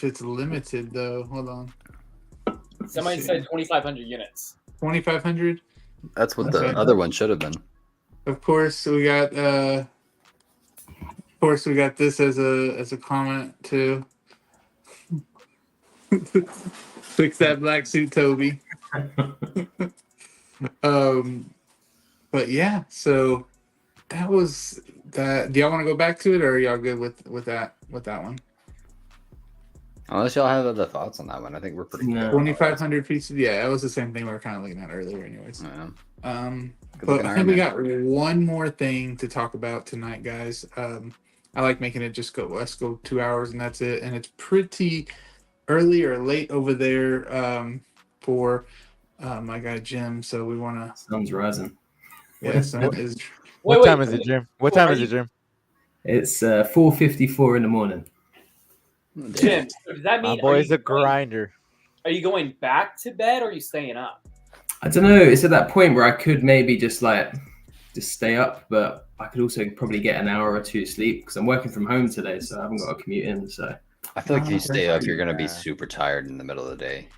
it's limited though. Hold on. somebody said 2,500 units. 2,500. That's what the Okay. other one should have been. Of course, we got this as a comment too. Fix that black suit, Toby. But yeah, so that was that. Do y'all want to go back to it, or are y'all good with that one? Unless y'all have other thoughts on that one, I think we're pretty No. good. 2,500 pieces. Yeah, that was the same thing we were kind of looking at earlier, anyways. Yeah. Good But looking I Iron think we Man. got one more thing to talk about tonight, guys. I like making it just let's go 2 hours and that's it. And it's pretty early or late over there for my guy Jim. So we want to. Sun's rising. Yeah, sun is. What Wait, time is it, Jim? What time are is you- it, Jim? It's 4:54 in the morning. Jim, does that My mean boy's a grinder. are you going back to bed or are you staying up? I don't know. It's at that point where I could maybe just stay up, but I could also probably get an hour or two sleep because I'm working from home today, so I haven't got to commute in. So I feel like if you stay up, you're gonna be Yeah. super tired in the middle of the day.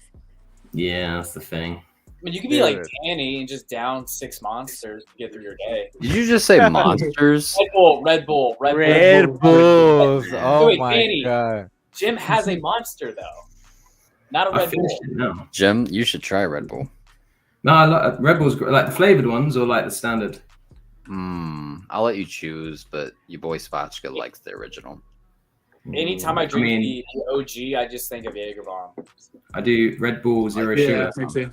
yeah, that's the thing. I mean, you could be like Dude. Danny and just down 6 monsters to get through your day. Did you just say monsters? Red Bull. Red Bulls. Oh Wait, my Danny. god. Jim has a monster though, not a I Red finished Bull. it now. Jim, you should try Red Bull. No, I like Red Bull's great. Like the flavored ones or like the standard. I'll let you choose, but your boy Spotchka likes the original. Anytime I drink mean, the OG, I just think of Jaeger Bomb. I do Red Bull Zero Yeah, Sugar. me too.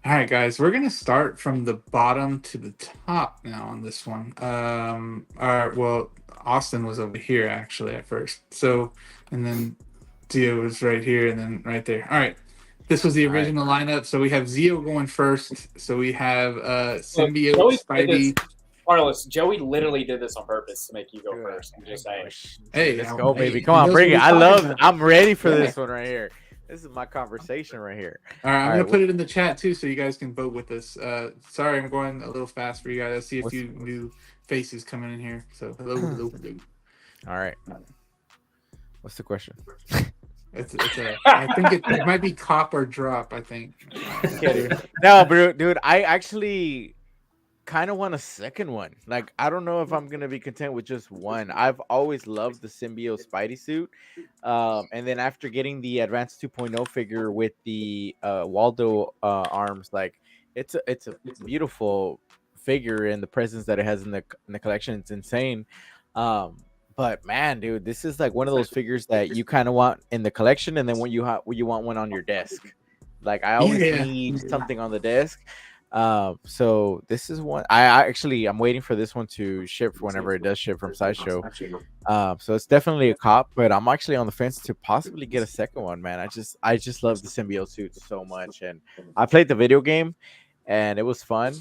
All right, guys, we're gonna start from the bottom to the top now on this one. Well, Austin was over here actually at first, so and then Zio was right here, and then right there. All right, this was the All right. original lineup. So we have Zio going first. So we have Symbiote Joey Spidey. Carlos, Joey literally did this on purpose to make you go Good. first. I'm just saying. Hey, Let's I'm- go, hey, baby. he Come on, knows bring what it. he's I talking love. about. I'm ready for Yeah. this one right here. This is my conversation right here. All right, I'm All gonna right, put it in the chat too, so you guys can vote with us. Sorry, I'm going a little fast for you guys. I see a What's- few new faces coming in here. So hello. All right. What's the question? I think it might be cop or drop. I think. No, dude, I actually kind of want a second one. Like, I don't know if I'm gonna be content with just one. I've always loved the Symbiote Spidey suit, and then after getting the Advanced 2.0 figure with the Waldo arms, like it's a beautiful figure, and the presence that it has in the collection, it's insane. But man, dude, this is like one of those figures that you kind of want in the collection, and then when you want one on your desk. Like, I always need something on the desk. So this is one I'm waiting for this one to ship whenever it does ship from Sideshow. So it's definitely a cop, but I'm actually on the fence to possibly get a second one, man. I just love the symbiote suit so much, and I played the video game and it was fun,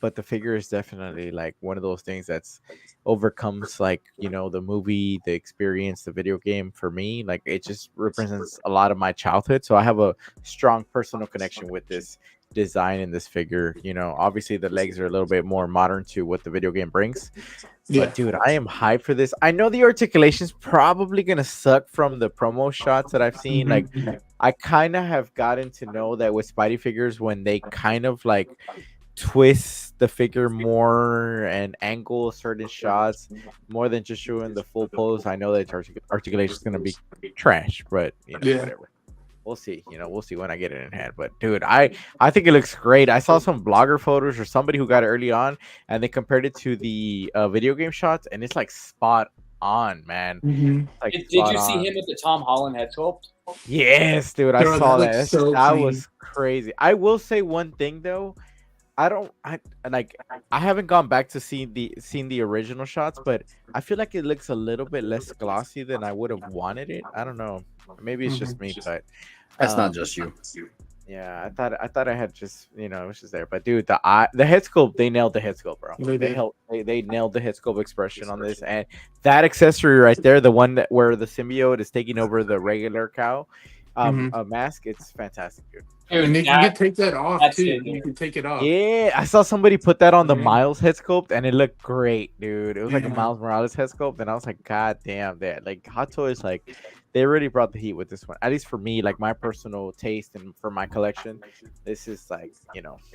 but the figure is definitely like one of those things that's overcomes, like, the movie, the experience, the video game. For me, like, it just represents a lot of my childhood, so I have a strong personal connection with this design in this figure. Obviously the legs are a little bit more modern to what the video game brings, but dude, I am hyped for this. I know the articulation's probably gonna suck from the promo shots that I've seen. Like, I kind of have gotten to know that with Spidey figures, when they kind of like twist the figure more and angle certain shots more than just showing the full pose, I know that articulation is going to be trash, but whatever. We'll see. We'll see when I get it in hand. But dude, I think it looks great. I saw some blogger photos or somebody who got it early on, and they compared it to the video game shots, and it's like spot on, man. Like, did you see him with the Tom Holland head sculpt? Yes, dude, I saw that. That clean. was crazy. I will say one thing though. I haven't gone back to seen the original shots, but I feel like it looks a little bit less glossy than I would have wanted it. I don't know. Maybe it's just me, but that's not just you. Yeah, I thought I had just, it was just there. But dude, the head sculpt, they nailed the head sculpt, bro. They nailed the head sculpt expression on this, and that accessory right there, the one where the symbiote is taking over the regular cow a mask, it's fantastic, dude. And you can take that off too. You can take it off. Yeah, I saw somebody put that on the Miles head sculpt, and it looked great, dude. It was like a Miles Morales head sculpt, and I was like, God damn, that like Hot Toys, like, they really brought the heat with this one. At least for me, like my personal taste and for my collection, this is like,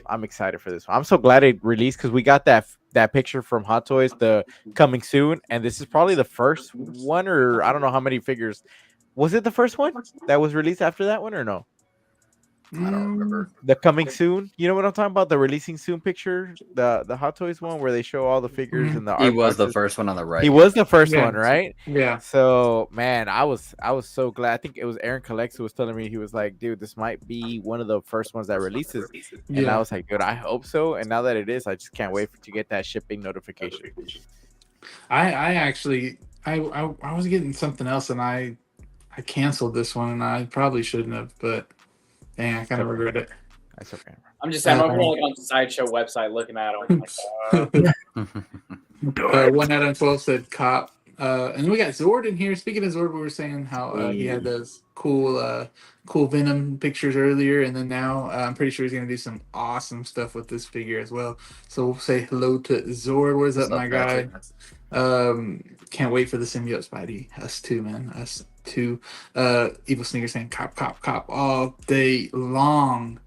I'm excited for this one. I'm so glad it released, because we got that picture from Hot Toys, the coming soon, and this is probably the first one, or I don't know how many figures. Was it the first one that was released after that one, or no? I don't remember. The coming soon. You know what I'm talking about? The releasing soon picture, the Hot Toys one where they show all the figures and the He art was boxes. the first one on the right. He was the first one, right? Yeah. So man, I was so glad. I think it was Aaron Collects who was telling me, he was like, dude, this might be one of the first ones that releases. And I was like, dude, I hope so. And now that it is, I just can't wait to get that shipping notification. I actually I was getting something else, and I canceled this one, and I probably shouldn't have, but dang, I kind of regret it. That's okay. I'm just saying, I'm over on the Sideshow website looking at them. One out of 12 said cop. And then we got Zord in here. Speaking of Zord, we were saying how he had those cool Venom pictures earlier, and then now I'm pretty sure he's gonna do some awesome stuff with this figure as well. So we'll say hello to Zord. What's up, my guy? Can't wait for the Symbiote Spidey. Us too, man. Us too. Evil Sneaker saying cop all day long.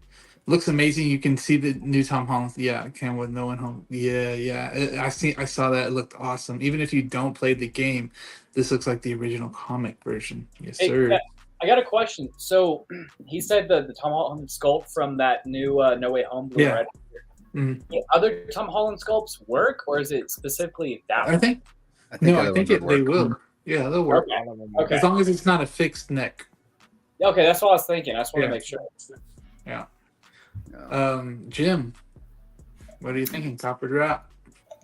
Looks amazing. You can see the new Tom Holland. Yeah, Can't with no one home. Yeah. I saw that. It looked awesome. Even if you don't play the game, this looks like the original comic version. Yes, sir. I got a question. So he said the Tom Holland sculpt from that new No Way Home Blue, right? The other Tom Holland sculpts work, or is it specifically that one? I think they will. Yeah, they'll work. Okay. As long as it's not a fixed neck. Okay, that's what I was thinking. I just want to make sure. Yeah. Jim, what are you thinking? Cop or drop?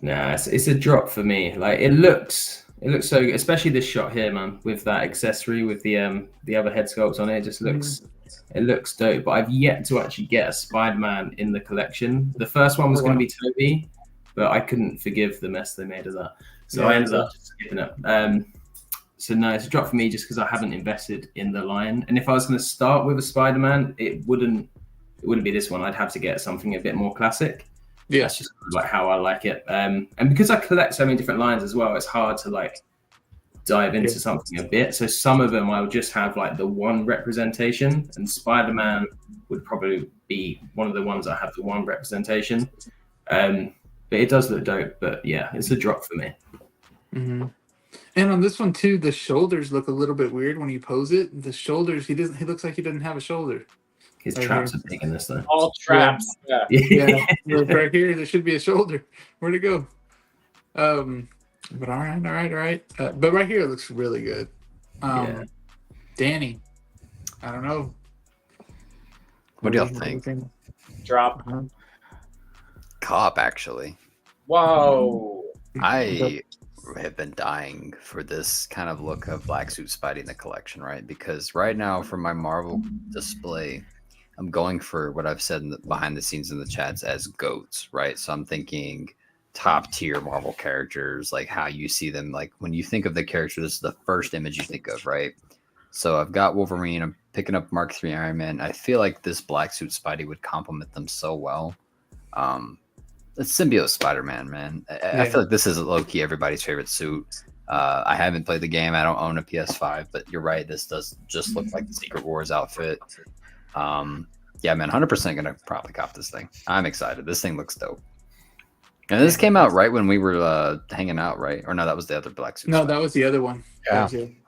Nah, it's a drop for me. Like, it looks so good, especially this shot here, man, with that accessory with the other head sculpts on it. It just looks dope. But I've yet to actually get a Spider-Man in the collection. The first one was going to be Toby, but I couldn't forgive the mess they made of that, so I ended up just skipping it. So no, it's a drop for me just because I haven't invested in the line. And if I was going to start with a Spider-Man, it wouldn't be this one. I'd have to get something a bit more classic. Yeah. That's just like how I like it. And because I collect so many different lines as well, it's hard to like dive into something a bit. So some of them I'll just have like the one representation, and Spider-Man would probably be one of the ones I have the one representation. But it does look dope. But yeah, it's a drop for me. Mm-hmm. And on this one too, the shoulders look a little bit weird when you pose it. The shoulders, he looks like he doesn't have a shoulder. His traps are big in this though. All traps. Yeah. Yeah. Look, right here, there should be a shoulder. Where'd it go? But all right. But right here it looks really good. Danny, I don't know. What do y'all think? Drop. Cop, actually. Whoa. I have been dying for this kind of look of Black Suit Spidey in the collection, right? Because right now, for my Marvel display, I'm going for what I've said behind the scenes in the chats as GOATs, right? So I'm thinking top tier Marvel characters, like how you see them. Like when you think of the character, this is the first image you think of, right? So I've got Wolverine. I'm picking up Mark III Iron Man. I feel like this Black Suit Spidey would complement them so well. It's Symbiote Spider-Man, man. I feel like this is low-key everybody's favorite suit. I haven't played the game. I don't own a PS5, but you're right. This does just look like the Secret Wars outfit. Yeah, man, 100% going to probably cop this thing. I'm excited. This thing looks dope. And this came out right when we were hanging out, right? Or no, that was the other Black Suit. No, that was the other one.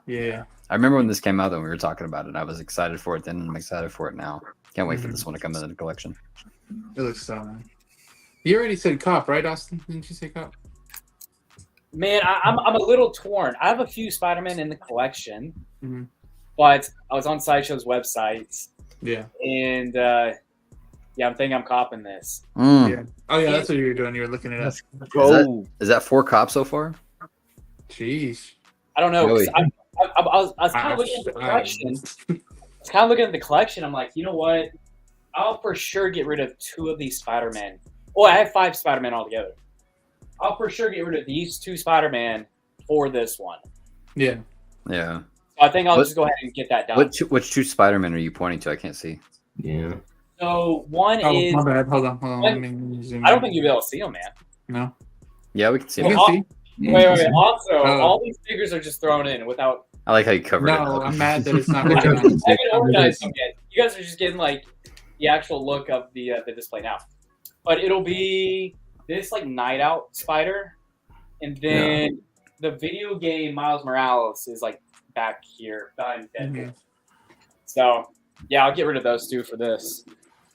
Yeah. I remember when this came out and we were talking about it. I was excited for it then, and I'm excited for it now. Can't wait for this one to come into the collection. It looks so nice. You already said cop, right, Austin? Didn't you say cop? Man, I'm a little torn. I have a few Spider-Man in the collection, but I was on Sideshow's website. Yeah. And I'm thinking I'm copping this. Yeah. Oh yeah, that's what you were doing. You were looking it up. Is that 4 cops so far? Jeez. I don't know. Really? I was kind of looking at the collection. I'm like, you know what? I'll for sure get rid of 2 of these Spider-Man. Oh, I have 5 Spider-Man altogether. I'll for sure get rid of these 2 Spider-Man for this one. Yeah. Yeah. So I think I'll just go ahead and get that done. Which 2 Spider-Man are you pointing to? I can't see. Yeah. So one is. My bad. Hold on. I don't think you'll be able to see them, man. No. Yeah, we can see them. Wait. Also, all these figures are just thrown in without. I like how you covered it. No, I'm mad that it's not I organized. haven't organized them yet. You guys are just getting like the actual look of the display now. But it'll be this like Night Out Spider, and then the video game Miles Morales is like back here behind Deadpool. So yeah, I'll get rid of those 2 for this.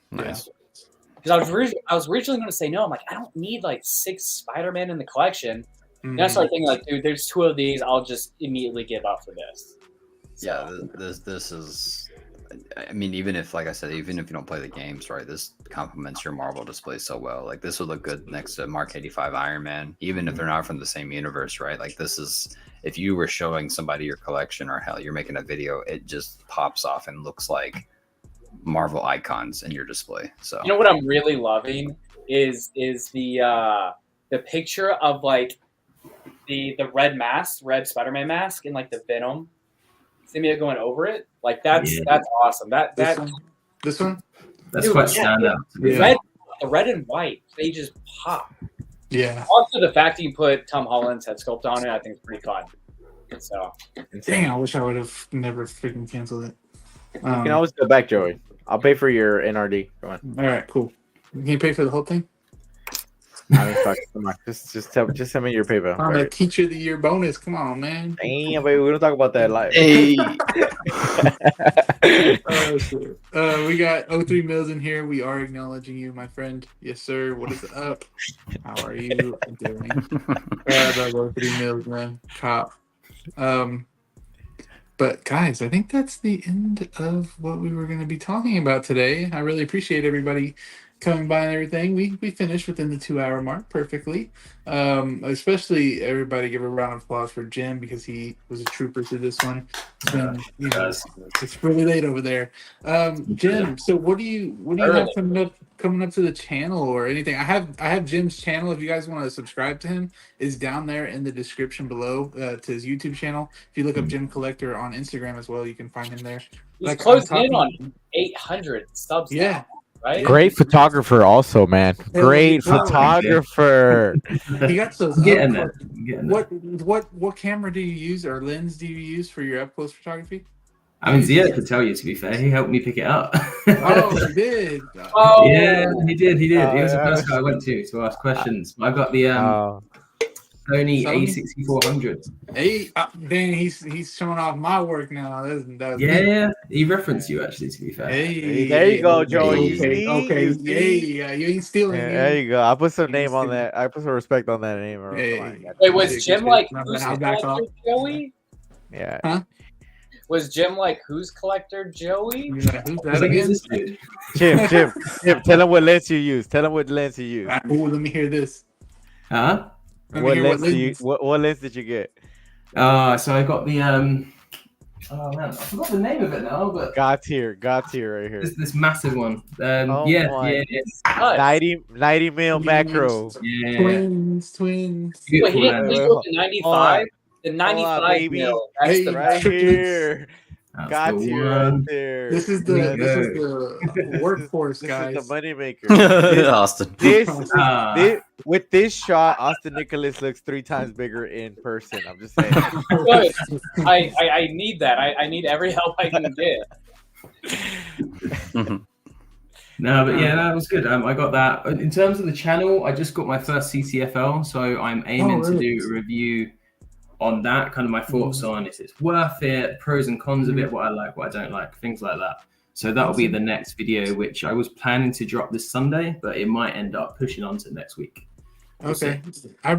Nice. Because I was originally going to say no. I'm like, I don't need like 6 Spider-Man in the collection. And I started thinking like, dude, there's 2 of these. I'll just immediately give up for this. So. Yeah, this is. I mean, even if, like I said, even if you don't play the games, right, this complements your Marvel display so well. Like, this would look good next to Mark 85 Iron Man, even if they're not from the same universe, right? Like, this is, if you were showing somebody your collection, or hell, you're making a video, it just pops off and looks like Marvel icons in your display. So, you know what I'm really loving is the picture of like the red Spider-Man mask and like the Venom symbiote going over it. Like that's awesome. This one? That's quite standout. The red and white, they just pop. Yeah. Also, the fact that you put Tom Holland's head sculpt on it, I think is pretty fun. So, dang, I wish I would have never freaking canceled it. You can always go back, Joey. I'll pay for your NRD. Come on. All right, cool. Can you pay for the whole thing? I mean, fuck, come on. Just send me your PayPal. I'm a Teacher of the Year bonus. Come on, man. Damn, baby, we don't talk about that live. Hey. We got 03 Mills in here. We are acknowledging you, my friend. Yes, sir. What is up? How are you doing? 03 Mills, man. Cop. But guys, I think that's the end of what we were going to be talking about today. I really appreciate everybody coming by and everything. We finished within the 2 hour mark perfectly. Especially everybody give a round of applause for Jim because he was a trooper through this one. It's been, it's really late over there. Jim, so what do you have coming up to the channel or anything? I have Jim's channel. If you guys want to subscribe to him, is down there in the description below to his YouTube channel. If you look up Jim Collector on Instagram as well, you can find him there. He's closing in on 800 subs. Yeah. Now, right? Great photographer, also, man. Great photographer. He got those. What camera do you use or lens do you use for your up close photography? I mean, Zia could tell you, to be fair. He helped me pick it up. Oh, he did. Oh, yeah, he did. He was the first guy I went to ask questions. I got the Sony A6400. Hey, Dan, he's showing off my work now. That yeah, he referenced you actually. To be fair. Hey, there you go, Joey. Okay. You ain't stealing. There you go. I put some name on that. I put some respect on that name. Wait, was Jim like who's collector Joey? Yeah. Huh? Was Jim like who's collector Joey? Who's that again? Jim, tell him what lens you use. Tell him what lens you use. Oh, let me hear this. Huh? What lens did you get? So I got the oh man, I forgot the name of it now, but got here right here. This massive one. Oh yeah. 90 mil macro. Yeah. Twins. Wait, he didn't go to 95. The 95 mil. That's the right here. That's Got the you one. right there. This is the workforce, guys. This is the moneymaker. Austin. With this shot, Austin Nicholas looks 3 times bigger in person. I'm just saying. Good. I need that. I need every help I can get. No, but yeah, that was good. I got that. In terms of the channel, I just got my first CCFL, so I'm aiming to do a review on that, kind of my thoughts on if it's worth it, pros and cons of it, what I like, what I don't like, things like that. So that'll be the next video, which I was planning to drop this Sunday, but it might end up pushing on to next week. Okay. I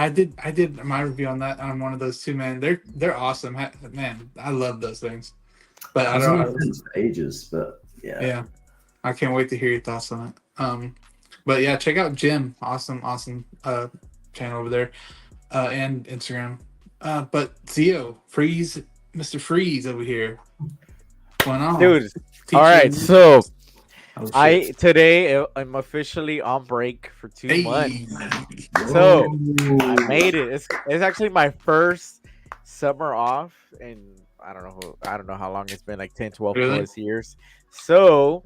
did my review on that on one of those too, man. They're awesome. Man, I love those things. But I don't know for ages, but yeah. Yeah. I can't wait to hear your thoughts on it. But yeah, check out Jim. Awesome channel over there. And Instagram. But Zio, Mr. Freeze over here. What's going on? Dude. All right, so today I'm officially on break for 2 months. So I made it. It's actually my first summer off, and I don't know how long it's been, like 10, 12 plus years. So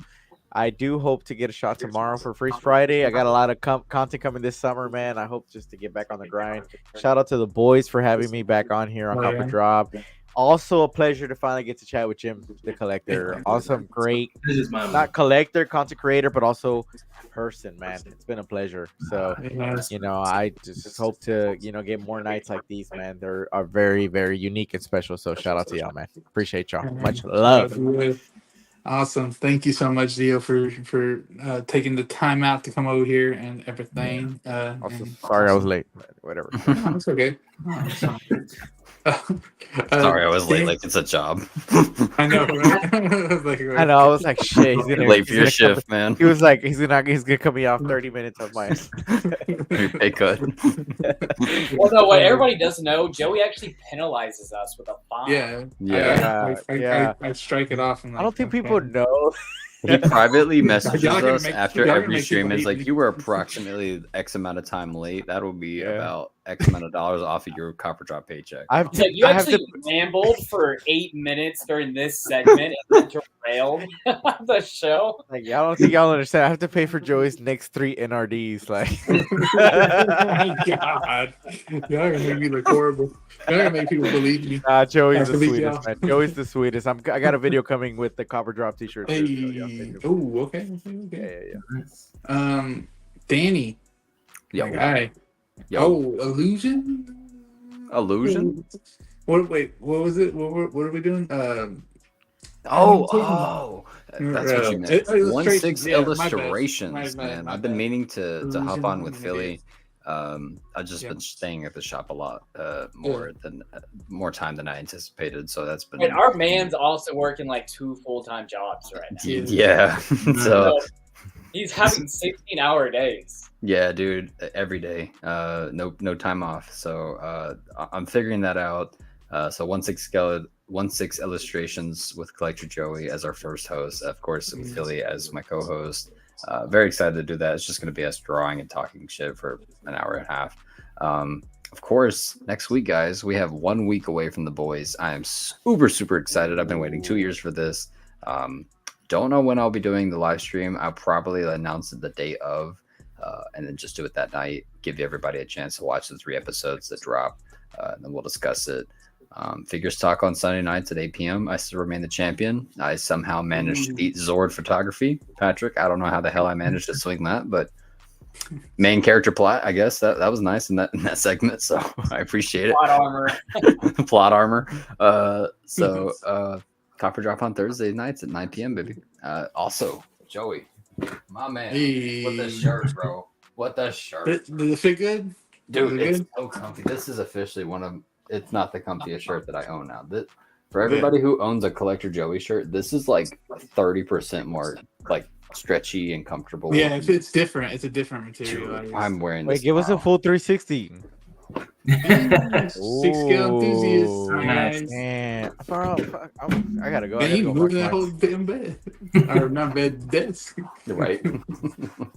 I do hope to get a shot tomorrow for Freeze Friday. I got a lot of content coming this summer, man. I hope just to get back on the grind. Shout out to the boys for having me back on here on Copper Drop. Also a pleasure to finally get to chat with Jim, the collector. Awesome, great, not collector, content creator, but also person, man. It's been a pleasure. So, I just hope to, get more nights like these, man. They are very, very unique and special. So shout out to y'all, man. Appreciate y'all. Much love. Awesome. Thank you so much, Zio, for taking the time out to come over here and everything. Sorry I was late. Whatever. No, it's okay. Sorry, I was late. Like it's a job. I know. Right? I know. I was like, shit. He's late for your shift, man. He was like, he's gonna cut me off 30 minutes of my pay cut. Well, no. What everybody doesn't know, Joey actually penalizes us with a fine. Yeah. I strike it off. And I don't think people know. He privately messages us make, after every stream. It's like, you were approximately X amount of time late. That will be about X amount of dollars off of your Copper Drop paycheck. You actually rambled for 8 minutes during this segment and derailed the show. Like, I don't think y'all understand. I have to pay for Joey's next 3 NRDs. Like, oh my God, y'all gonna make me look horrible. Y'all gonna make people believe me. Joey's the sweetest, man. Joey's the sweetest. I got a video coming with the Copper Drop t-shirt. Oh, okay. Yeah. Danny. Yeah. Guy. Oh, illusion. Wait, what was it? What are we doing? That's what you meant. 1/6 illustrations, man. I've been meaning to hop on with Philly. I've just been staying at the shop a lot more time than I anticipated. So that's been. And our man's also working like 2 full-time jobs right now. Yeah. So He's having 16-hour days. Yeah, dude, every day. No time off. So I'm figuring that out. So 1/6 illustrations with Collector Joey as our first host. Of course, with Philly as my co-host. Very excited to do that. It's just going to be us drawing and talking shit for an hour and a half. Of course, next week, guys, we have 1 week away from the boys. I am super excited. I've been waiting 2 years for this. Don't know when I'll be doing the live stream. I'll probably announce it the day of, and then just do it that night. Give everybody a chance to watch the 3 episodes that drop, and then we'll discuss it. Figures Talk on Sunday nights at 8 p.m. I still remain the champion. I somehow managed to beat Zord Photography. Patrick, I don't know how the hell I managed to swing that, but main character plot, I guess that was nice in that segment. So I appreciate it. Plot armor. Plot armor. So Copper Drop on Thursday nights at 9 p.m. baby. Also, Joey, my man, what the shirt, bro? What the shirt? Does it fit good? Dude, it's so comfy. This is officially it's not the comfiest shirt that I own now. For everybody who owns a Collector Joey shirt, this is like 30% more like stretchy and comfortable. Yeah, it's different. It's a different material. Dude, I'm wearing Wait, this. give us a full 360. 6-scale enthusiast. Nice. Man, bro, fuck, I gotta go. Man, you moved that whole damn bed. Or not bed, desk. Right.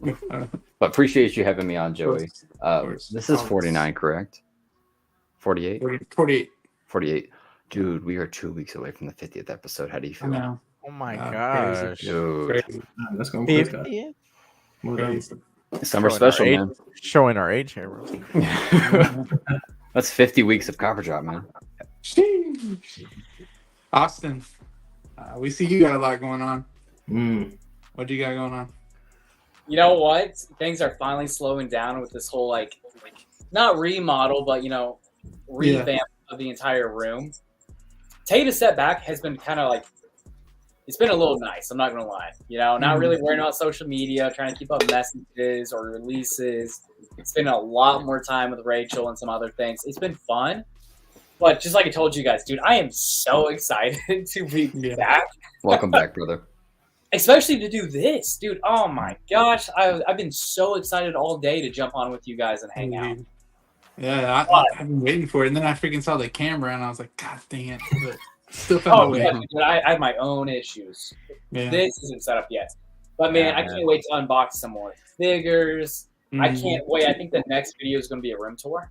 But appreciate you having me on, Joey. This is 49, correct? 48? 48. Dude, we are 2 weeks away from the 50th episode. How do you feel? I know. Oh my gosh. Dude. That's going to be Crazy. Summer special, man. Showing our age here, bro. That's 50 weeks of Copper Drop, man. Austin, we see you got a lot going on. What do you got going on? You know what? Things are finally slowing down with this whole like not remodel, but revamp of the entire room. Taking a step back has been kind of like, it's been a little nice. I'm not gonna lie. Not really worrying about social media, trying to keep up messages or releases. It's been a lot more time with Rachel and some other things. It's been fun, but just like I told you guys, dude, I am so excited to be back. Welcome back, brother. Especially to do this, dude. Oh my gosh, I've been so excited all day to jump on with you guys and hang out. Yeah, I've been waiting for it, and then I freaking saw the camera, and I was like, God dang it! But still found a way. Yeah, dude, I have my own issues. Yeah. This isn't set up yet, but man, I can't wait to unbox some more figures. I can't wait. I think the next video is going to be a room tour.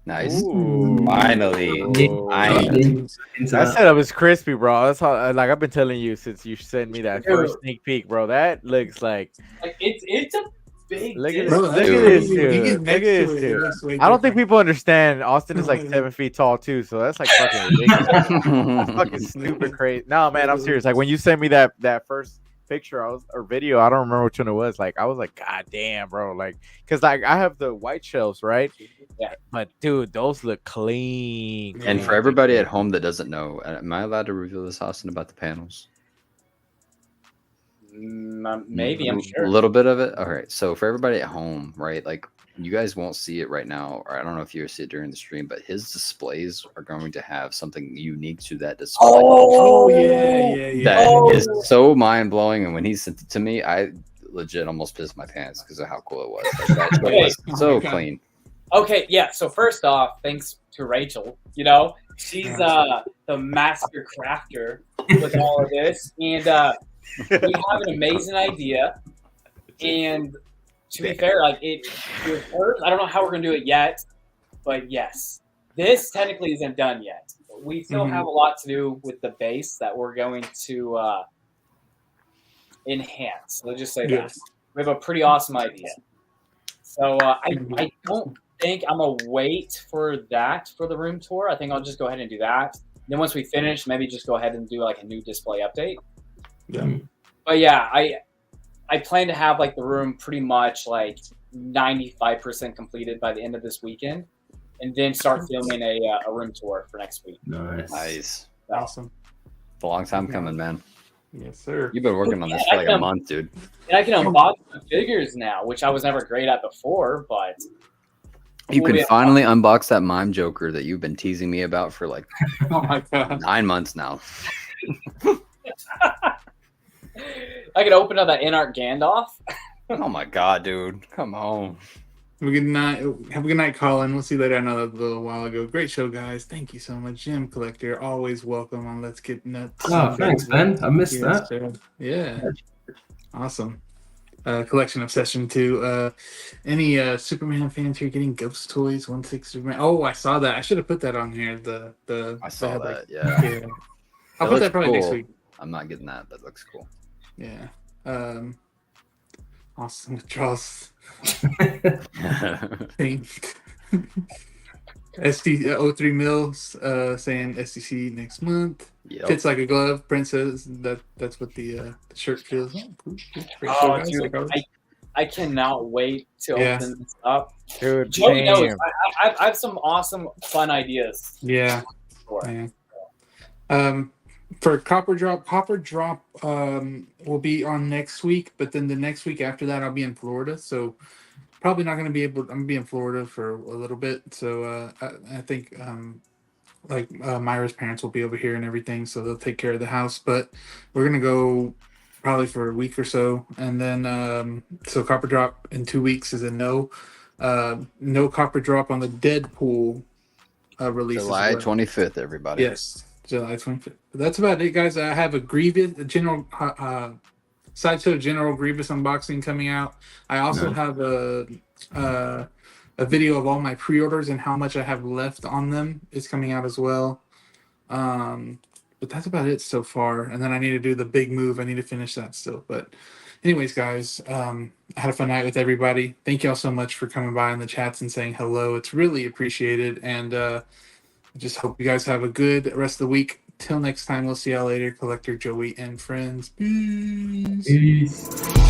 Nice. Ooh. Finally. That setup is crispy, bro. That's how. Like I've been telling you since you sent me that first sneak peek, bro. That looks like it's a big. Look at this, dude. I don't think people understand. Austin is like 7 feet tall too, so that's like fucking ridiculous. That's fucking stupid crazy. No, man, I'm serious. Like when you sent me that first picture, or video, I don't remember which one it was. Like I was like, God damn, bro. Like, cause like I have the white shelves, right? Yeah. But dude, those look clean. And for everybody at home that doesn't know, am I allowed to reveal this, Austin, about the panels? Maybe, I'm sure. A little bit of it. All right. So for everybody at home, right? Like you guys won't see it right now, or I don't know if you'll see it during the stream, but his displays are going to have something unique to that display. Oh yeah. That is so mind blowing. And when he sent it to me, I legit almost pissed my pants because of how cool it was. Like, that was so clean. Okay, yeah. So first off, thanks to Rachel. She's the master crafter with all of this, and we have an amazing idea. And to be fair, like it was hers. I don't know how we're gonna do it yet, but yes, this technically isn't done yet. We still have a lot to do with the base that we're going to enhance. Let's just say that we have a pretty awesome idea. So I don't think I'm gonna wait for that for the room tour. I think I'll just go ahead and do that. Then once we finish, maybe just go ahead and do like a new display update. Yeah. But yeah, I plan to have like the room pretty much like 95% completed by the end of this weekend, and then start filming a room tour for next week. Nice. Awesome. It's a long time coming, man. Yes, sir. You've been working on this for like a month, dude. And I can unbox the figures now, which I was never great at before, but you can finally unbox that mime Joker that you've been teasing me about for like oh my God. 9 months now. I could open up that InArt Gandalf. Oh my god, dude. Come on. Have a good night. Have a good night, Colin. We'll see you later. I know that was a little while ago. Great show, guys. Thank you so much. Gem Collector, always welcome on Let's Get Nuts. Oh, thanks, Ben. I missed Yes, that. sir. Yeah. Awesome. Collection Obsession too. Any Superman fans here getting Ghost Toys 1/6 Superman? Oh, I saw that. I should have put that on here. I saw that. like, Yeah. I'll put that probably next week. I'm not getting that. That looks cool. Yeah. Awesome. Draws thing. SD03 Mills saying STC next month. Yep. Fits like a glove. Brent says that's what the shirt feels. Oh, cool. Great show, Oh, guys. dude, Like I cannot wait to open this up. Dude, Joey knows damn. I have some awesome, fun ideas. yeah. For. Yeah. For Copper Drop will be on next week, but then the next week after that I'll be in Florida, so probably not going to be able. I'm gonna be in Florida for a little bit, so I think Myra's parents will be over here and everything, so they'll take care of the house. But we're gonna go probably for a week or so, and then so Copper Drop in 2 weeks is a no. No Copper Drop on the Deadpool release. July 25th, everybody. Yes, July 25th. But that's about it, guys. I have a Sideshow General Grievous unboxing coming out. I also have a video of all my pre-orders and how much I have left on them is coming out as well. But that's about it so far. And then I need to do the big move. I need to finish that still. But anyways, guys, I had a fun night with everybody. Thank y'all so much for coming by in the chats and saying hello. It's really appreciated. And I just hope you guys have a good rest of the week. Till next time, we'll see y'all later. Collector Joey and friends. Peace. Peace.